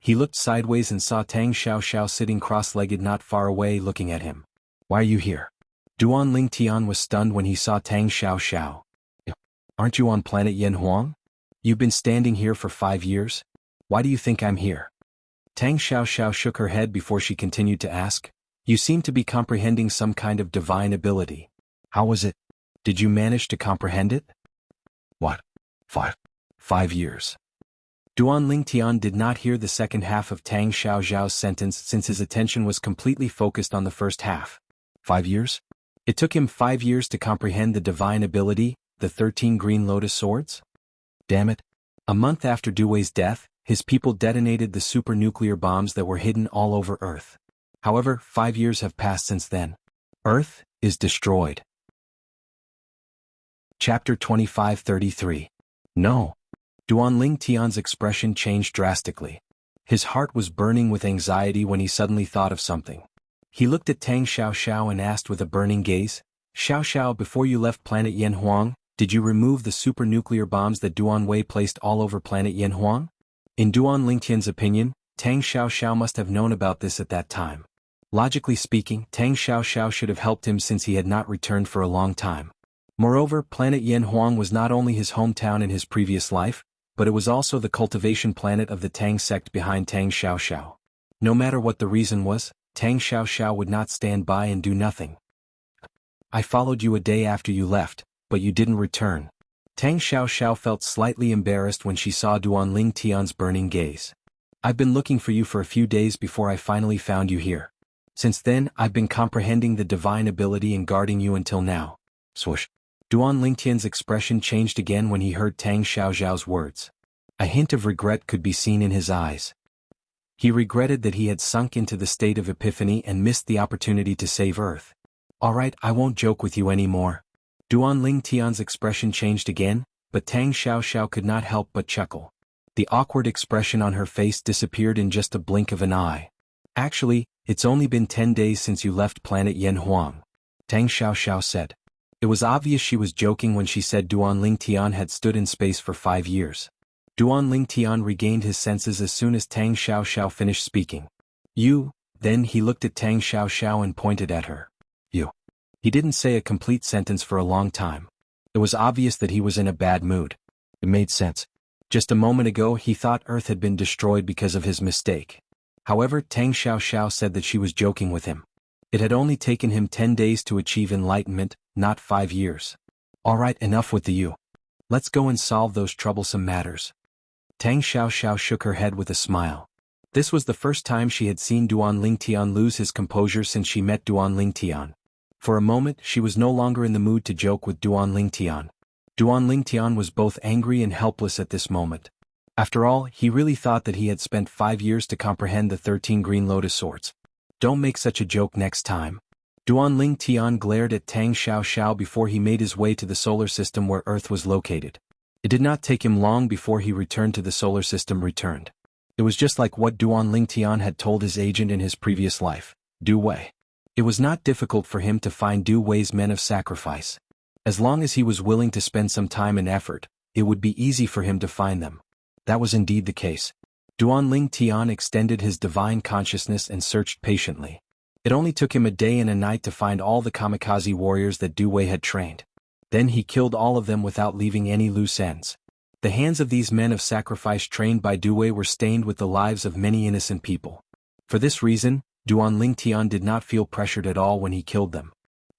He looked sideways and saw Tang Xiaoxiao sitting cross-legged not far away looking at him. Why are you here? Duan Lingtian was stunned when he saw Tang Xiaoxiao. Aren't you on planet Yanhuang? You've been standing here for 5 years? Why do you think I'm here? Tang Xiaoxiao shook her head before she continued to ask. You seem to be comprehending some kind of divine ability. How was it? Did you manage to comprehend it? What? 5 years. Duan Lingtian did not hear the second half of Tang Xiaoxiao's sentence since his attention was completely focused on the first half. 5 years? It took him 5 years to comprehend the divine ability, the 13 Green Lotus Swords? Damn it. A month after Du Wei's death, his people detonated the super-nuclear bombs that were hidden all over Earth. However, 5 years have passed since then. Earth is destroyed. Chapter 2533. No. Duan Lingtian's expression changed drastically. His heart was burning with anxiety when he suddenly thought of something. He looked at Tang Xiaoxiao and asked with a burning gaze, Xiaoxiao, before you left planet Yanhuang, did you remove the super-nuclear bombs that Duan Wei placed all over planet Yanhuang? In Duan Lingtian's opinion, Tang Xiaoxiao must have known about this at that time. Logically speaking, Tang Xiaoxiao should have helped him since he had not returned for a long time. Moreover, planet Yanhuang was not only his hometown in his previous life, but it was also the cultivation planet of the Tang sect behind Tang Xiaoxiao. No matter what the reason was, Tang Xiaoxiao would not stand by and do nothing. I followed you a day after you left, but you didn't return. Tang Xiaoxiao felt slightly embarrassed when she saw Duan Lingtian's burning gaze. I've been looking for you for a few days before I finally found you here. Since then, I've been comprehending the divine ability and guarding you until now. Swoosh. Duan Lingtian's expression changed again when he heard Tang Xiaoxiao's words. A hint of regret could be seen in his eyes. He regretted that he had sunk into the state of epiphany and missed the opportunity to save Earth. Alright, I won't joke with you anymore. Duan Lingtian's expression changed again, but Tang Xiaoxiao could not help but chuckle. The awkward expression on her face disappeared in just a blink of an eye. Actually, it's only been 10 days since you left planet Yanhuang. Tang Xiaoxiao said. It was obvious she was joking when she said Duan Lingtian had stood in space for 5 years. Duan Lingtian regained his senses as soon as Tang Xiaoxiao finished speaking. You, then he looked at Tang Xiaoxiao and pointed at her. You. He didn't say a complete sentence for a long time. It was obvious that he was in a bad mood. It made sense. Just a moment ago he thought Earth had been destroyed because of his mistake. However, Tang Xiaoxiao said that she was joking with him. It had only taken him 10 days to achieve enlightenment, not 5 years. Alright, enough with the you. Let's go and solve those troublesome matters. Tang Xiaoxiao shook her head with a smile. This was the first time she had seen Duan Lingtian lose his composure since she met Duan Lingtian. For a moment she was no longer in the mood to joke with Duan Lingtian. Duan Lingtian was both angry and helpless at this moment. After all, he really thought that he had spent 5 years to comprehend the 13 Green Lotus Swords. Don't make such a joke next time. Duan Lingtian glared at Tang Xiaoxiao before he made his way to the solar system where Earth was located. It did not take him long before he returned to the solar system. It was just like what Duan Lingtian had told his agent in his previous life, Du Wei. It was not difficult for him to find Du Wei's men of sacrifice. As long as he was willing to spend some time and effort, it would be easy for him to find them. That was indeed the case. Duan Lingtian extended his divine consciousness and searched patiently. It only took him a day and a night to find all the kamikaze warriors that Du Wei had trained. Then he killed all of them without leaving any loose ends. The hands of these men of sacrifice trained by Du Wei were stained with the lives of many innocent people. For this reason, Duan Lingtian did not feel pressured at all when he killed them.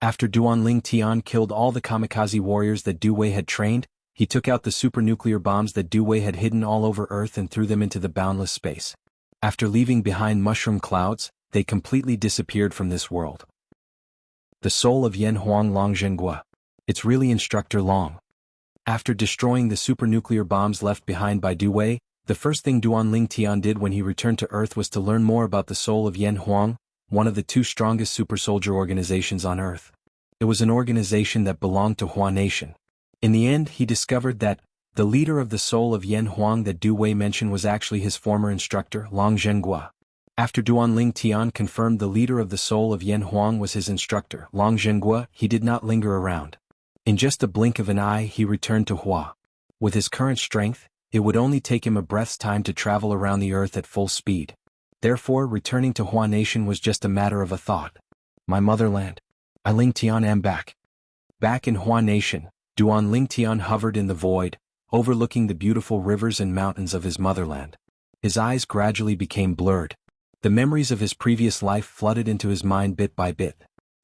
After Duanling Tian killed all the kamikaze warriors that Du Wei had trained, he took out the supernuclear bombs that Du Wei had hidden all over Earth and threw them into the boundless space. After leaving behind mushroom clouds, they completely disappeared from this world. The soul of Yan Huang Long Zhenghua. It's really Instructor Long. After destroying the supernuclear bombs left behind by Du Wei, the first thing Duanling Tian did when he returned to Earth was to learn more about the soul of Yan Huang, one of the two strongest super soldier organizations on Earth. It was an organization that belonged to Hua Nation. In the end, he discovered that the leader of the soul of Yan Huang that Du Wei mentioned was actually his former instructor, Long Zhenghua. After Duanling Tian confirmed the leader of the soul of Yan Huang was his instructor, Long Zhenghua, he did not linger around. In just a blink of an eye, he returned to Hua. With his current strength, it would only take him a breath's time to travel around the Earth at full speed. Therefore, returning to Hua Nation was just a matter of a thought. My motherland. I Ling Tian am back. Back in Hua Nation, Duanling Tian hovered in the void, overlooking the beautiful rivers and mountains of his motherland. His eyes gradually became blurred. The memories of his previous life flooded into his mind bit by bit.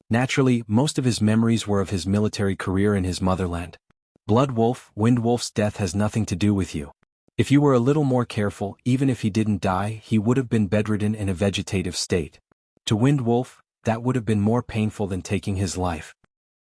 Naturally, most of his memories were of his military career in his motherland. Blood Wolf, Wind Wolf's death has nothing to do with you. If you were a little more careful, even if he didn't die, he would have been bedridden in a vegetative state. To Wind Wolf, that would have been more painful than taking his life.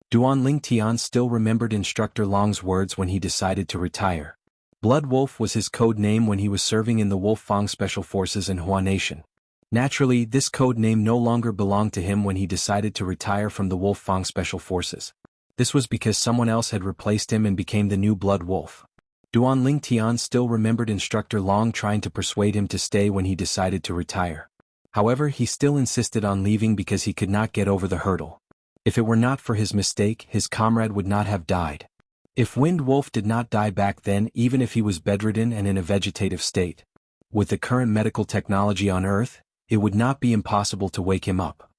Duanling Tian still remembered Instructor Long's words when he decided to retire. Blood Wolf was his code name when he was serving in the Wolf Fang Special Forces in Hua Nation. Naturally, this code name no longer belonged to him when he decided to retire from the Wolf Fang Special Forces. This was because someone else had replaced him and became the new Blood Wolf. Duanling Tian still remembered Instructor Long trying to persuade him to stay when he decided to retire. However, he still insisted on leaving because he could not get over the hurdle. If it were not for his mistake, his comrade would not have died. If Wind Wolf did not die back then, even if he was bedridden and in a vegetative state, with the current medical technology on Earth, it would not be impossible to wake him up.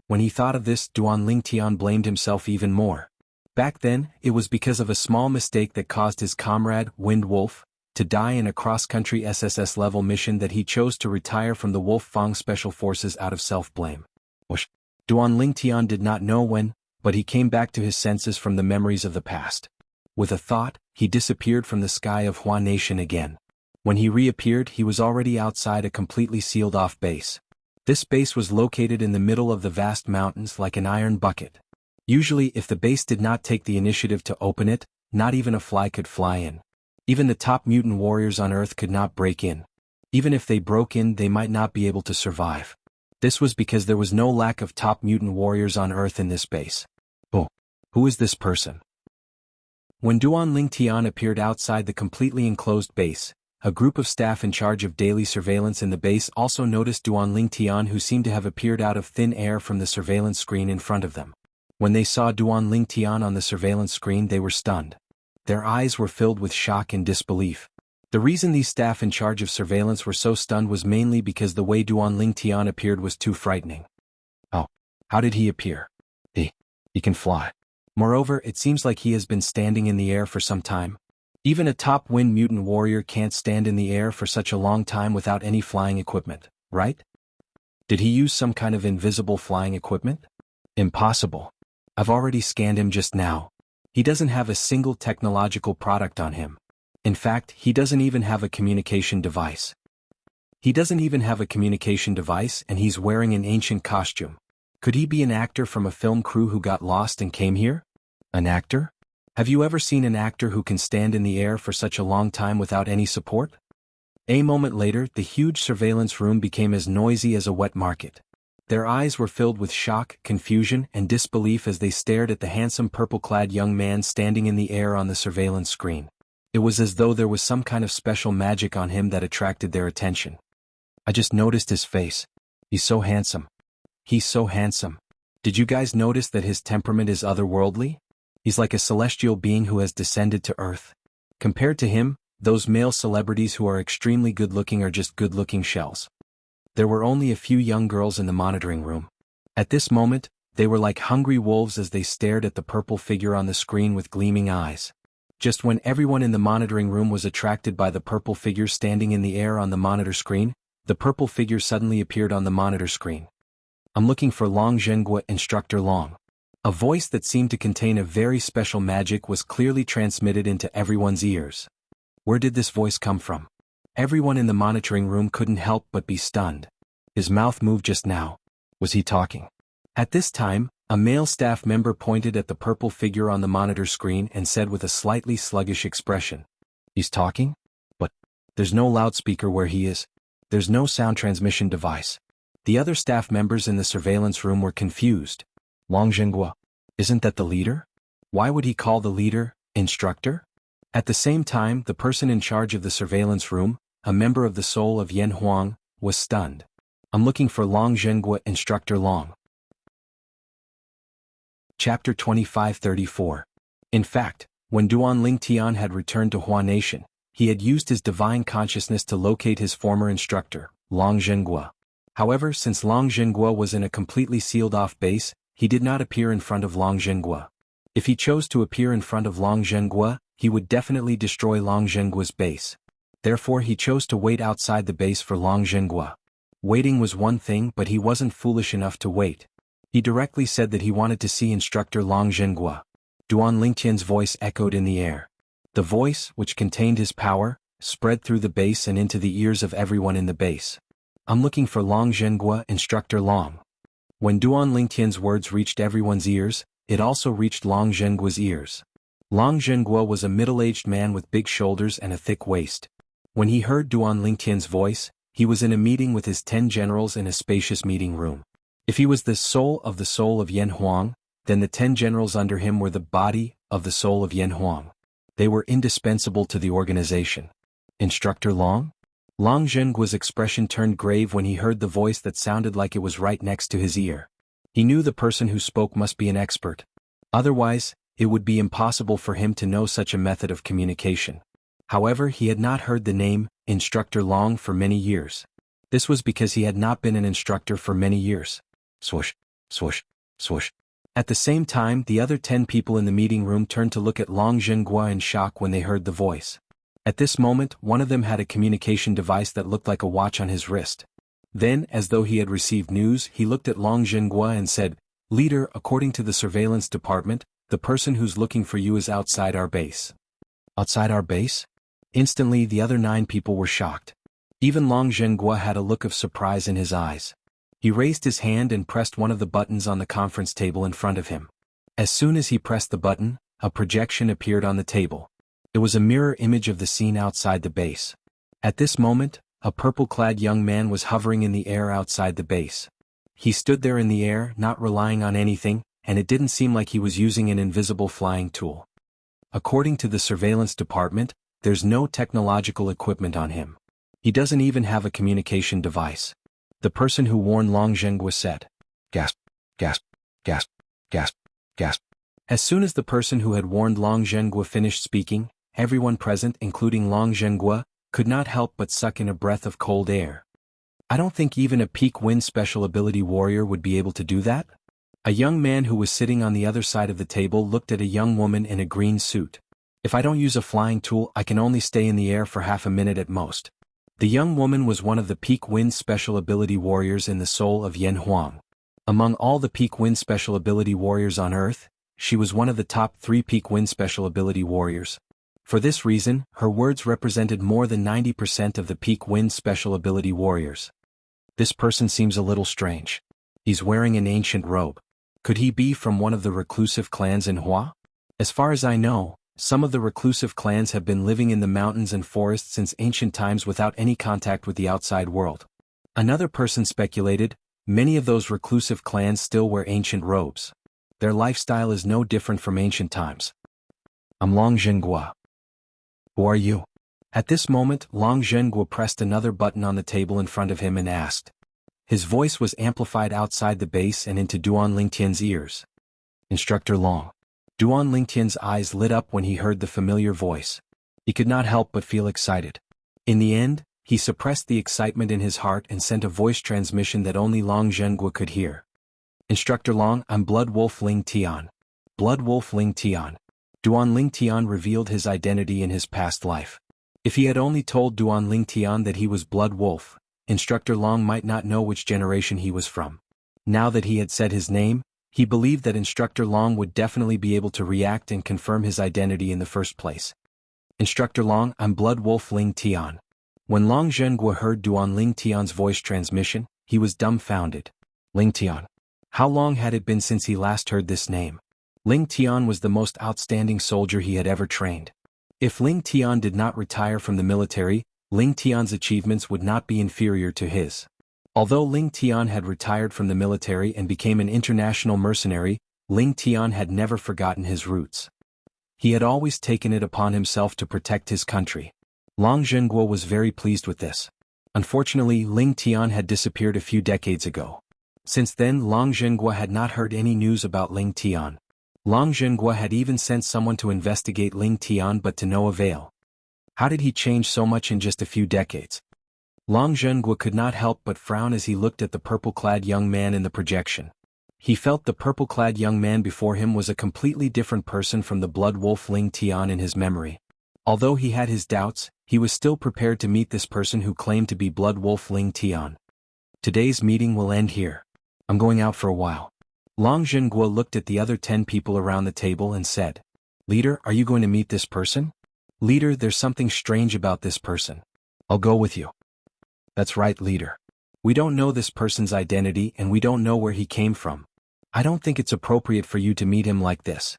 When he thought of this, Duanling Tian blamed himself even more. Back then, it was because of a small mistake that caused his comrade, Wind Wolf, to die in a cross-country SSS-level mission that he chose to retire from the Wolf Fang Special Forces out of self-blame. Duanling Tian did not know when, but he came back to his senses from the memories of the past. With a thought, he disappeared from the sky of Hua Nation again. When he reappeared, he was already outside a completely sealed-off base. This base was located in the middle of the vast mountains like an iron bucket. Usually, if the base did not take the initiative to open it, not even a fly could fly in. Even the top mutant warriors on Earth could not break in. Even if they broke in, they might not be able to survive. This was because there was no lack of top mutant warriors on Earth in this base. Oh, who is this person? When Duanling Tian appeared outside the completely enclosed base, a group of staff in charge of daily surveillance in the base also noticed Duanling Tian, who seemed to have appeared out of thin air from the surveillance screen in front of them. When they saw Duanling Tian on the surveillance screen, they were stunned. Their eyes were filled with shock and disbelief. The reason these staff in charge of surveillance were so stunned was mainly because the way Duanling Tian appeared was too frightening. Oh, how did he appear? He can fly. Moreover, it seems like he has been standing in the air for some time. Even a top wind mutant warrior can't stand in the air for such a long time without any flying equipment, right? Did he use some kind of invisible flying equipment? Impossible. I've already scanned him just now. He doesn't have a single technological product on him. In fact, he doesn't even have a communication device. And he's wearing an ancient costume. Could he be an actor from a film crew who got lost and came here? An actor? Have you ever seen an actor who can stand in the air for such a long time without any support? A moment later, the huge surveillance room became as noisy as a wet market. Their eyes were filled with shock, confusion, and disbelief as they stared at the handsome purple-clad young man standing in the air on the surveillance screen. It was as though there was some kind of special magic on him that attracted their attention. I just noticed his face. He's so handsome. Did you guys notice that his temperament is otherworldly? He's like a celestial being who has descended to Earth. Compared to him, those male celebrities who are extremely good-looking are just good-looking shells. There were only a few young girls in the monitoring room. At this moment, they were like hungry wolves as they stared at the purple figure on the screen with gleaming eyes. Just when everyone in the monitoring room was attracted by the purple figure standing in the air on the monitor screen, the purple figure suddenly appeared on the monitor screen. I'm looking for Long Zhenghua, Instructor Long. A voice that seemed to contain a very special magic was clearly transmitted into everyone's ears. Where did this voice come from? Everyone in the monitoring room couldn't help but be stunned. His mouth moved just now. Was he talking? At this time, a male staff member pointed at the purple figure on the monitor screen and said with a slightly sluggish expression, "He's talking? But there's no loudspeaker where he is. There's no sound transmission device." The other staff members in the surveillance room were confused. Long Zhenghua, isn't that the leader? Why would he call the leader instructor? At the same time, the person in charge of the surveillance room, a member of the soul of Yan Huang, was stunned. "I'm looking for Long Zhenghua, Instructor Long." Chapter 2534. In fact, when Duan Lingtian had returned to Hua Nation, he had used his divine consciousness to locate his former instructor, Long Zhenghua. However, since Long Zhenghua was in a completely sealed-off base, he did not appear in front of Long Zhenghua. If he chose to appear in front of Long Zhenghua, he would definitely destroy Long Zhenggua's base. Therefore he chose to wait outside the base for Long Zhenghua. Waiting was one thing, but he wasn't foolish enough to wait. He directly said that he wanted to see Instructor Long Zhenghua. Duan Lingtian's voice echoed in the air. The voice, which contained his power, spread through the base and into the ears of everyone in the base. "I'm looking for Long Zhenghua, Instructor Long." When Duan Lingtian's words reached everyone's ears, it also reached Long Zhenggua's ears. Long Zhenghua was a middle-aged man with big shoulders and a thick waist. When he heard Duan Lingtian's voice, he was in a meeting with his 10 generals in a spacious meeting room. If he was the soul of Yan Huang, then the 10 generals under him were the body of the soul of Yan Huang. They were indispensable to the organization. "Instructor Long?" Long Zhenggua's expression turned grave when he heard the voice that sounded like it was right next to his ear. He knew the person who spoke must be an expert. Otherwise, it would be impossible for him to know such a method of communication. However, he had not heard the name, Instructor Long, for many years. This was because he had not been an instructor for many years. Swoosh, swoosh, swoosh. At the same time, the other 10 people in the meeting room turned to look at Long Zhenghua in shock when they heard the voice. At this moment, one of them had a communication device that looked like a watch on his wrist. Then, as though he had received news, he looked at Long Zhenghua and said, "Leader, according to the surveillance department, the person who's looking for you is outside our base." "Outside our base?" Instantly, the other 9 people were shocked. Even Long Zhenghua had a look of surprise in his eyes. He raised his hand and pressed one of the buttons on the conference table in front of him. As soon as he pressed the button, a projection appeared on the table. It was a mirror image of the scene outside the base. At this moment, a purple-clad young man was hovering in the air outside the base. He stood there in the air, not relying on anything, and it didn't seem like he was using an invisible flying tool. According to the surveillance department, there's no technological equipment on him. He doesn't even have a communication device. The person who warned Long Zhenghua said, "Gasp, gasp, gasp, gasp, gasp." As soon as the person who had warned Long Zhenghua finished speaking, everyone present, including Long Zhenghua, could not help but suck in a breath of cold air. I don't think even a peak wind special ability warrior would be able to do that. A young man who was sitting on the other side of the table looked at a young woman in a green suit. "If I don't use a flying tool, I can only stay in the air for half a minute at most." The young woman was one of the peak wind special ability warriors in the soul of Yan Huang. Among all the peak wind special ability warriors on Earth, she was one of the top 3 peak wind special ability warriors. For this reason, her words represented more than 90% of the peak wind special ability warriors. "This person seems a little strange. He's wearing an ancient robe. Could he be from one of the reclusive clans in Hua? As far as I know, some of the reclusive clans have been living in the mountains and forests since ancient times without any contact with the outside world." Another person speculated, "Many of those reclusive clans still wear ancient robes. Their lifestyle is no different from ancient times." "I'm Long Zhenghua." "Who are you?" At this moment, Long Zhenghua pressed another button on the table in front of him and asked. His voice was amplified outside the base and into Duan Lingtian's ears. "Instructor Long." Duan Lingtian's eyes lit up when he heard the familiar voice. He could not help but feel excited. In the end, he suppressed the excitement in his heart and sent a voice transmission that only Long Zhenghua could hear. "Instructor Long, I'm Blood Wolf Ling Tian." Blood Wolf Ling Tian. Duan Lingtian revealed his identity in his past life. If he had only told Duan Lingtian that he was Blood Wolf, Instructor Long might not know which generation he was from. Now that he had said his name, He believed that Instructor Long would definitely be able to react and confirm his identity in the first place. Instructor Long, I'm Blood Wolf Ling Tian. When Long Zhenghua heard Duan Ling Tian's voice transmission, he was dumbfounded. Ling Tian. How long had it been since he last heard this name? Ling Tian was the most outstanding soldier he had ever trained. If Ling Tian did not retire from the military, Ling Tian's achievements would not be inferior to his. Although Ling Tian had retired from the military and became an international mercenary, Ling Tian had never forgotten his roots. He had always taken it upon himself to protect his country. Long Zhenghua was very pleased with this. Unfortunately, Ling Tian had disappeared a few decades ago. Since then, Long Zhenghua had not heard any news about Ling Tian. Long Zhenghua had even sent someone to investigate Ling Tian, but to no avail. How did he change so much in just a few decades? Long Zhenghua could not help but frown as he looked at the purple-clad young man in the projection. He felt the purple-clad young man before him was a completely different person from the blood wolf Ling Tian in his memory. Although he had his doubts, he was still prepared to meet this person who claimed to be blood wolf Ling Tian. Today's meeting will end here. I'm going out for a while. Long Zhenghua looked at the other 10 people around the table and said, Leader, are you going to meet this person? Leader, there's something strange about this person. I'll go with you. That's right, Leader. We don't know this person's identity and we don't know where he came from. I don't think it's appropriate for you to meet him like this.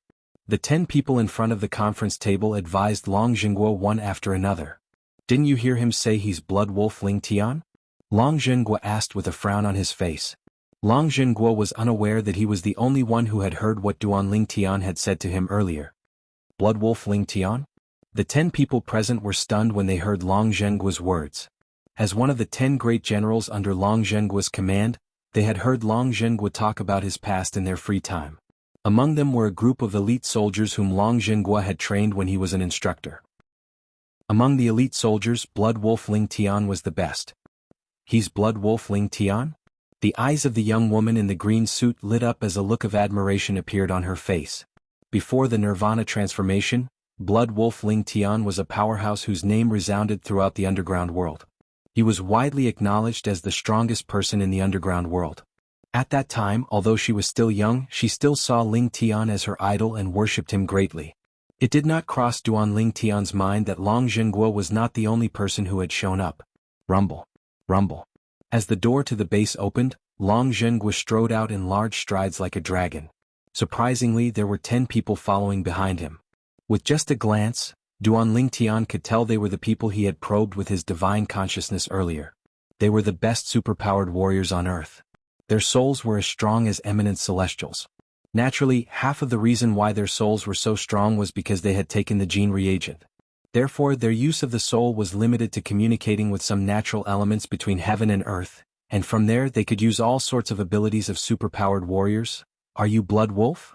The 10 people in front of the conference table advised Long Zhenghua one after another. Didn't you hear him say he's blood wolf Ling Tian? Long Zhenghua asked with a frown on his face. Long Zhenghua was unaware that he was the only one who had heard what Duan Ling Tian had said to him earlier. Blood wolf Ling Tian? The 10 people present were stunned when they heard Long Zhenggua's words. As one of the 10 great generals under Long Zhenggua's command, they had heard Long Zhenghua talk about his past in their free time. Among them were a group of elite soldiers whom Long Zhenghua had trained when he was an instructor. Among the elite soldiers, Blood Wolf Ling Tian was the best. He's Blood Wolf Ling Tian? The eyes of the young woman in the green suit lit up as a look of admiration appeared on her face. Before the Nirvana transformation, Blood Wolf Ling Tian was a powerhouse whose name resounded throughout the underground world. He was widely acknowledged as the strongest person in the underground world. At that time, although she was still young, she still saw Ling Tian as her idol and worshipped him greatly. It did not cross Duan Ling Tian's mind that Long Zhenghua was not the only person who had shown up. Rumble. Rumble. As the door to the base opened, Long Zhenghua strode out in large strides like a dragon. Surprisingly, there were 10 people following behind him. With just a glance, Duan Ling Tian could tell they were the people he had probed with his divine consciousness earlier. They were the best superpowered warriors on Earth. Their souls were as strong as eminent celestials. Naturally, half of the reason why their souls were so strong was because they had taken the gene reagent. Therefore, their use of the soul was limited to communicating with some natural elements between heaven and earth, and from there they could use all sorts of abilities of superpowered warriors. Are you Blood Wolf?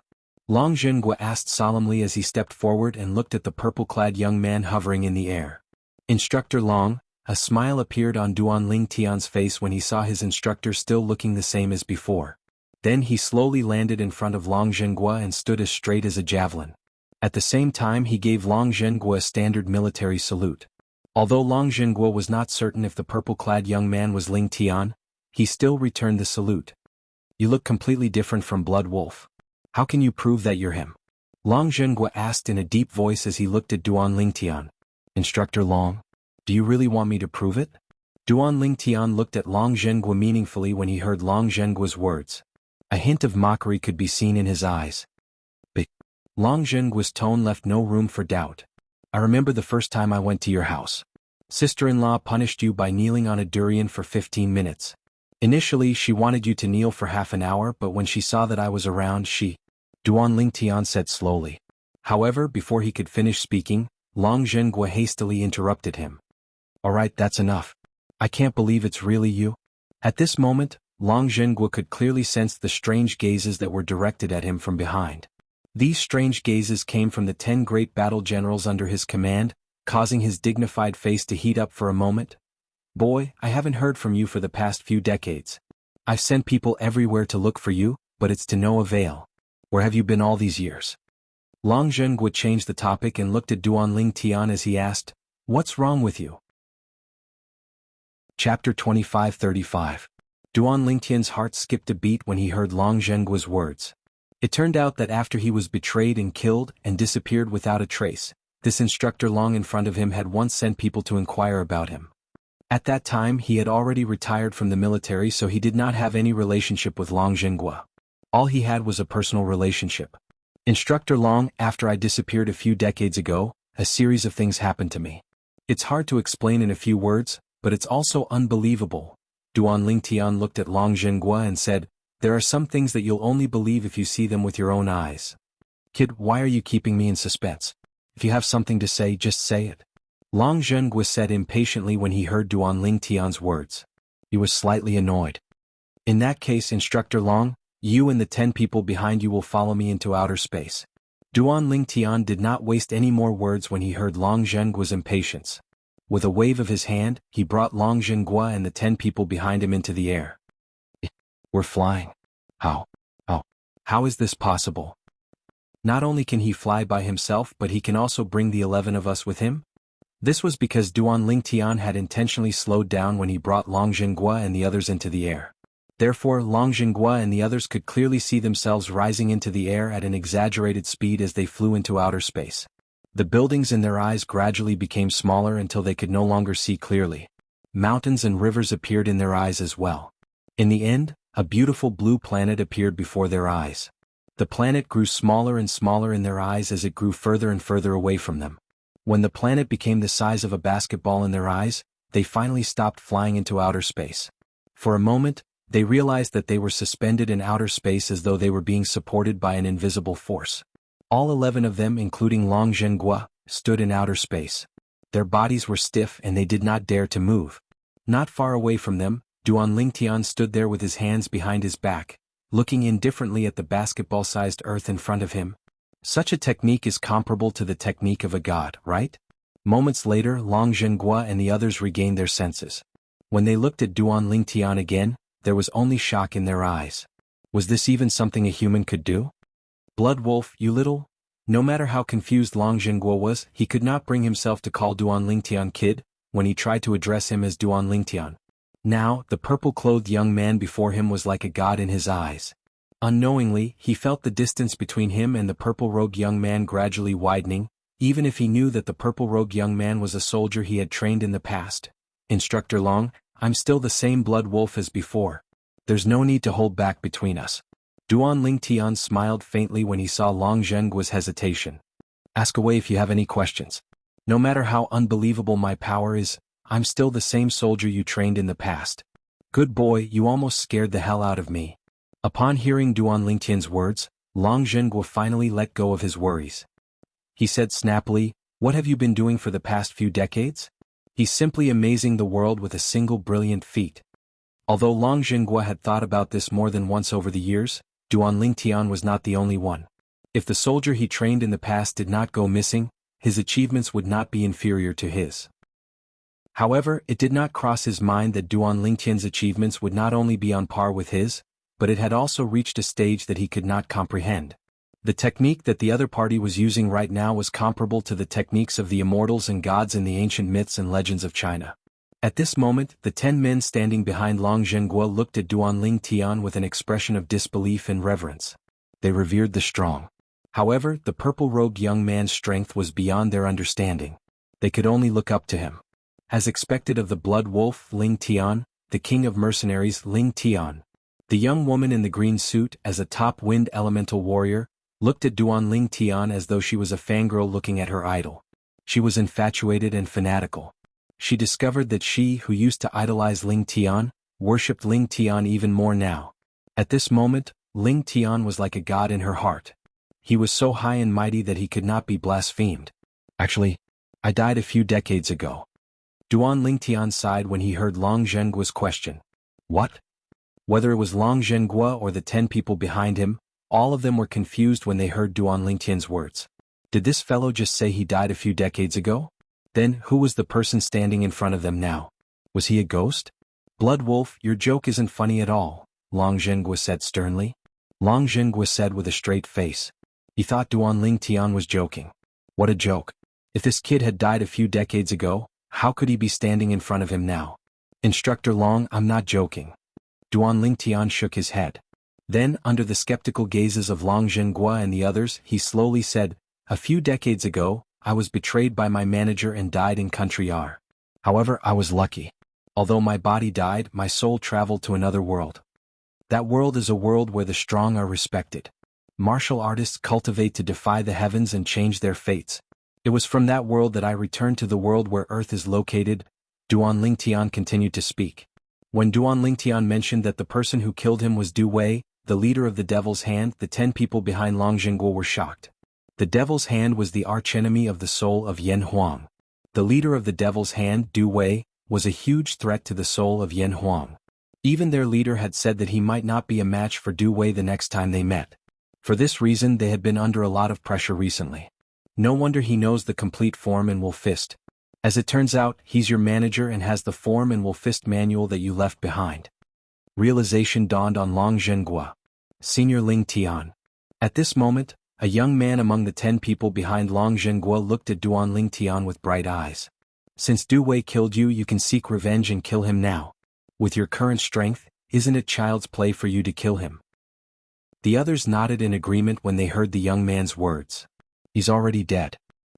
Long Zhenghua asked solemnly as he stepped forward and looked at the purple-clad young man hovering in the air. Instructor Long. A smile appeared on Duan Ling Tian's face when he saw his instructor still looking the same as before. Then he slowly landed in front of Long Zhenghua and stood as straight as a javelin. At the same time he gave Long Zhenghua a standard military salute. Although Long Zhenghua was not certain if the purple-clad young man was Ling Tian, he still returned the salute. You look completely different from Blood Wolf. How can you prove that you're him? Long Zhenghua asked in a deep voice as he looked at Duan Ling Tian. Instructor Long, do you really want me to prove it? Duan Ling Tian looked at Long Zhenghua meaningfully when he heard Long Zhenggua's words. A hint of mockery could be seen in his eyes. But Long Zhenggua's tone left no room for doubt. I remember the first time I went to your house. Sister-in-law punished you by kneeling on a durian for 15 minutes. Initially she wanted you to kneel for half an hour, but when she saw that I was around Duan Ling Tian said slowly. However, before he could finish speaking, Long Zhenghua hastily interrupted him. Alright, that's enough. I can't believe it's really you. At this moment, Long Zhenghua could clearly sense the strange gazes that were directed at him from behind. These strange gazes came from the 10 great battle generals under his command, causing his dignified face to heat up for a moment. Boy, I haven't heard from you for the past few decades. I've sent people everywhere to look for you, but it's to no avail. Where have you been all these years? Long Zhenghua changed the topic and looked at Duan Ling Tian as he asked, What's wrong with you? Chapter 25-35. Duan Ling Tian's heart skipped a beat when he heard Long Zhenggua's words. It turned out that after he was betrayed and killed and disappeared without a trace, this instructor Long in front of him had once sent people to inquire about him. At that time he had already retired from the military, so he did not have any relationship with Long Zhenghua. All he had was a personal relationship. Instructor Long, after I disappeared a few decades ago, a series of things happened to me. It's hard to explain in a few words, but it's also unbelievable. Duan Lingtian looked at Long Zhenghua and said, "There are some things that you'll only believe if you see them with your own eyes. Kid, why are you keeping me in suspense? If you have something to say, just say it." Long Zhenghua said impatiently when he heard Duan Lingtian's words. He was slightly annoyed. "In that case, Instructor Long, you and the 10 people behind you will follow me into outer space." Duan Lingtian did not waste any more words when he heard Long Zhenggua's impatience. With a wave of his hand, he brought Long Zhenghua and the 10 people behind him into the air. "We're flying. How? How is this possible? Not only can he fly by himself, but he can also bring the 11 of us with him?" This was because Duan Lingtian had intentionally slowed down when he brought Long Zhenghua and the others into the air. Therefore, Long Zhenghua and the others could clearly see themselves rising into the air at an exaggerated speed as they flew into outer space. The buildings in their eyes gradually became smaller until they could no longer see clearly. Mountains and rivers appeared in their eyes as well. In the end, a beautiful blue planet appeared before their eyes. The planet grew smaller and smaller in their eyes as it grew further and further away from them. When the planet became the size of a basketball in their eyes, they finally stopped flying into outer space. For a moment, they realized that they were suspended in outer space as though they were being supported by an invisible force. All 11 of them, including Long Zhenghua, stood in outer space. Their bodies were stiff and they did not dare to move. Not far away from them, Duan Lingtian stood there with his hands behind his back, looking indifferently at the basketball-sized earth in front of him. Such a technique is comparable to the technique of a god, right? Moments later, Long Zhenghua and the others regained their senses. When they looked at Duan Lingtian again, there was only shock in their eyes. Was this even something a human could do? "Blood wolf, you little..." No matter how confused Long Zhenghua was, he could not bring himself to call Duan Lingtian kid, when he tried to address him as Duan Lingtian. Now, the purple-clothed young man before him was like a god in his eyes. Unknowingly, he felt the distance between him and the purple-robed young man gradually widening, even if he knew that the purple-robed young man was a soldier he had trained in the past. "Instructor Long, I'm still the same blood wolf as before. There's no need to hold back between us." Duan Lingtian smiled faintly when he saw Long Zhenggua's hesitation. "Ask away if you have any questions. No matter how unbelievable my power is, I'm still the same soldier you trained in the past. Good boy, you almost scared the hell out of me." Upon hearing Duan Lingtian's words, Long Zhenghua finally let go of his worries. He said snappily, "What have you been doing for the past few decades?" "He's simply amazing the world with a single brilliant feat." Although Long Zhenghua had thought about this more than once over the years, Duan Lingtian was not the only one. If the soldier he trained in the past did not go missing, his achievements would not be inferior to his. However, it did not cross his mind that Duan Lingtian's achievements would not only be on par with his, but it had also reached a stage that he could not comprehend. The technique that the other party was using right now was comparable to the techniques of the immortals and gods in the ancient myths and legends of China. At this moment, the 10 men standing behind Long Zhenghua looked at Duan Lingtian with an expression of disbelief and reverence. They revered the strong. However, the purple-robed young man's strength was beyond their understanding. They could only look up to him. As expected of the blood wolf Ling Tian, the king of mercenaries Ling Tian, the young woman in the green suit, as a top wind elemental warrior, looked at Duan Lingtian as though she was a fangirl looking at her idol. She was infatuated and fanatical. She discovered that she, who used to idolize Ling Tian, worshipped Ling Tian even more now. At this moment, Ling Tian was like a god in her heart. He was so high and mighty that he could not be blasphemed. "Actually, I died a few decades ago." Duan Lingtian sighed when he heard Long Zhenggua's question. "What?" Whether it was Long Zhenghua or the 10 people behind him, all of them were confused when they heard Duan Lingtian's words. Did this fellow just say he died a few decades ago? Then, who was the person standing in front of them now? Was he a ghost? "Blood wolf, your joke isn't funny at all," Long Zhenghua said sternly. Long Zhenghua said with a straight face. He thought Duan Lingtian was joking. What a joke. If this kid had died a few decades ago, how could he be standing in front of him now? "Instructor Long, I'm not joking." Duan Lingtian shook his head. Then, under the skeptical gazes of Long Zhenghua and the others, he slowly said, "A few decades ago, I was betrayed by my manager and died in country R. However, I was lucky. Although my body died, my soul traveled to another world. That world is a world where the strong are respected. Martial artists cultivate to defy the heavens and change their fates. It was from that world that I returned to the world where Earth is located." Duan Lingtian continued to speak. When Duan Lingtian mentioned that the person who killed him was Du Wei, the leader of the Devil's Hand, the 10 people behind Long Zhenghua were shocked. The Devil's Hand was the archenemy of the soul of Yan Huang. The leader of the Devil's Hand, Du Wei, was a huge threat to the soul of Yan Huang. Even their leader had said that he might not be a match for Du Wei the next time they met. For this reason they had been under a lot of pressure recently. No wonder he knows the complete form and will fist. As it turns out, he's your manager and has the form and will fist manual that you left behind. Realization dawned on Long Zhenghua. Senior Ling Tian. At this moment, a young man among the 10 people behind Long Zhenghua looked at Duan Ling Tian with bright eyes. "Since Du Wei killed you, you can seek revenge and kill him now. With your current strength, isn't it child's play for you to kill him?" The others nodded in agreement when they heard the young man's words. "He's already dead."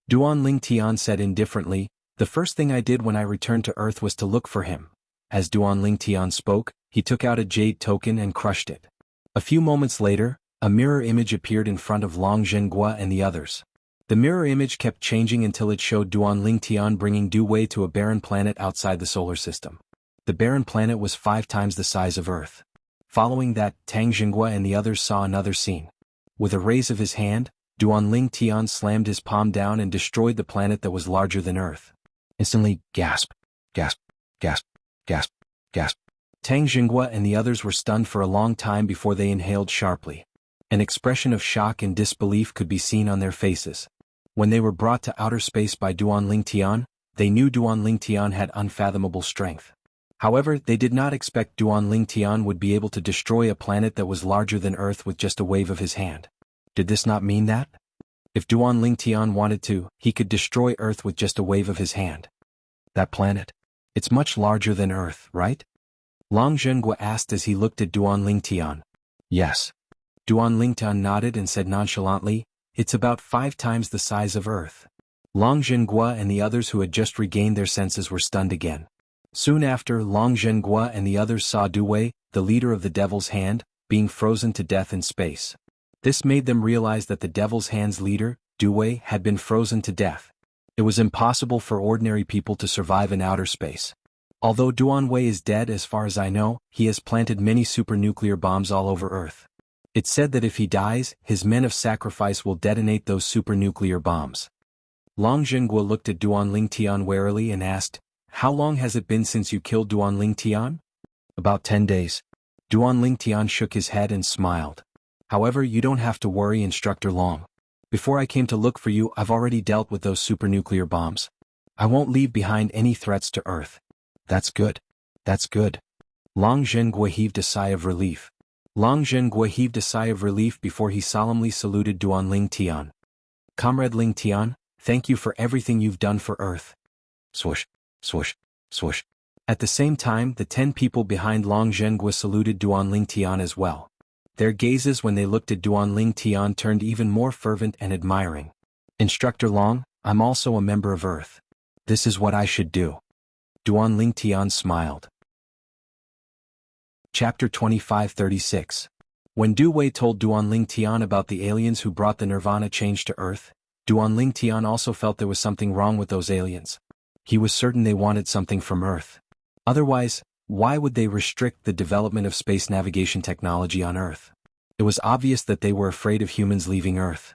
Duan Ling Tian said indifferently, "The first thing I did when I returned to Earth was to look for him." As Duan Ling Tian spoke, he took out a jade token and crushed it. A few moments later, a mirror image appeared in front of Long Zhenghua and the others. The mirror image kept changing until it showed Duan Ling Tian bringing Du Wei to a barren planet outside the solar system. The barren planet was 5 times the size of Earth. Following that, Tang Zhenghua and the others saw another scene. With a raise of his hand, Duan Ling Tian slammed his palm down and destroyed the planet that was larger than Earth. Instantly, gasp, gasp, gasp, gasp, gasp. Tang Zhenghua and the others were stunned for a long time before they inhaled sharply. An expression of shock and disbelief could be seen on their faces. When they were brought to outer space by Duan Ling Tian, they knew Duan Ling Tian had unfathomable strength. However, they did not expect Duan Ling Tian would be able to destroy a planet that was larger than Earth with just a wave of his hand. Did this not mean that? If Duan Ling Tian wanted to, he could destroy Earth with just a wave of his hand. That planet? It's much larger than Earth, right? Long Zhenghua asked as he looked at Duan Ling Tian. Yes. Duan Ling Tian nodded and said nonchalantly, "It's about 5 times the size of Earth." Long Zhenghua and the others who had just regained their senses were stunned again. Soon after, Long Zhenghua and the others saw Du Wei, the leader of the Devil's Hand, being frozen to death in space. This made them realize that the Devil's Hand's leader, Du Wei, had been frozen to death. It was impossible for ordinary people to survive in outer space. Although Duan Wei is dead as far as I know, he has planted many supernuclear bombs all over Earth. It's said that if he dies, his men of sacrifice will detonate those supernuclear bombs. Long Zhenghua looked at Duan Ling Tian warily and asked, "How long has it been since you killed Duan Ling Tian?" "About 10 days. Duan Ling Tian shook his head and smiled. "However, you don't have to worry, Instructor Long. Before I came to look for you, I've already dealt with those supernuclear bombs. I won't leave behind any threats to Earth." "That's good. That's good." Long Zhenghua heaved a sigh of relief. Long Zhenghua heaved a sigh of relief before he solemnly saluted Duan Ling Tian. "Comrade Ling Tian, thank you for everything you've done for Earth." Swoosh, swoosh, swoosh. At the same time, the 10 people behind Long Zhenghua saluted Duan Ling Tian as well. Their gazes when they looked at Duan Ling Tian turned even more fervent and admiring. "Instructor Long, I'm also a member of Earth. This is what I should do." Duan Ling Tian smiled. Chapter 2536. When Du Wei told Duan Ling Tian about the aliens who brought the Nirvana change to Earth, Duan Ling Tian also felt there was something wrong with those aliens. He was certain they wanted something from Earth. Otherwise, why would they restrict the development of space navigation technology on Earth? It was obvious that they were afraid of humans leaving Earth.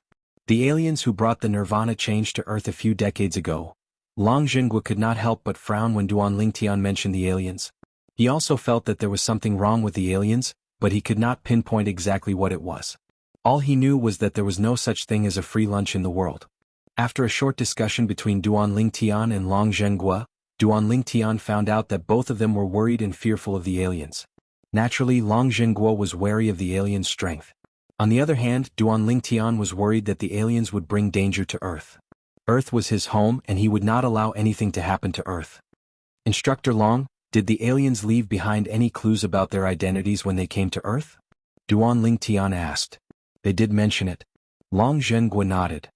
The aliens who brought the Nirvana change to Earth a few decades ago. Long Zhenghua could not help but frown when Duan Ling Tian mentioned the aliens. He also felt that there was something wrong with the aliens, but he could not pinpoint exactly what it was. All he knew was that there was no such thing as a free lunch in the world. After a short discussion between Duan Ling Tian and Long Zhenghua, Duan Ling Tian found out that both of them were worried and fearful of the aliens. Naturally, Long Zhenghua was wary of the aliens' strength. On the other hand, Duan Ling Tian was worried that the aliens would bring danger to Earth. Earth was his home and he would not allow anything to happen to Earth. "Instructor Long, did the aliens leave behind any clues about their identities when they came to Earth?" Duan Lingtian asked. They did mention it. Long Zhenghua nodded.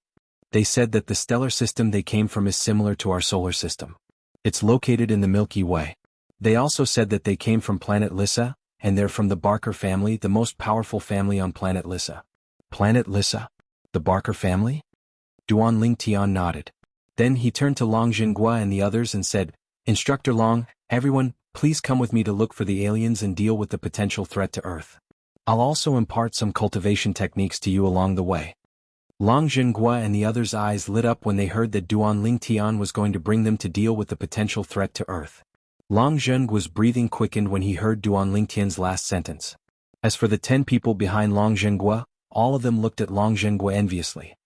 They said that the stellar system they came from is similar to our solar system. It's located in the Milky Way. They also said that they came from planet Lissa, and they're from the Barker family, the most powerful family on planet Lissa. Planet Lissa? The Barker family? Duan Lingtian nodded. Then he turned to Long Zhenghua and the others and said, Instructor Long, everyone, please come with me to look for the aliens and deal with the potential threat to Earth. I'll also impart some cultivation techniques to you along the way. Long Zhenghua and the others' eyes lit up when they heard that Duan Lingtian was going to bring them to deal with the potential threat to Earth. Long Zhenghua's breathing quickened when he heard Duan Lingtian's last sentence. As for the 10 people behind Long Zhenghua, all of them looked at Long Zhenghua enviously.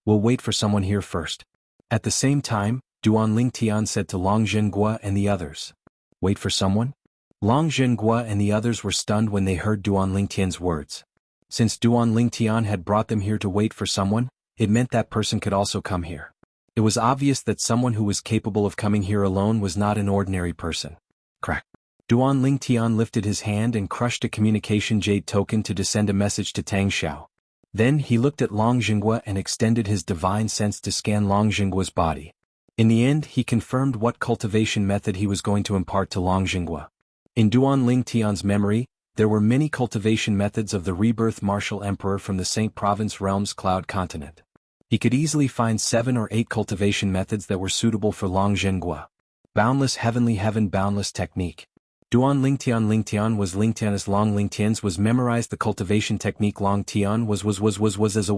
We'll wait for someone here first. At the same time, Duan Lingtian said to Long Zhenghua and the others. Wait for someone? Long Zhenghua and the others were stunned when they heard Duan Lingtian's words. Since Duan Lingtian had brought them here to wait for someone, it meant that person could also come here. It was obvious that someone who was capable of coming here alone was not an ordinary person. Crack. Duan Lingtian lifted his hand and crushed a communication jade token to send a message to Tang Xiao. Then he looked at Long Zhenghua and extended his divine sense to scan Long Zhenghua's body. In the end, he confirmed what cultivation method he was going to impart to Long Zhenghua. In Duan Lingtian's memory, there were many cultivation methods of the rebirth martial emperor from the Saint Province Realm's Cloud Continent. He could easily find 7 or 8 cultivation methods that were suitable for Long Zhenghua. Boundless Heavenly Heaven Boundless Technique. Duan Lingtian was Lingtian's Long Lingtian's was memorized the cultivation technique Long Tian was as a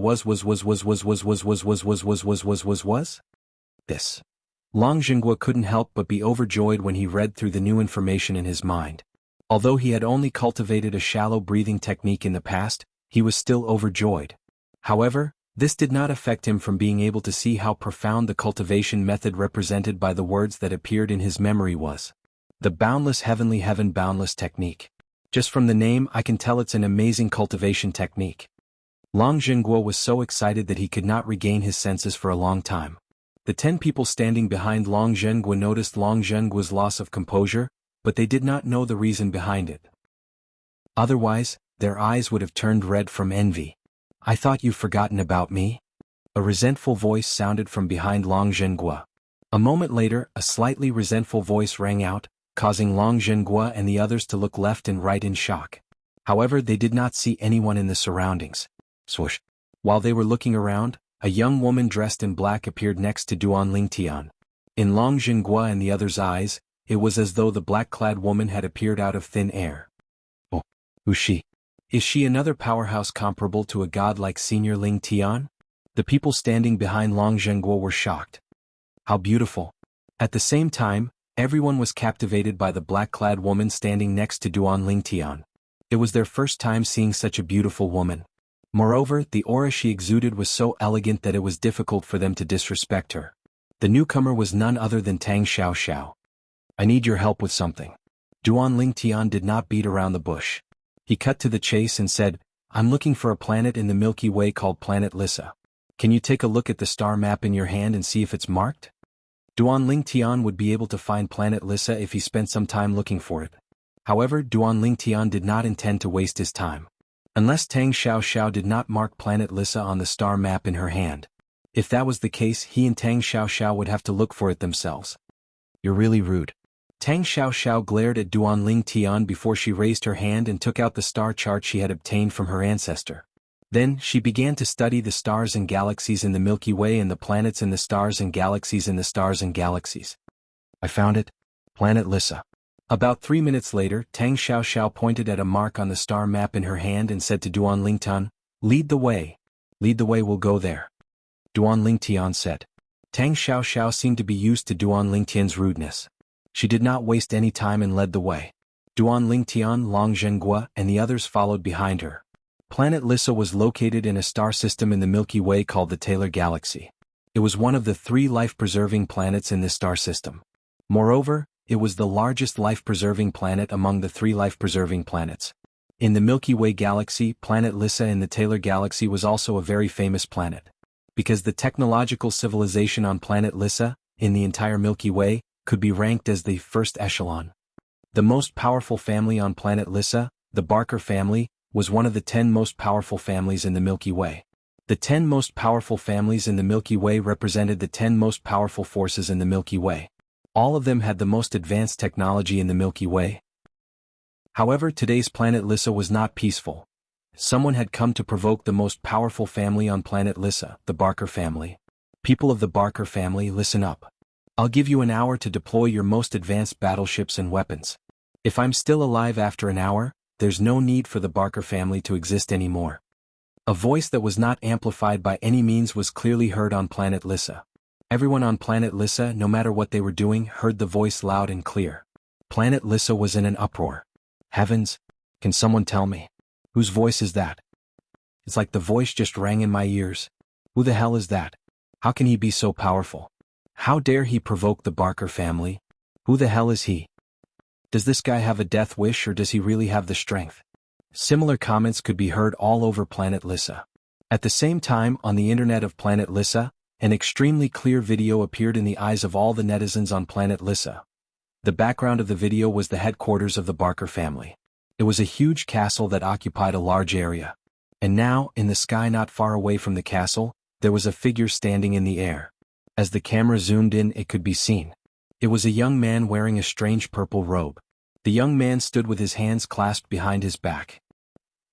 was. This. Long Zhenghua couldn't help but be overjoyed when he read through the new information in his mind. Although he had only cultivated a shallow breathing technique in the past, he was still overjoyed. However, this did not affect him from being able to see how profound the cultivation method represented by the words that appeared in his memory was. The Boundless Heavenly Heaven Boundless Technique. Just from the name I can tell it's an amazing cultivation technique. Long Zhenghua was so excited that he could not regain his senses for a long time. The 10 people standing behind Long Zhenghua noticed Long Zhenghua's loss of composure, but they did not know the reason behind it. Otherwise, their eyes would have turned red from envy. I thought you've forgotten about me? A resentful voice sounded from behind Long Zhenghua. A moment later, a slightly resentful voice rang out, causing Long Zhenghua and the others to look left and right in shock. However, they did not see anyone in the surroundings. Swoosh. While they were looking around, a young woman dressed in black appeared next to Duan Lingtian. In Long Zhenghua and the others' eyes, it was as though the black-clad woman had appeared out of thin air. Oh, who's she? Is she another powerhouse comparable to a god like Senior Lingtian? The people standing behind Long Zhenghua were shocked. How beautiful. At the same time, everyone was captivated by the black-clad woman standing next to Duan Lingtian. It was their first time seeing such a beautiful woman. Moreover, the aura she exuded was so elegant that it was difficult for them to disrespect her. The newcomer was none other than Tang Xiao. I need your help with something. Duan Lingtian did not beat around the bush. He cut to the chase and said, I'm looking for a planet in the Milky Way called Planet Lissa. Can you take a look at the star map in your hand and see if it's marked? Duan Lingtian would be able to find Planet Lissa if he spent some time looking for it. However, Duan Lingtian did not intend to waste his time. Unless Tang Xiao did not mark Planet Lissa on the star map in her hand. If that was the case, he and Tang Xiao would have to look for it themselves. You're really rude. Tang Xiao glared at Duan Lingtian before she raised her hand and took out the star chart she had obtained from her ancestor. Then, she began to study the stars and galaxies in the Milky Way and the planets and the stars and galaxies in the stars and galaxies. I found it. Planet Lissa. About 3 minutes later, Tang Xiao pointed at a mark on the star map in her hand and said to Duan Lingtian, Lead the way. Lead the way, we'll go there. Duan Lingtian said. Tang Xiao seemed to be used to Duan Lingtian's rudeness. She did not waste any time and led the way. Duan Lingtian, Long Zhenghua, and the others followed behind her. Planet Lissa was located in a star system in the Milky Way called the Taylor Galaxy. It was one of the 3 life-preserving planets in this star system. Moreover, it was the largest life-preserving planet among the 3 life-preserving planets. In the Milky Way galaxy, Planet Lissa in the Taylor Galaxy was also a very famous planet. Because the technological civilization on Planet Lissa, in the entire Milky Way, could be ranked as the first echelon. The most powerful family on Planet Lissa, the Barker family, was one of the 10 most powerful families in the Milky Way. The 10 most powerful families in the Milky Way represented the 10 most powerful forces in the Milky Way. All of them had the most advanced technology in the Milky Way. However, today's planet Lissa was not peaceful. Someone had come to provoke the most powerful family on planet Lissa, the Barker family. People of the Barker family, listen up. I'll give you an hour to deploy your most advanced battleships and weapons. If I'm still alive after an hour, there's no need for the Barker family to exist anymore. A voice that was not amplified by any means was clearly heard on planet Lissa. Everyone on planet Lissa, no matter what they were doing, heard the voice loud and clear. Planet Lissa was in an uproar. Heavens, can someone tell me? Whose voice is that? It's like the voice just rang in my ears. Who the hell is that? How can he be so powerful? How dare he provoke the Barker family? Who the hell is he? Does this guy have a death wish, or does he really have the strength? Similar comments could be heard all over planet Lissa. At the same time, on the internet of planet Lissa, an extremely clear video appeared in the eyes of all the netizens on planet Lissa. The background of the video was the headquarters of the Barker family. It was a huge castle that occupied a large area. And now, in the sky not far away from the castle, there was a figure standing in the air. As the camera zoomed in, it could be seen. It was a young man wearing a strange purple robe. The young man stood with his hands clasped behind his back.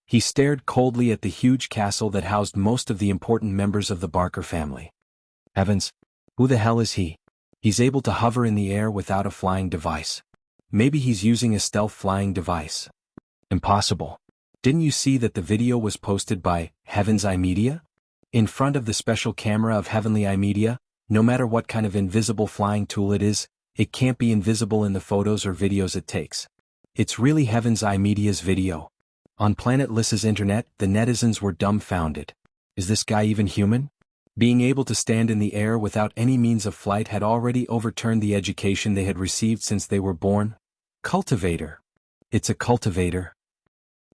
He stared coldly at the huge castle that housed most of the important members of the Barker family. Heavens, who the hell is he? He's able to hover in the air without a flying device. Maybe he's using a stealth flying device. Impossible. Didn't you see that the video was posted by Heaven's Eye Media? In front of the special camera of Heavenly Eye Media, no matter what kind of invisible flying tool it is, it can't be invisible in the photos or videos it takes. It's really Heaven's Eye Media's video. On planet Lissa's internet, the netizens were dumbfounded. Is this guy even human? Being able to stand in the air without any means of flight had already overturned the education they had received since they were born. Cultivator. It's a cultivator.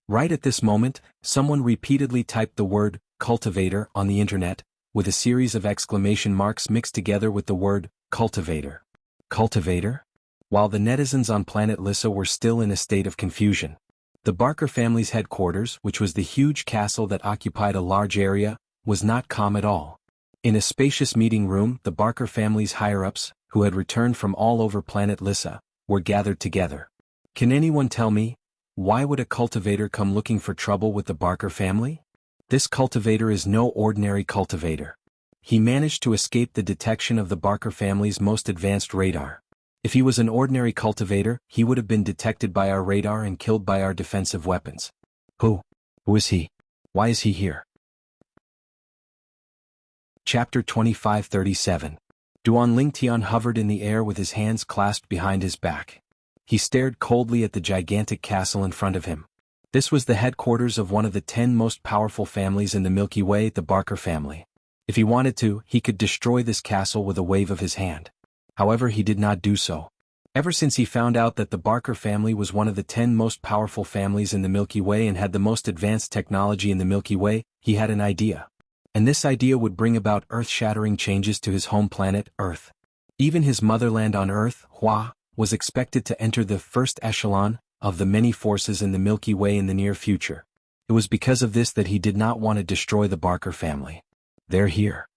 Right at this moment, someone repeatedly typed the word cultivator on the internet, with a series of exclamation marks mixed together with the word cultivator. Cultivator? While the netizens on planet Lissa were still in a state of confusion. The Barker family's headquarters, which was the huge castle that occupied a large area, was not calm at all. In a spacious meeting room, the Barker family's higher-ups, who had returned from all over planet Lissa, were gathered together. Can anyone tell me, why would a cultivator come looking for trouble with the Barker family? This cultivator is no ordinary cultivator. He managed to escape the detection of the Barker family's most advanced radar. If he was an ordinary cultivator, he would have been detected by our radar and killed by our defensive weapons. Who is he? Why is he here? Chapter 2537. Duan Lingtian hovered in the air with his hands clasped behind his back. He stared coldly at the gigantic castle in front of him. This was the headquarters of one of the 10 most powerful families in the Milky Way, the Barker family. If he wanted to, he could destroy this castle with a wave of his hand. However, he did not do so. Ever since he found out that the Barker family was one of the 10 most powerful families in the Milky Way and had the most advanced technology in the Milky Way, he had an idea. And this idea would bring about earth-shattering changes to his home planet, Earth. Even his motherland on Earth, Hua, was expected to enter the first echelon of the many forces in the Milky Way in the near future. It was because of this that he did not want to destroy the Barker family. They're here.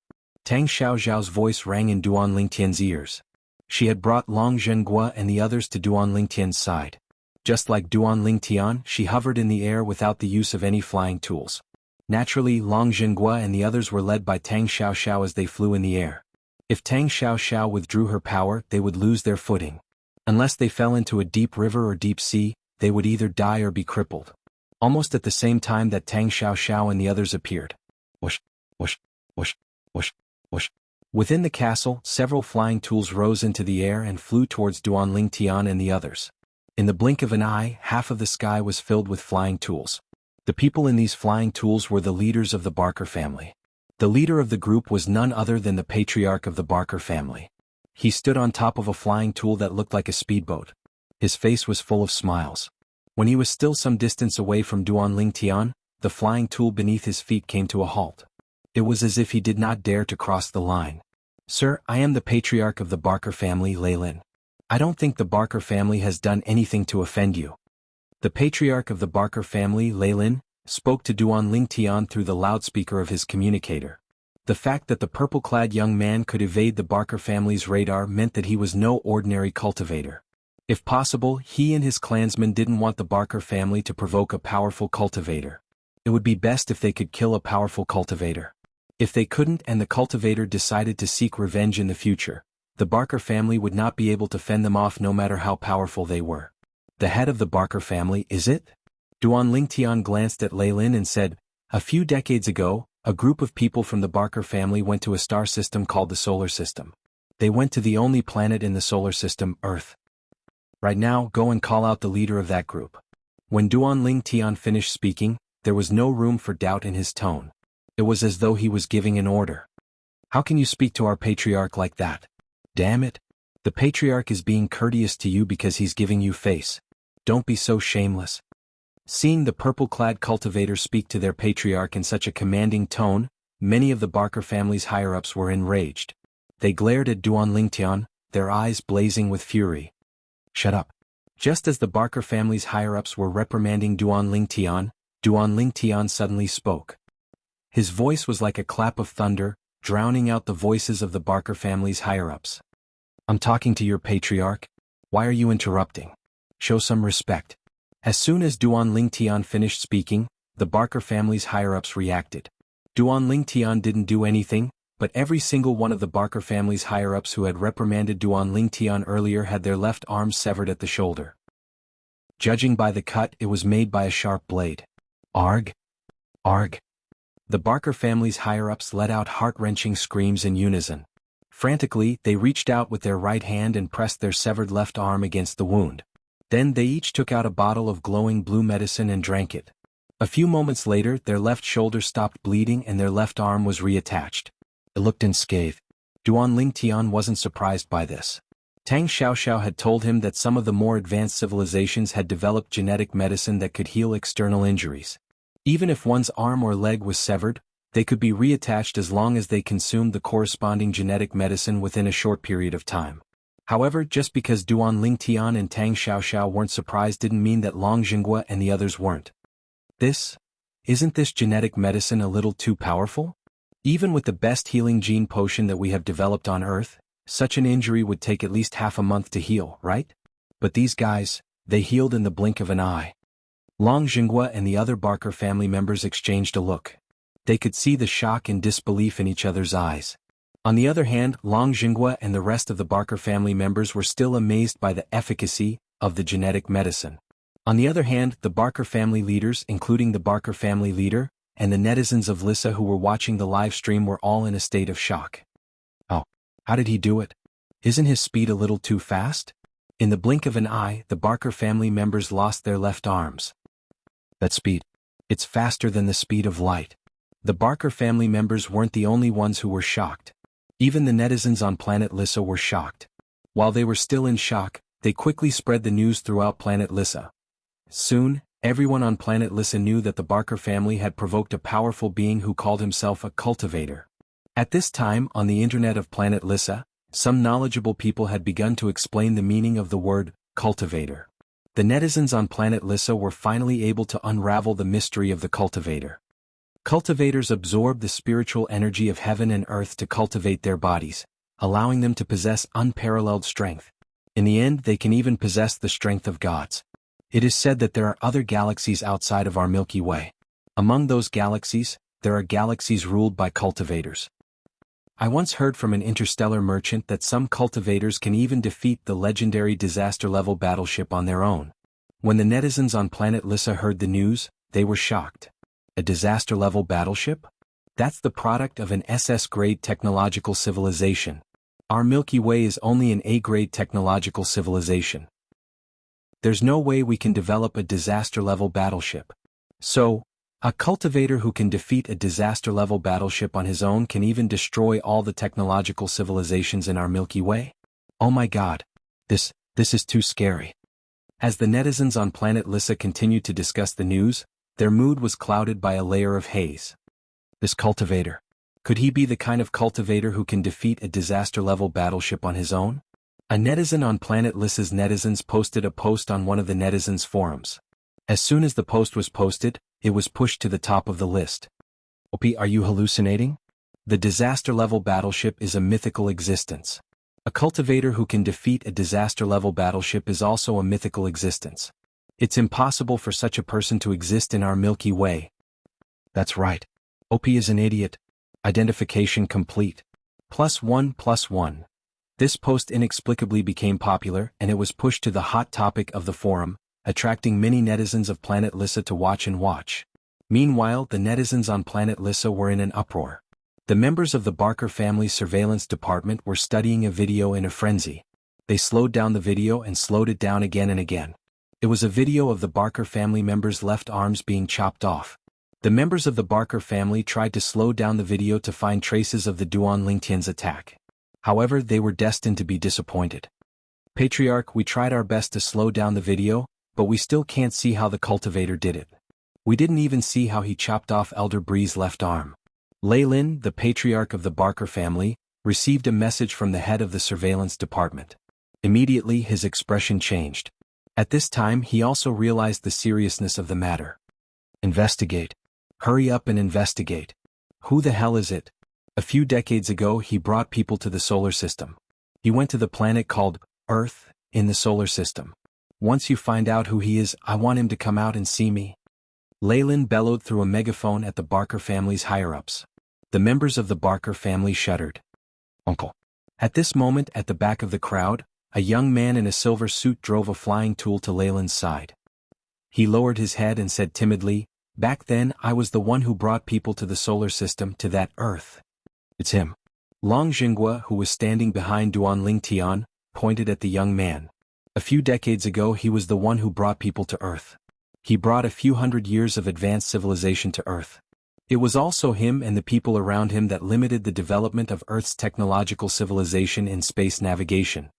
Tang Xiaoxiao's voice rang in Duan Lingtian's ears. She had brought Long Zhenghua and the others to Duan Lingtian's side. Just like Duan Lingtian, she hovered in the air without the use of any flying tools. Naturally, Long Zhenghua and the others were led by Tang Xiaoxiao as they flew in the air. If Tang Xiaoxiao withdrew her power, they would lose their footing. Unless they fell into a deep river or deep sea, they would either die or be crippled. Almost at the same time that Tang Xiaoxiao and the others appeared. Whoosh, whoosh, whoosh, whoosh, whoosh. Within the castle, several flying tools rose into the air and flew towards Duan Lingtian and the others. In the blink of an eye, half of the sky was filled with flying tools. The people in these flying tools were the leaders of the Barker family. The leader of the group was none other than the patriarch of the Barker family. He stood on top of a flying tool that looked like a speedboat. His face was full of smiles. When he was still some distance away from Duan Lingtian, the flying tool beneath his feet came to a halt. It was as if he did not dare to cross the line. Sir, I am the patriarch of the Barker family, Leilin. I don't think the Barker family has done anything to offend you. The patriarch of the Barker family, Leilin, spoke to Duan Lingtian through the loudspeaker of his communicator. The fact that the purple-clad young man could evade the Barker family's radar meant that he was no ordinary cultivator. If possible, he and his clansmen didn't want the Barker family to provoke a powerful cultivator. It would be best if they could kill a powerful cultivator. If they couldn't and the cultivator decided to seek revenge in the future, the Barker family would not be able to fend them off no matter how powerful they were. The head of the Barker family, is it? Duan Lingtian glanced at Lei Lin and said, "A few decades ago, a group of people from the Barker family went to a star system called the Solar System. They went to the only planet in the Solar System, Earth. Right now, go and call out the leader of that group." When Duan Lingtian finished speaking, there was no room for doubt in his tone. It was as though he was giving an order. "How can you speak to our patriarch like that? Damn it. The patriarch is being courteous to you because he's giving you face. Don't be so shameless." Seeing the purple-clad cultivator speak to their patriarch in such a commanding tone, many of the Barker family's higher-ups were enraged. They glared at Duan Lingtian, their eyes blazing with fury. "Shut up." Just as the Barker family's higher-ups were reprimanding Duan Lingtian suddenly spoke. His voice was like a clap of thunder, drowning out the voices of the Barker family's higher-ups. "I'm talking to your patriarch. Why are you interrupting? Show some respect." As soon as Duan Lingtian finished speaking, the Barker family's higher-ups reacted. Duan Lingtian didn't do anything, but every single one of the Barker family's higher-ups who had reprimanded Duan Lingtian earlier had their left arm severed at the shoulder. Judging by the cut, it was made by a sharp blade. Arg! Arg! The Barker family's higher-ups let out heart-wrenching screams in unison. Frantically, they reached out with their right hand and pressed their severed left arm against the wound. Then they each took out a bottle of glowing blue medicine and drank it. A few moments later, their left shoulder stopped bleeding and their left arm was reattached. It looked unscathed. Duan Lingtian wasn't surprised by this. Tang Xiaoxiao had told him that some of the more advanced civilizations had developed genetic medicine that could heal external injuries. Even if one's arm or leg was severed, they could be reattached as long as they consumed the corresponding genetic medicine within a short period of time. However, just because Duan Lingtian and Tang Xiaoxiao weren't surprised didn't mean that Long Jinghua and the others weren't. Isn't this genetic medicine a little too powerful? Even with the best healing gene potion that we have developed on Earth, such an injury would take at least half a month to heal, right? But these guys, they healed in the blink of an eye. Long Jinghua and the other Barker family members exchanged a look. They could see the shock and disbelief in each other's eyes. On the other hand, Long Jinghua and the rest of the Barker family members were still amazed by the efficacy of the genetic medicine. On the other hand, the Barker family leaders, including the Barker family leader, and the netizens of Lissa who were watching the live stream were all in a state of shock. Oh, how did he do it? Isn't his speed a little too fast? In the blink of an eye, the Barker family members lost their left arms. That speed. It's faster than the speed of light. The Barker family members weren't the only ones who were shocked. Even the netizens on planet Lissa were shocked. While they were still in shock, they quickly spread the news throughout planet Lissa. Soon, everyone on planet Lissa knew that the Barker family had provoked a powerful being who called himself a cultivator. At this time, on the internet of planet Lissa, some knowledgeable people had begun to explain the meaning of the word cultivator. The netizens on planet Lissa were finally able to unravel the mystery of the cultivator. Cultivators absorb the spiritual energy of heaven and earth to cultivate their bodies, allowing them to possess unparalleled strength. In the end, they can even possess the strength of gods. It is said that there are other galaxies outside of our Milky Way. Among those galaxies, there are galaxies ruled by cultivators. I once heard from an interstellar merchant that some cultivators can even defeat the legendary disaster-level battleship on their own. When the netizens on planet Lissa heard the news, they were shocked. A disaster-level battleship? That's the product of an SS-grade technological civilization. Our Milky Way is only an A-grade technological civilization. There's no way we can develop a disaster-level battleship. So, a cultivator who can defeat a disaster-level battleship on his own can even destroy all the technological civilizations in our Milky Way? Oh my god. This is too scary. As the netizens on planet Lissa continued to discuss the news, their mood was clouded by a layer of haze. This cultivator. Could he be the kind of cultivator who can defeat a disaster-level battleship on his own? A netizen on planet Lissa's netizens posted a post on one of the netizens' forums. As soon as the post was posted, it was pushed to the top of the list. OP, are you hallucinating? The disaster-level battleship is a mythical existence. A cultivator who can defeat a disaster-level battleship is also a mythical existence. It's impossible for such a person to exist in our Milky Way. That's right. OP is an idiot. Identification complete. +1+1. This post inexplicably became popular and it was pushed to the hot topic of the forum, attracting many netizens of Planet Lissa to watch and watch. Meanwhile, the netizens on Planet Lissa were in an uproar. The members of the Barker family surveillance department were studying a video in a frenzy. They slowed down the video and slowed it down again and again. It was a video of the Barker family members' left arms being chopped off. The members of the Barker family tried to slow down the video to find traces of the Duan Lingtian's attack. However, they were destined to be disappointed. Patriarch, we tried our best to slow down the video, but we still can't see how the cultivator did it. We didn't even see how he chopped off Elder Bree's left arm. Lei Lin, the patriarch of the Barker family, received a message from the head of the surveillance department. Immediately his expression changed. At this time he also realized the seriousness of the matter. Investigate. Hurry up and investigate. Who the hell is it? A few decades ago he brought people to the solar system. He went to the planet called Earth, in the solar system. Once you find out who he is, I want him to come out and see me. Leyland bellowed through a megaphone at the Barker family's higher-ups. The members of the Barker family shuddered. Uncle. At this moment at the back of the crowd, a young man in a silver suit drove a flying tool to Leyland's side. He lowered his head and said timidly, "Back then I was the one who brought people to the solar system, to that Earth." It's him. Long Jinghua, who was standing behind Duan Lingtian, pointed at the young man. A few decades ago he was the one who brought people to Earth. He brought a few hundred years of advanced civilization to Earth. It was also him and the people around him that limited the development of Earth's technological civilization in space navigation.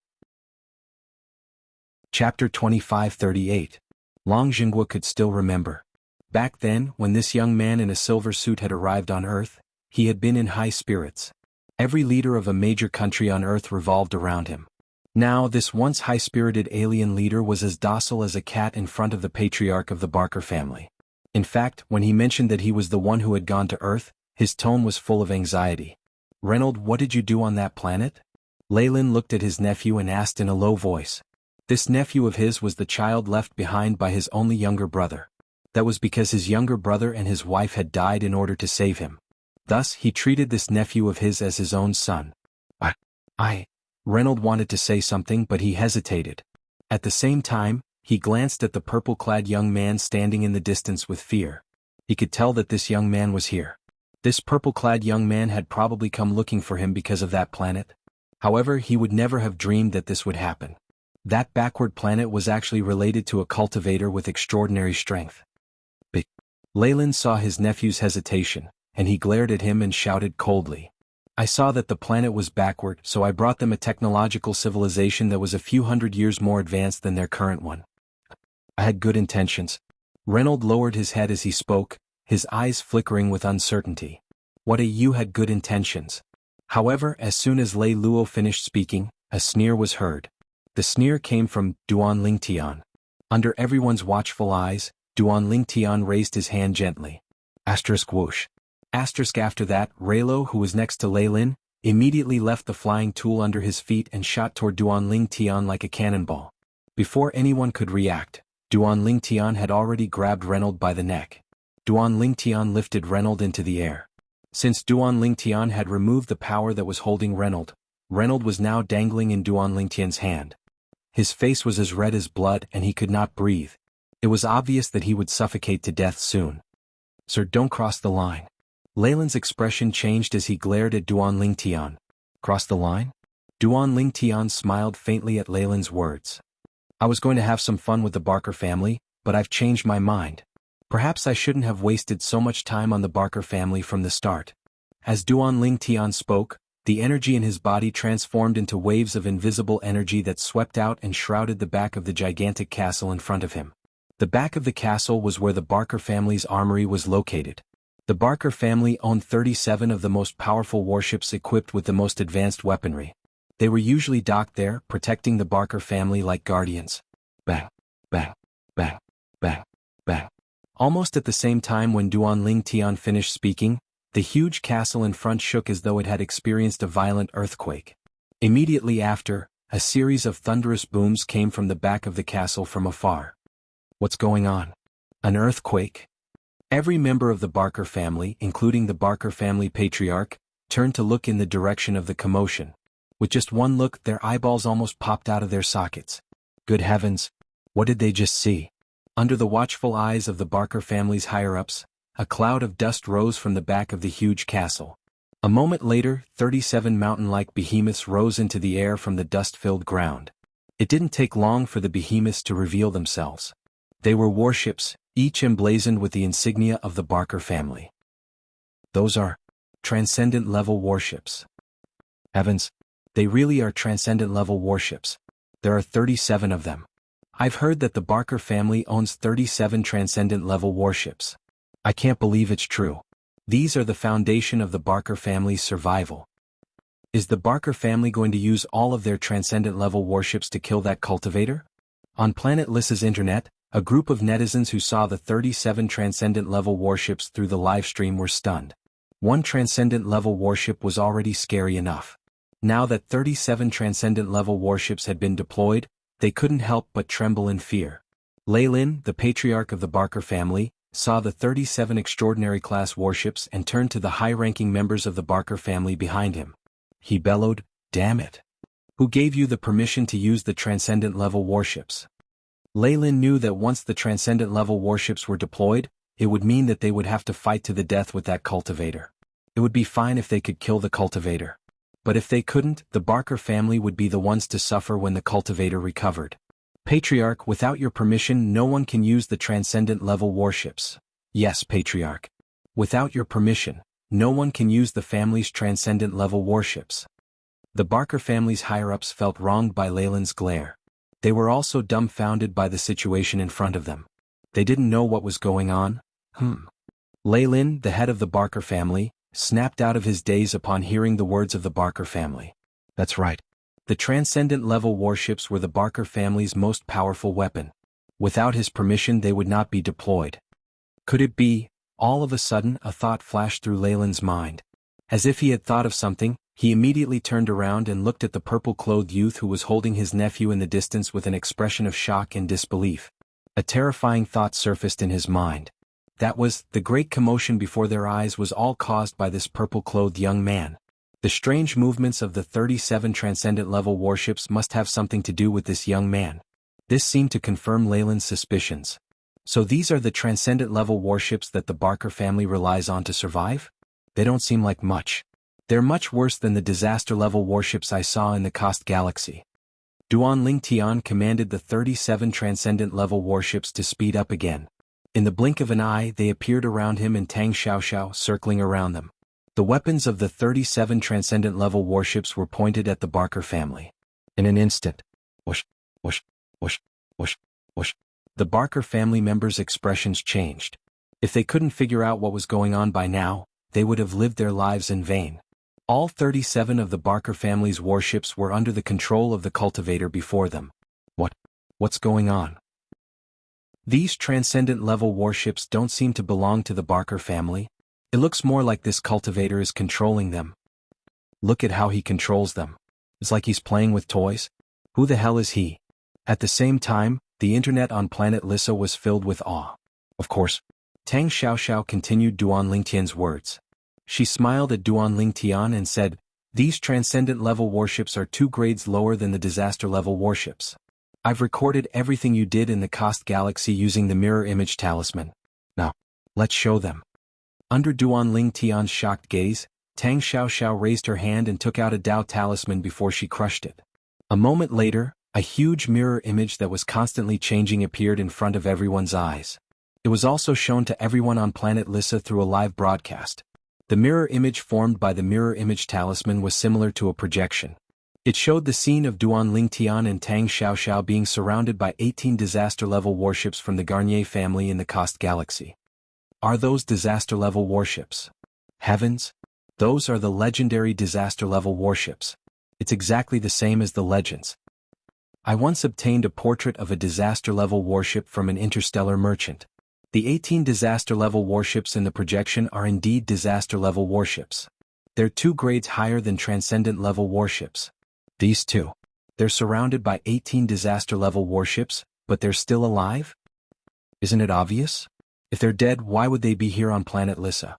Chapter 2538. Long Jinghua could still remember. Back then, when this young man in a silver suit had arrived on Earth, he had been in high spirits. Every leader of a major country on Earth revolved around him. Now this once high-spirited alien leader was as docile as a cat in front of the patriarch of the Barker family. In fact, when he mentioned that he was the one who had gone to Earth, his tone was full of anxiety. "Reynold, what did you do on that planet?" Leyland looked at his nephew and asked in a low voice. This nephew of his was the child left behind by his only younger brother. That was because his younger brother and his wife had died in order to save him. Thus, he treated this nephew of his as his own son. Reynold wanted to say something but he hesitated. At the same time, he glanced at the purple-clad young man standing in the distance with fear. He could tell that this young man was here. This purple-clad young man had probably come looking for him because of that planet. However, he would never have dreamed that this would happen. That backward planet was actually related to a cultivator with extraordinary strength. But Leyland saw his nephew's hesitation, and he glared at him and shouted coldly. "I saw that the planet was backward, so I brought them a technological civilization that was a few hundred years more advanced than their current one. I had good intentions." Reynold lowered his head as he spoke, his eyes flickering with uncertainty. You had good intentions." However, as soon as Lei Luo finished speaking, a sneer was heard. The sneer came from Duan Lingtian. Under everyone's watchful eyes, Duan Lingtian raised his hand gently. Asterisk whoosh. Asterisk after that, Reylo, who was next to Leylin, immediately left the flying tool under his feet and shot toward Duan Lingtian like a cannonball. Before anyone could react, Duan Lingtian had already grabbed Reynold by the neck. Duan Lingtian lifted Reynold into the air. Since Duan Lingtian had removed the power that was holding Reynold was now dangling in Duan Lingtian's hand. His face was as red as blood and he could not breathe. It was obvious that he would suffocate to death soon. "Sir, don't cross the line." Leyland's expression changed as he glared at Duan Lingtian. "Cross the line?" Duan Lingtian smiled faintly at Leyland's words. "I was going to have some fun with the Barker family, but I've changed my mind. Perhaps I shouldn't have wasted so much time on the Barker family from the start." As Duan Lingtian spoke, the energy in his body transformed into waves of invisible energy that swept out and shrouded the back of the gigantic castle in front of him. The back of the castle was where the Barker family's armory was located. The Barker family owned 37 of the most powerful warships equipped with the most advanced weaponry. They were usually docked there, protecting the Barker family like guardians. Bang, bang, bang, bang, bang. Almost at the same time when Duan Tian finished speaking, the huge castle in front shook as though it had experienced a violent earthquake. Immediately after, a series of thunderous booms came from the back of the castle from afar. What's going on? An earthquake? Every member of the Barker family, including the Barker family patriarch, turned to look in the direction of the commotion. With just one look, their eyeballs almost popped out of their sockets. Good heavens! What did they just see? Under the watchful eyes of the Barker family's higher-ups, a cloud of dust rose from the back of the huge castle. A moment later, 37 mountain-like behemoths rose into the air from the dust-filled ground. It didn't take long for the behemoths to reveal themselves. They were warships, each emblazoned with the insignia of the Barker family. Those are transcendent-level warships. Heavens, they really are transcendent-level warships. There are 37 of them. I've heard that the Barker family owns 37 transcendent-level warships. I can't believe it's true. These are the foundation of the Barker family's survival. Is the Barker family going to use all of their transcendent-level warships to kill that cultivator? On Planet Lissa's internet, a group of netizens who saw the 37 transcendent-level warships through the livestream were stunned. One transcendent-level warship was already scary enough. Now that 37 transcendent-level warships had been deployed, they couldn't help but tremble in fear. Lei Lin, the patriarch of the Barker family, saw the 37 extraordinary-class warships and turned to the high-ranking members of the Barker family behind him. He bellowed, "Damn it! Who gave you the permission to use the transcendent-level warships?" Lei Lin knew that once the transcendent-level warships were deployed, it would mean that they would have to fight to the death with that cultivator. It would be fine if they could kill the cultivator. But if they couldn't, the Barker family would be the ones to suffer when the cultivator recovered. Patriarch, without your permission no one can use the transcendent-level warships. Yes, Patriarch. Without your permission, no one can use the family's transcendent-level warships. The Barker family's higher-ups felt wronged by Lei Lin's glare. They were also dumbfounded by the situation in front of them. They didn't know what was going on. Lei Lin, the head of the Barker family, snapped out of his daze upon hearing the words of the Barker family. That's right. The transcendent-level warships were the Barker family's most powerful weapon. Without his permission they would not be deployed. Could it be? All of a sudden a thought flashed through Lei Lin's mind. As if he had thought of something, he immediately turned around and looked at the purple-clothed youth who was holding his nephew in the distance with an expression of shock and disbelief. A terrifying thought surfaced in his mind. That was, the great commotion before their eyes was all caused by this purple-clothed young man. The strange movements of the 37 transcendent-level warships must have something to do with this young man. This seemed to confirm Lei Lin's suspicions. So these are the transcendent-level warships that the Barker family relies on to survive? They don't seem like much. They're much worse than the disaster-level warships I saw in the Cost Galaxy. Duan Tian commanded the 37 transcendent-level warships to speed up again. In the blink of an eye they appeared around him and Tang Xiaoxiao circling around them. The weapons of the 37 transcendent-level warships were pointed at the Barker family. In an instant, whoosh, whoosh, whoosh, whoosh, whoosh, the Barker family members' expressions changed. If they couldn't figure out what was going on by now, they would have lived their lives in vain. All 37 of the Barker family's warships were under the control of the cultivator before them. What's going on? These transcendent-level warships don't seem to belong to the Barker family. It looks more like this cultivator is controlling them. Look at how he controls them. It's like he's playing with toys. Who the hell is he? At the same time, the internet on Planet Lissa was filled with awe. Of course. Tang Xiaoxiao continued Duan Tian's words. She smiled at Duan Tian and said, "These transcendent-level warships are 2 grades lower than the disaster-level warships. I've recorded everything you did in the Cost Galaxy using the mirror image talisman. Now, let's show them." Under Duan Tian's shocked gaze, Tang Xiaoxiao raised her hand and took out a Dao talisman before she crushed it. A moment later, a huge mirror image that was constantly changing appeared in front of everyone's eyes. It was also shown to everyone on Planet Lissa through a live broadcast. The mirror image formed by the mirror image talisman was similar to a projection. It showed the scene of Duan Tian and Tang Xiaoxiao being surrounded by 18 disaster-level warships from the Garnier family in the Cost Galaxy. Are those disaster-level warships? Heavens! Those are the legendary disaster-level warships. It's exactly the same as the legends. I once obtained a portrait of a disaster-level warship from an interstellar merchant. The 18 disaster-level warships in the projection are indeed disaster-level warships. They're 2 grades higher than transcendent-level warships. These two. They're surrounded by 18 disaster-level warships, but they're still alive? Isn't it obvious? If they're dead, why would they be here on planet Lissa?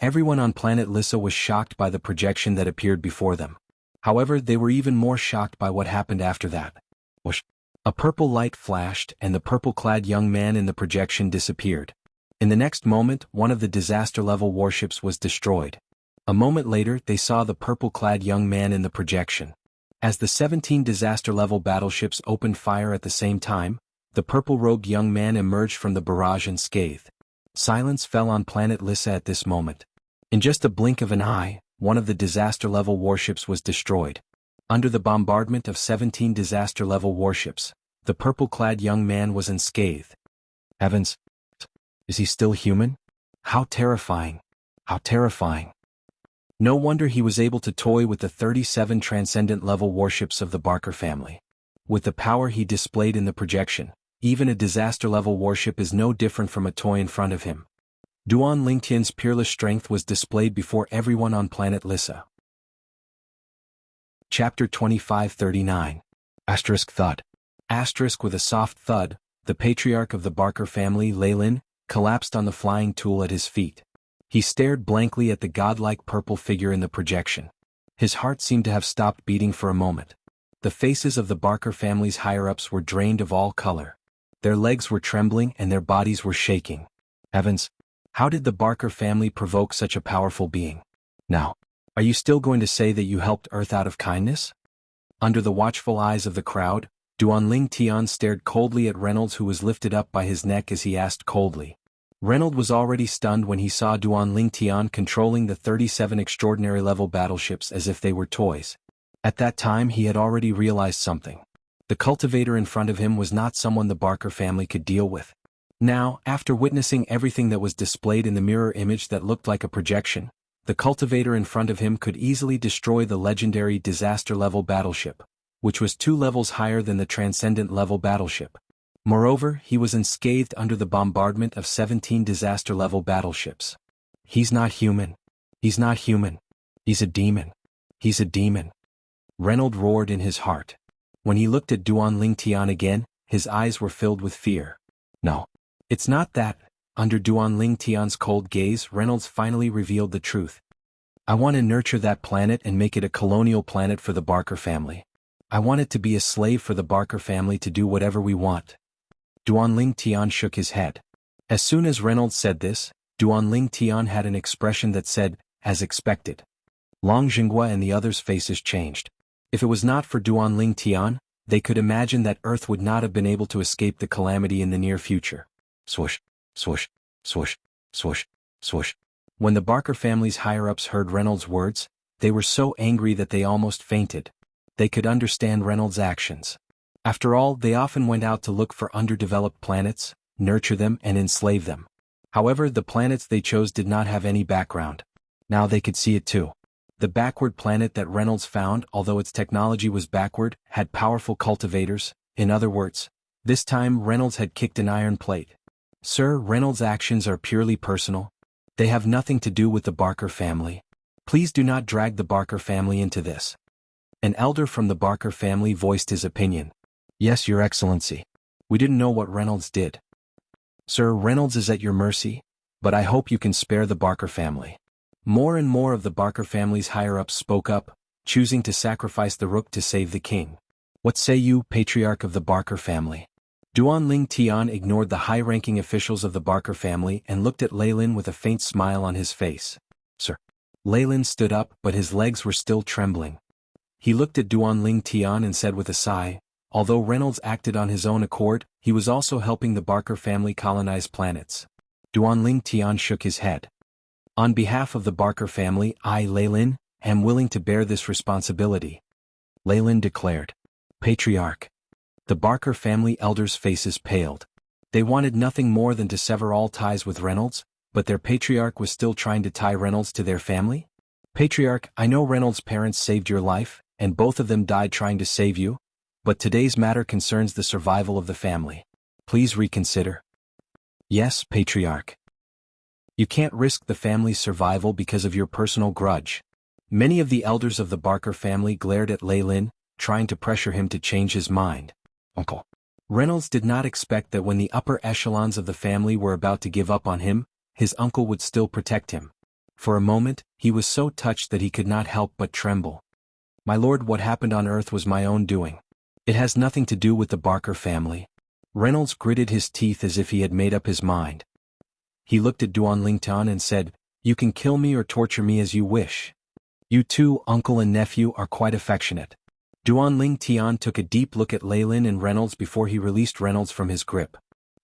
Everyone on planet Lissa was shocked by the projection that appeared before them. However, they were even more shocked by what happened after that. Whoosh. A purple light flashed and the purple-clad young man in the projection disappeared. In the next moment, one of the disaster-level warships was destroyed. A moment later, they saw the purple-clad young man in the projection. As the 17 disaster-level battleships opened fire at the same time, the purple-robed young man emerged from the barrage unscathed. Silence fell on planet Lissa at this moment. In just a blink of an eye, one of the disaster-level warships was destroyed. Under the bombardment of 17 disaster-level warships, the purple-clad young man was unscathed. Heavens! Is he still human? How terrifying! How terrifying! No wonder he was able to toy with the 37 transcendent-level warships of the Barker family. With the power he displayed in the projection, even a disaster-level warship is no different from a toy in front of him. Duan Lingtian's peerless strength was displayed before everyone on planet Lissa. Chapter 2539. Asterisk thud. Asterisk with a soft thud, the patriarch of the Barker family, Leylin, collapsed on the flying tool at his feet. He stared blankly at the godlike purple figure in the projection. His heart seemed to have stopped beating for a moment. The faces of the Barker family's higher-ups were drained of all color. Their legs were trembling and their bodies were shaking. Heavens! How did the Barker family provoke such a powerful being? Now, are you still going to say that you helped Earth out of kindness? Under the watchful eyes of the crowd, Duan Lingtian stared coldly at Reynolds, who was lifted up by his neck as he asked coldly. Reynolds was already stunned when he saw Duan Lingtian controlling the 37 extraordinary-level battleships as if they were toys. At that time he had already realized something. The cultivator in front of him was not someone the Barker family could deal with. Now, after witnessing everything that was displayed in the mirror image that looked like a projection, the cultivator in front of him could easily destroy the legendary disaster-level battleship, which was 2 levels higher than the transcendent-level battleship. Moreover, he was unscathed under the bombardment of 17 disaster-level battleships. He's not human. He's not human. He's a demon. He's a demon. Reynolds roared in his heart. When he looked at Duan Lingtian again, his eyes were filled with fear. No. It's not that. Under Duan Lingtian's cold gaze, Reynolds finally revealed the truth. I want to nurture that planet and make it a colonial planet for the Barker family. I want it to be a slave for the Barker family to do whatever we want. Duan Lingtian shook his head. As soon as Reynolds said this, Duan Lingtian had an expression that said, as expected. Long Jinghua and the others' faces changed. If it was not for Duan Lingtian, they could imagine that Earth would not have been able to escape the calamity in the near future. Swoosh, swoosh, swoosh, swoosh, swoosh. When the Barker family's higher-ups heard Reynolds' words, they were so angry that they almost fainted. They could understand Reynolds' actions. After all, they often went out to look for underdeveloped planets, nurture them and enslave them. However, the planets they chose did not have any background. Now they could see it too. The backward planet that Reynolds found, although its technology was backward, had powerful cultivators. In other words, this time Reynolds had kicked an iron plate. Sir, Reynolds' actions are purely personal. They have nothing to do with the Barker family. Please do not drag the Barker family into this. An elder from the Barker family voiced his opinion. Yes, Your Excellency. We didn't know what Reynolds did. Sir, Reynolds is at your mercy, but I hope you can spare the Barker family. More and more of the Barker family's higher-ups spoke up, choosing to sacrifice the rook to save the king. What say you, patriarch of the Barker family? Duan Lingtian ignored the high-ranking officials of the Barker family and looked at Leylin with a faint smile on his face. Sir. Leylin stood up, but his legs were still trembling. He looked at Duan Lingtian and said with a sigh, although Reynolds acted on his own accord, he was also helping the Barker family colonize planets. Duan Lingtian shook his head. On behalf of the Barker family, I, Leylin, am willing to bear this responsibility. Leylin declared. Patriarch. The Barker family elders' faces paled. They wanted nothing more than to sever all ties with Reynolds, but their patriarch was still trying to tie Reynolds to their family? Patriarch, I know Reynolds' parents saved your life, and both of them died trying to save you, but today's matter concerns the survival of the family. Please reconsider. Yes, Patriarch. You can't risk the family's survival because of your personal grudge. Many of the elders of the Barker family glared at Lei Lin, trying to pressure him to change his mind. Uncle Reynolds did not expect that when the upper echelons of the family were about to give up on him, his uncle would still protect him. For a moment, he was so touched that he could not help but tremble. My lord, what happened on Earth was my own doing. It has nothing to do with the Barker family. Reynolds gritted his teeth as if he had made up his mind. He looked at Duan Lingtian and said, "You can kill me or torture me as you wish. You two, uncle and nephew, are quite affectionate." Duan Lingtian took a deep look at Lei Lin and Reynolds before he released Reynolds from his grip.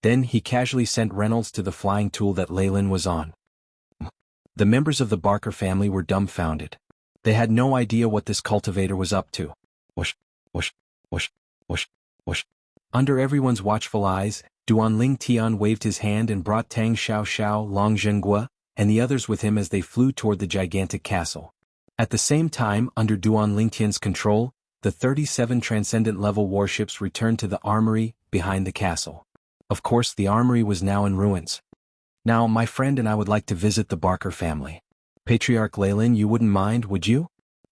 Then he casually sent Reynolds to the flying tool that Lei Lin was on. The members of the Barker family were dumbfounded. They had no idea what this cultivator was up to. Whoosh, whoosh, whoosh, whoosh, whoosh. Under everyone's watchful eyes, Duan Lingtian waved his hand and brought Tang Xiaoxiao, Long Zhenghua, and the others with him as they flew toward the gigantic castle. At the same time, under Duan Lingtian's control, the 37 transcendent-level warships returned to the armory behind the castle. Of course, the armory was now in ruins. Now, my friend and I would like to visit the Barker family. Patriarch Lei Lin, you wouldn't mind, would you?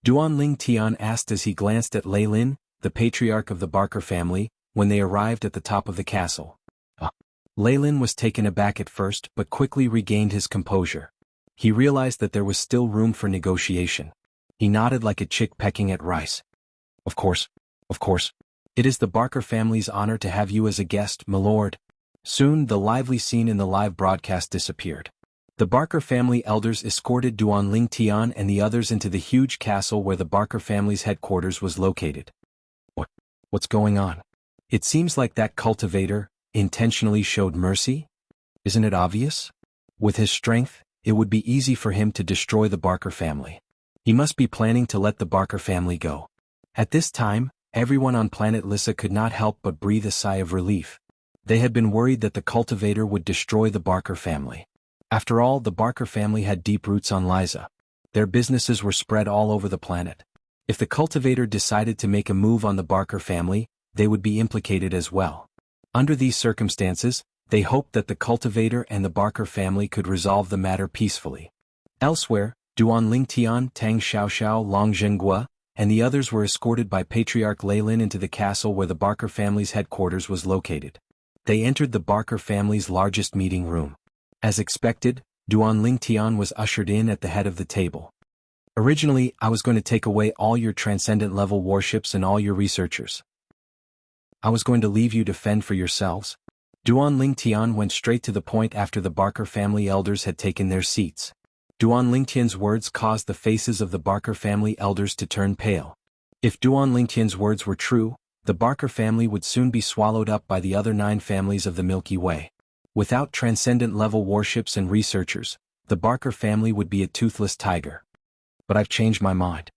Duan Lingtian asked as he glanced at Lei Lin, the patriarch of the Barker family, when they arrived at the top of the castle. Lei Lin was taken aback at first but quickly regained his composure. He realized that there was still room for negotiation. He nodded like a chick pecking at rice. Of course. It is the Barker family's honor to have you as a guest, my lord." Soon the lively scene in the live broadcast disappeared. The Barker family elders escorted Duan Lingtian and the others into the huge castle where the Barker family's headquarters was located. What's going on? It seems like that cultivator intentionally showed mercy? Isn't it obvious? With his strength, it would be easy for him to destroy the Barker family. He must be planning to let the Barker family go. At this time, everyone on planet Lissa could not help but breathe a sigh of relief. They had been worried that the cultivator would destroy the Barker family. After all, the Barker family had deep roots on Liza. Their businesses were spread all over the planet. If the cultivator decided to make a move on the Barker family, they would be implicated as well. Under these circumstances, they hoped that the cultivator and the Barker family could resolve the matter peacefully. Elsewhere, Duan Lingtian, Tang Xiaoxiao, Long Zhenghua, and the others were escorted by Patriarch Lei Lin into the castle where the Barker family's headquarters was located. They entered the Barker family's largest meeting room. As expected, Duan Lingtian was ushered in at the head of the table. "Originally, I was going to take away all your transcendent-level warships and all your researchers. I was going to leave you to fend for yourselves." Duan Lingtian went straight to the point after the Barker family elders had taken their seats. Duan Lingtian's words caused the faces of the Barker family elders to turn pale. If Duan Lingtian's words were true, the Barker family would soon be swallowed up by the other 9 families of the Milky Way. Without transcendent-level warships and researchers, the Barker family would be a toothless tiger. But I've changed my mind.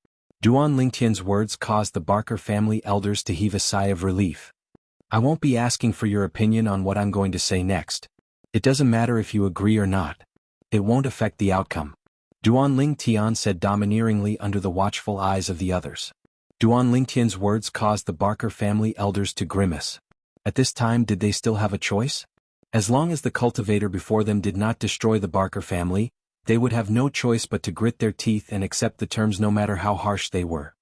Duan Lingtian's words caused the Barker family elders to heave a sigh of relief. "I won't be asking for your opinion on what I'm going to say next. It doesn't matter if you agree or not. It won't affect the outcome," Duan Lingtian said domineeringly under the watchful eyes of the others. Duan Lingtian's words caused the Barker family elders to grimace. At this time, did they still have a choice? As long as the cultivator before them did not destroy the Barker family, they would have no choice but to grit their teeth and accept the terms no matter how harsh they were.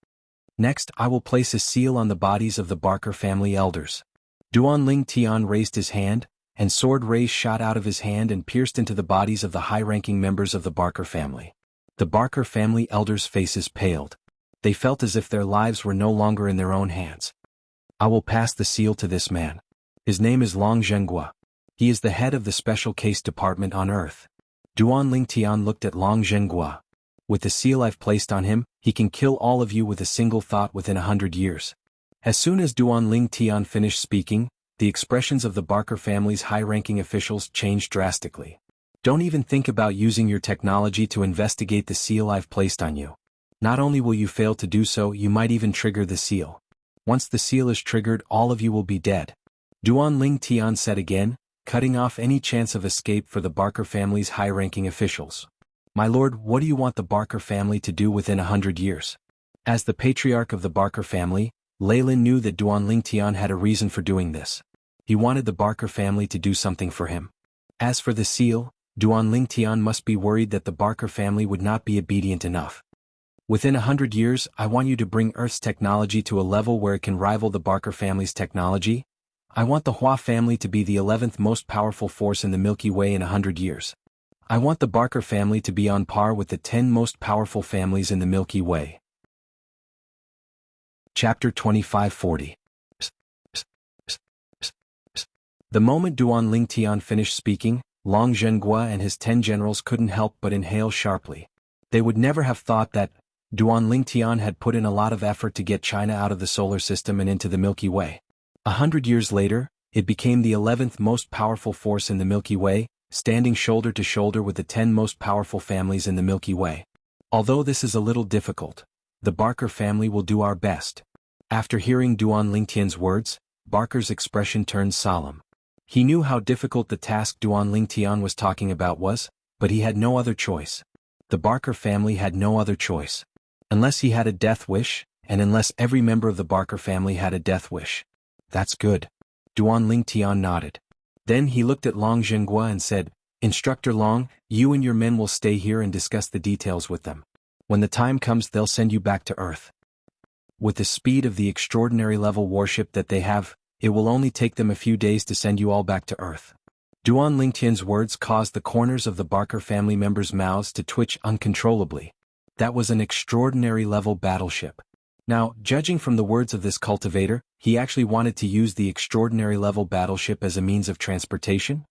"Next, I will place a seal on the bodies of the Barker family elders." Duan Lingtian raised his hand, and sword rays shot out of his hand and pierced into the bodies of the high-ranking members of the Barker family. The Barker family elders' faces paled. They felt as if their lives were no longer in their own hands. "I will pass the seal to this man. His name is Long Zhenghua. He is the head of the Special Case Department on Earth." Duan Lingtian looked at Long Zhenghua. "With the seal I've placed on him, he can kill all of you with a single thought within 100 years. As soon as Duan Lingtian finished speaking, the expressions of the Barker family's high-ranking officials changed drastically. "Don't even think about using your technology to investigate the seal I've placed on you. Not only will you fail to do so, you might even trigger the seal. Once the seal is triggered, all of you will be dead," Duan Lingtian said again, cutting off any chance of escape for the Barker family's high-ranking officials. "My lord, what do you want the Barker family to do within 100 years? As the patriarch of the Barker family, Lei Lin knew that Duan Lingtian had a reason for doing this. He wanted the Barker family to do something for him. As for the seal, Duan Lingtian must be worried that the Barker family would not be obedient enough. Within 100 years, I want you to bring Earth's technology to a level where it can rival the Barker family's technology. I want the Hua family to be the 11th most powerful force in the Milky Way in 100 years. I want the Barker family to be on par with the 10 most powerful families in the Milky Way. Chapter 2540. The moment Duan Lingtian finished speaking, Long Zhenghua and his 10 generals couldn't help but inhale sharply. They would never have thought that Duan Lingtian had put in a lot of effort to get China out of the solar system and into the Milky Way. 100 years later, it became the 11th most powerful force in the Milky Way, standing shoulder to shoulder with the 10 most powerful families in the Milky Way. Although this is a little difficult, the Barker family will do our best. After hearing Duan Lingtian's words, Barker's expression turned solemn. He knew how difficult the task Duan Lingtian was talking about was, but he had no other choice. The Barker family had no other choice. Unless he had a death wish, and unless every member of the Barker family had a death wish. That's good. Duan Lingtian nodded. Then he looked at Long Zhenghua and said, Instructor Long, you and your men will stay here and discuss the details with them. When the time comes, they'll send you back to Earth. With the speed of the extraordinary level warship that they have, it will only take them a few days to send you all back to Earth. Duan Lingtian's words caused the corners of the Barker family members' mouths to twitch uncontrollably. That was an extraordinary level battleship. Now, judging from the words of this cultivator, he actually wanted to use the extraordinary level battleship as a means of transportation?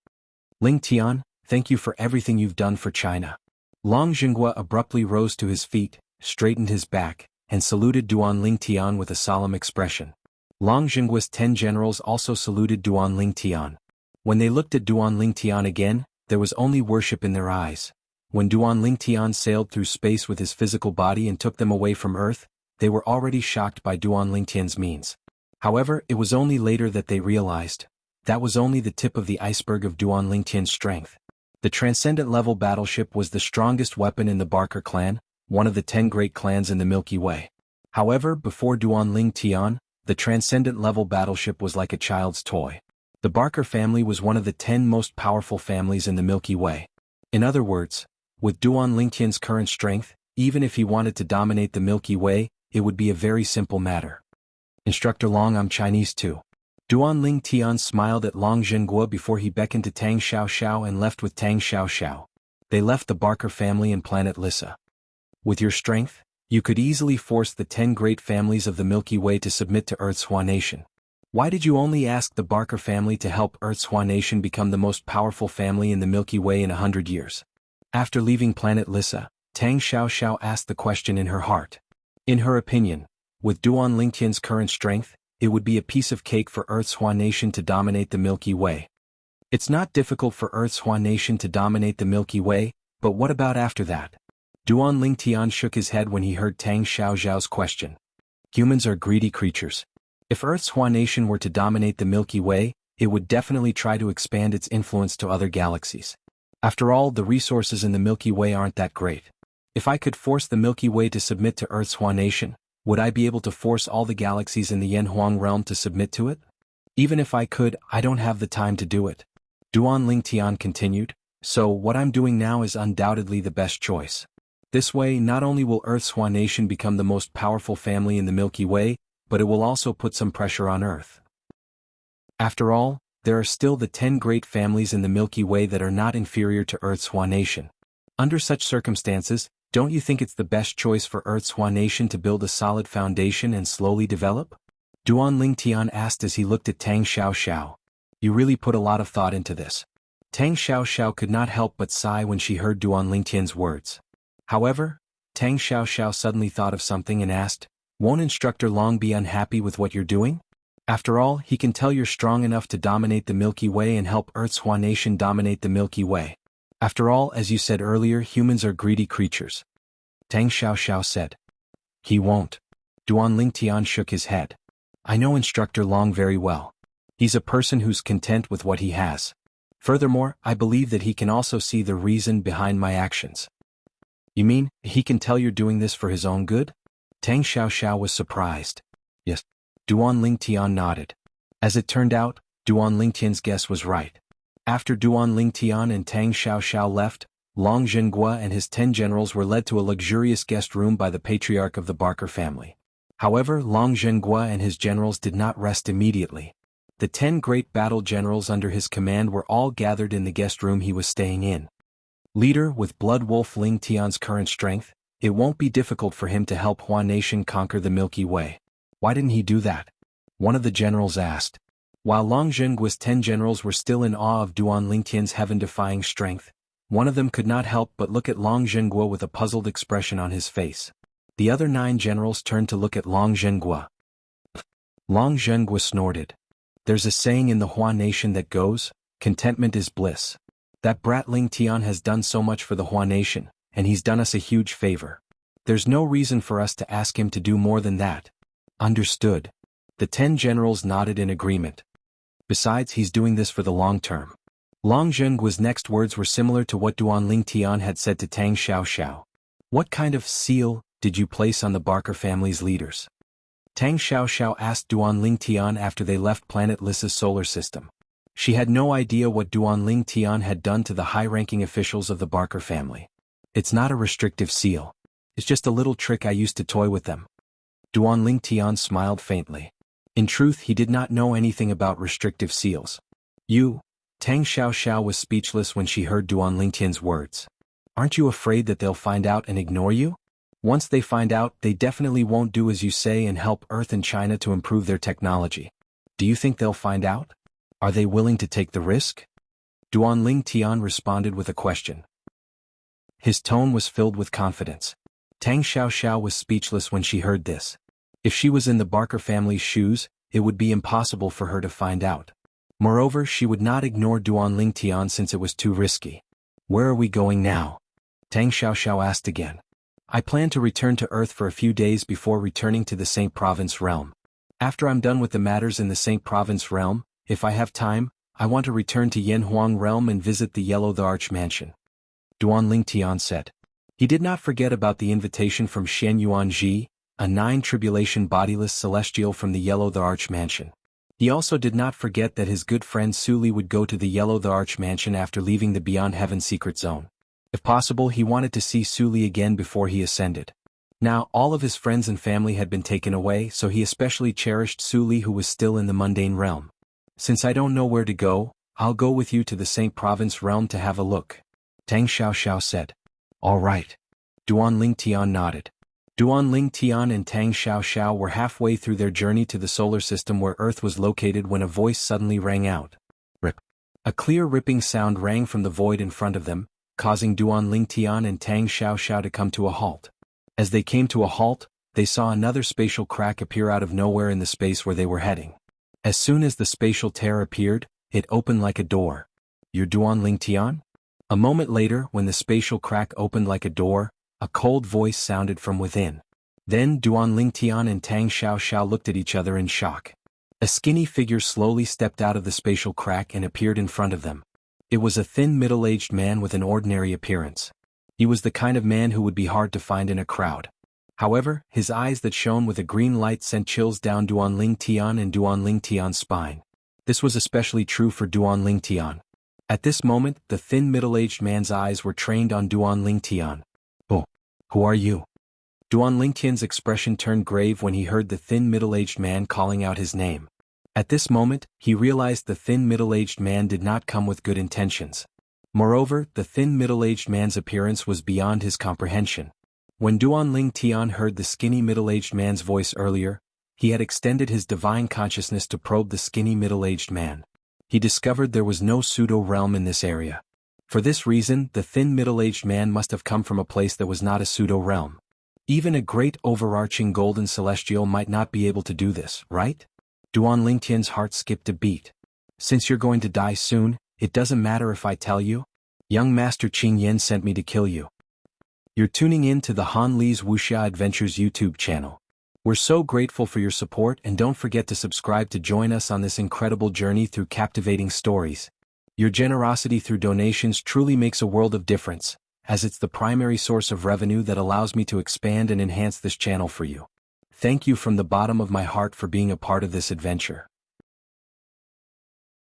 Lingtian, thank you for everything you've done for China. Long Zhenghua abruptly rose to his feet, straightened his back, and saluted Duan Lingtian with a solemn expression. Long Zhenghua's 10 generals also saluted Duan Lingtian. When they looked at Duan Lingtian again, there was only worship in their eyes. When Duan Lingtian sailed through space with his physical body and took them away from Earth, they were already shocked by Duan Lingtian's means. However, it was only later that they realized. That was only the tip of the iceberg of Duan Lingtian's strength. The transcendent level battleship was the strongest weapon in the Barker clan, one of the 10 great clans in the Milky Way. However, before Duan Lingtian, the transcendent level battleship was like a child's toy. The Barker family was one of the 10 most powerful families in the Milky Way. In other words, with Duan Lingtian's current strength, even if he wanted to dominate the Milky Way, it would be a very simple matter. Instructor Long, I'm Chinese too. Duan Lingtian smiled at Long Zhenghua before he beckoned to Tang Xiaoxiao and left with Tang Xiaoxiao. They left the Barker family and planet Lissa. With your strength, you could easily force the 10 great families of the Milky Way to submit to Earth's Hua nation. Why did you only ask the Barker family to help Earth's Hua nation become the most powerful family in the Milky Way in 100 years? After leaving planet Lissa, Tang Xiaoxiao asked the question in her heart. In her opinion, with Duan Lingtian's current strength, it would be a piece of cake for Earth's Hua nation to dominate the Milky Way. It's not difficult for Earth's Hua nation to dominate the Milky Way, but what about after that? Duan Lingtian shook his head when he heard Tang Xiaoxiao's question. Humans are greedy creatures. If Earth's Hua nation were to dominate the Milky Way, it would definitely try to expand its influence to other galaxies. After all, the resources in the Milky Way aren't that great. If I could force the Milky Way to submit to Earth's Hua nation, would I be able to force all the galaxies in the Yanhuang realm to submit to it? Even if I could, I don't have the time to do it. Duan Lingtian continued, so what I'm doing now is undoubtedly the best choice. This way, not only will Earth's Hua nation become the most powerful family in the Milky Way, but it will also put some pressure on Earth. After all, there are still the 10 great families in the Milky Way that are not inferior to Earth's Hua nation. Under such circumstances, don't you think it's the best choice for Earth's Hua nation to build a solid foundation and slowly develop? Duan Lingtian asked as he looked at Tang Xiaoxiao. You really put a lot of thought into this. Tang Xiaoxiao could not help but sigh when she heard Duan Lingtian's words. However, Tang Xiaoxiao suddenly thought of something and asked, won't Instructor Long be unhappy with what you're doing? After all, he can tell you're strong enough to dominate the Milky Way and help Earth's Hua nation dominate the Milky Way. After all, as you said earlier, humans are greedy creatures. Tang Xiaoxiao said. He won't. Duan Lingtian shook his head. I know Instructor Long very well. He's a person who's content with what he has. Furthermore, I believe that he can also see the reason behind my actions. You mean, he can tell you're doing this for his own good? Tang Xiaoxiao was surprised. Yes. Duan Lingtian nodded. As it turned out, Duan Lingtian's guess was right. After Duan Lingtian and Tang Xiaoxiao left, Long Zhenghua and his 10 generals were led to a luxurious guest room by the patriarch of the Barker family. However, Long Zhenghua and his generals did not rest immediately. The 10 great battle generals under his command were all gathered in the guest room he was staying in. Leader, with Blood Wolf Ling Tian's current strength, it won't be difficult for him to help Hua Nation conquer the Milky Way. Why didn't he do that? One of the generals asked. While Long Zhenghua's 10 generals were still in awe of Duan Lingtian's heaven-defying strength, one of them could not help but look at Long Zhenghua with a puzzled expression on his face. The other 9 generals turned to look at Long Zhenghua. Long Zhenghua snorted. There's a saying in the Hua Nation that goes, contentment is bliss. That brat Ling Tian has done so much for the Hua Nation, and he's done us a huge favor. There's no reason for us to ask him to do more than that. Understood. The 10 generals nodded in agreement. Besides, he's doing this for the long term. Long Zhenghua's next words were similar to what Duan Lingtian had said to Tang Xiaoxiao. What kind of seal did you place on the Barker family's leaders? Tang Xiaoxiao asked Duan Lingtian after they left planet Lissa's solar system. She had no idea what Duan Lingtian had done to the high-ranking officials of the Barker family. It's not a restrictive seal. It's just a little trick I used to toy with them. Duan Lingtian smiled faintly. In truth, he did not know anything about restrictive seals. Tang Xiaoxiao was speechless when she heard Duan Lingtian's words. Aren't you afraid that they'll find out and ignore you? Once they find out, they definitely won't do as you say and help Earth and China to improve their technology. Do you think they'll find out? Are they willing to take the risk? Duan Lingtian responded with a question. His tone was filled with confidence. Tang Xiaoxiao was speechless when she heard this. If she was in the Barker family's shoes, it would be impossible for her to find out. Moreover, she would not ignore Duan Lingtian since it was too risky. Where are we going now? Tang Xiaoxiao asked again. I plan to return to Earth for a few days before returning to the Saint Province realm. After I'm done with the matters in the Saint Province realm, if I have time, I want to return to Yanhuang realm and visit the Yellow the Arch mansion. Duan Lingtian said. He did not forget about the invitation from Shen Yuanji, a 9-tribulation bodiless celestial from the Yellow the Arch mansion. He also did not forget that his good friend Suli would go to the Yellow the Arch mansion after leaving the Beyond Heaven secret zone. If possible, he wanted to see Suli again before he ascended. Now, all of his friends and family had been taken away, so he especially cherished Suli, who was still in the mundane realm. Since I don't know where to go, I'll go with you to the Saint Province realm to have a look. Tang Xiaoxiao said. All right. Duan Lingtian nodded. Duan Lingtian and Tang Xiaoxiao were halfway through their journey to the solar system where Earth was located when a voice suddenly rang out. Rip. A clear ripping sound rang from the void in front of them, causing Duan Lingtian and Tang Xiaoxiao to come to a halt. As they came to a halt, they saw another spatial crack appear out of nowhere in the space where they were heading. As soon as the spatial tear appeared, it opened like a door. You're Duan Lingtian? A moment later, when the spatial crack opened like a door, a cold voice sounded from within. Then Duan Lingtian and Tang Xiaoxiao looked at each other in shock. A skinny figure slowly stepped out of the spatial crack and appeared in front of them. It was a thin middle-aged man with an ordinary appearance. He was the kind of man who would be hard to find in a crowd. However, his eyes that shone with a green light sent chills down Duan Lingtian and Duan Lingtian's spine. This was especially true for Duan Lingtian. At this moment, the thin middle-aged man's eyes were trained on Duan Lingtian. Oh, who are you? Duan Lingtian's expression turned grave when he heard the thin middle-aged man calling out his name. At this moment, he realized the thin middle-aged man did not come with good intentions. Moreover, the thin middle-aged man's appearance was beyond his comprehension. When Duan Lingtian heard the skinny middle-aged man's voice earlier, he had extended his divine consciousness to probe the skinny middle-aged man. He discovered there was no pseudo-realm in this area. For this reason, the thin middle-aged man must have come from a place that was not a pseudo-realm. Even a great overarching golden celestial might not be able to do this, right? Duan Lingtian's heart skipped a beat. Since you're going to die soon, it doesn't matter if I tell you? Young Master Qing Yan sent me to kill you. You're tuning in to the Han Li's Wuxia Adventures YouTube channel. We're so grateful for your support, and don't forget to subscribe to join us on this incredible journey through captivating stories. Your generosity through donations truly makes a world of difference, as it's the primary source of revenue that allows me to expand and enhance this channel for you. Thank you from the bottom of my heart for being a part of this adventure.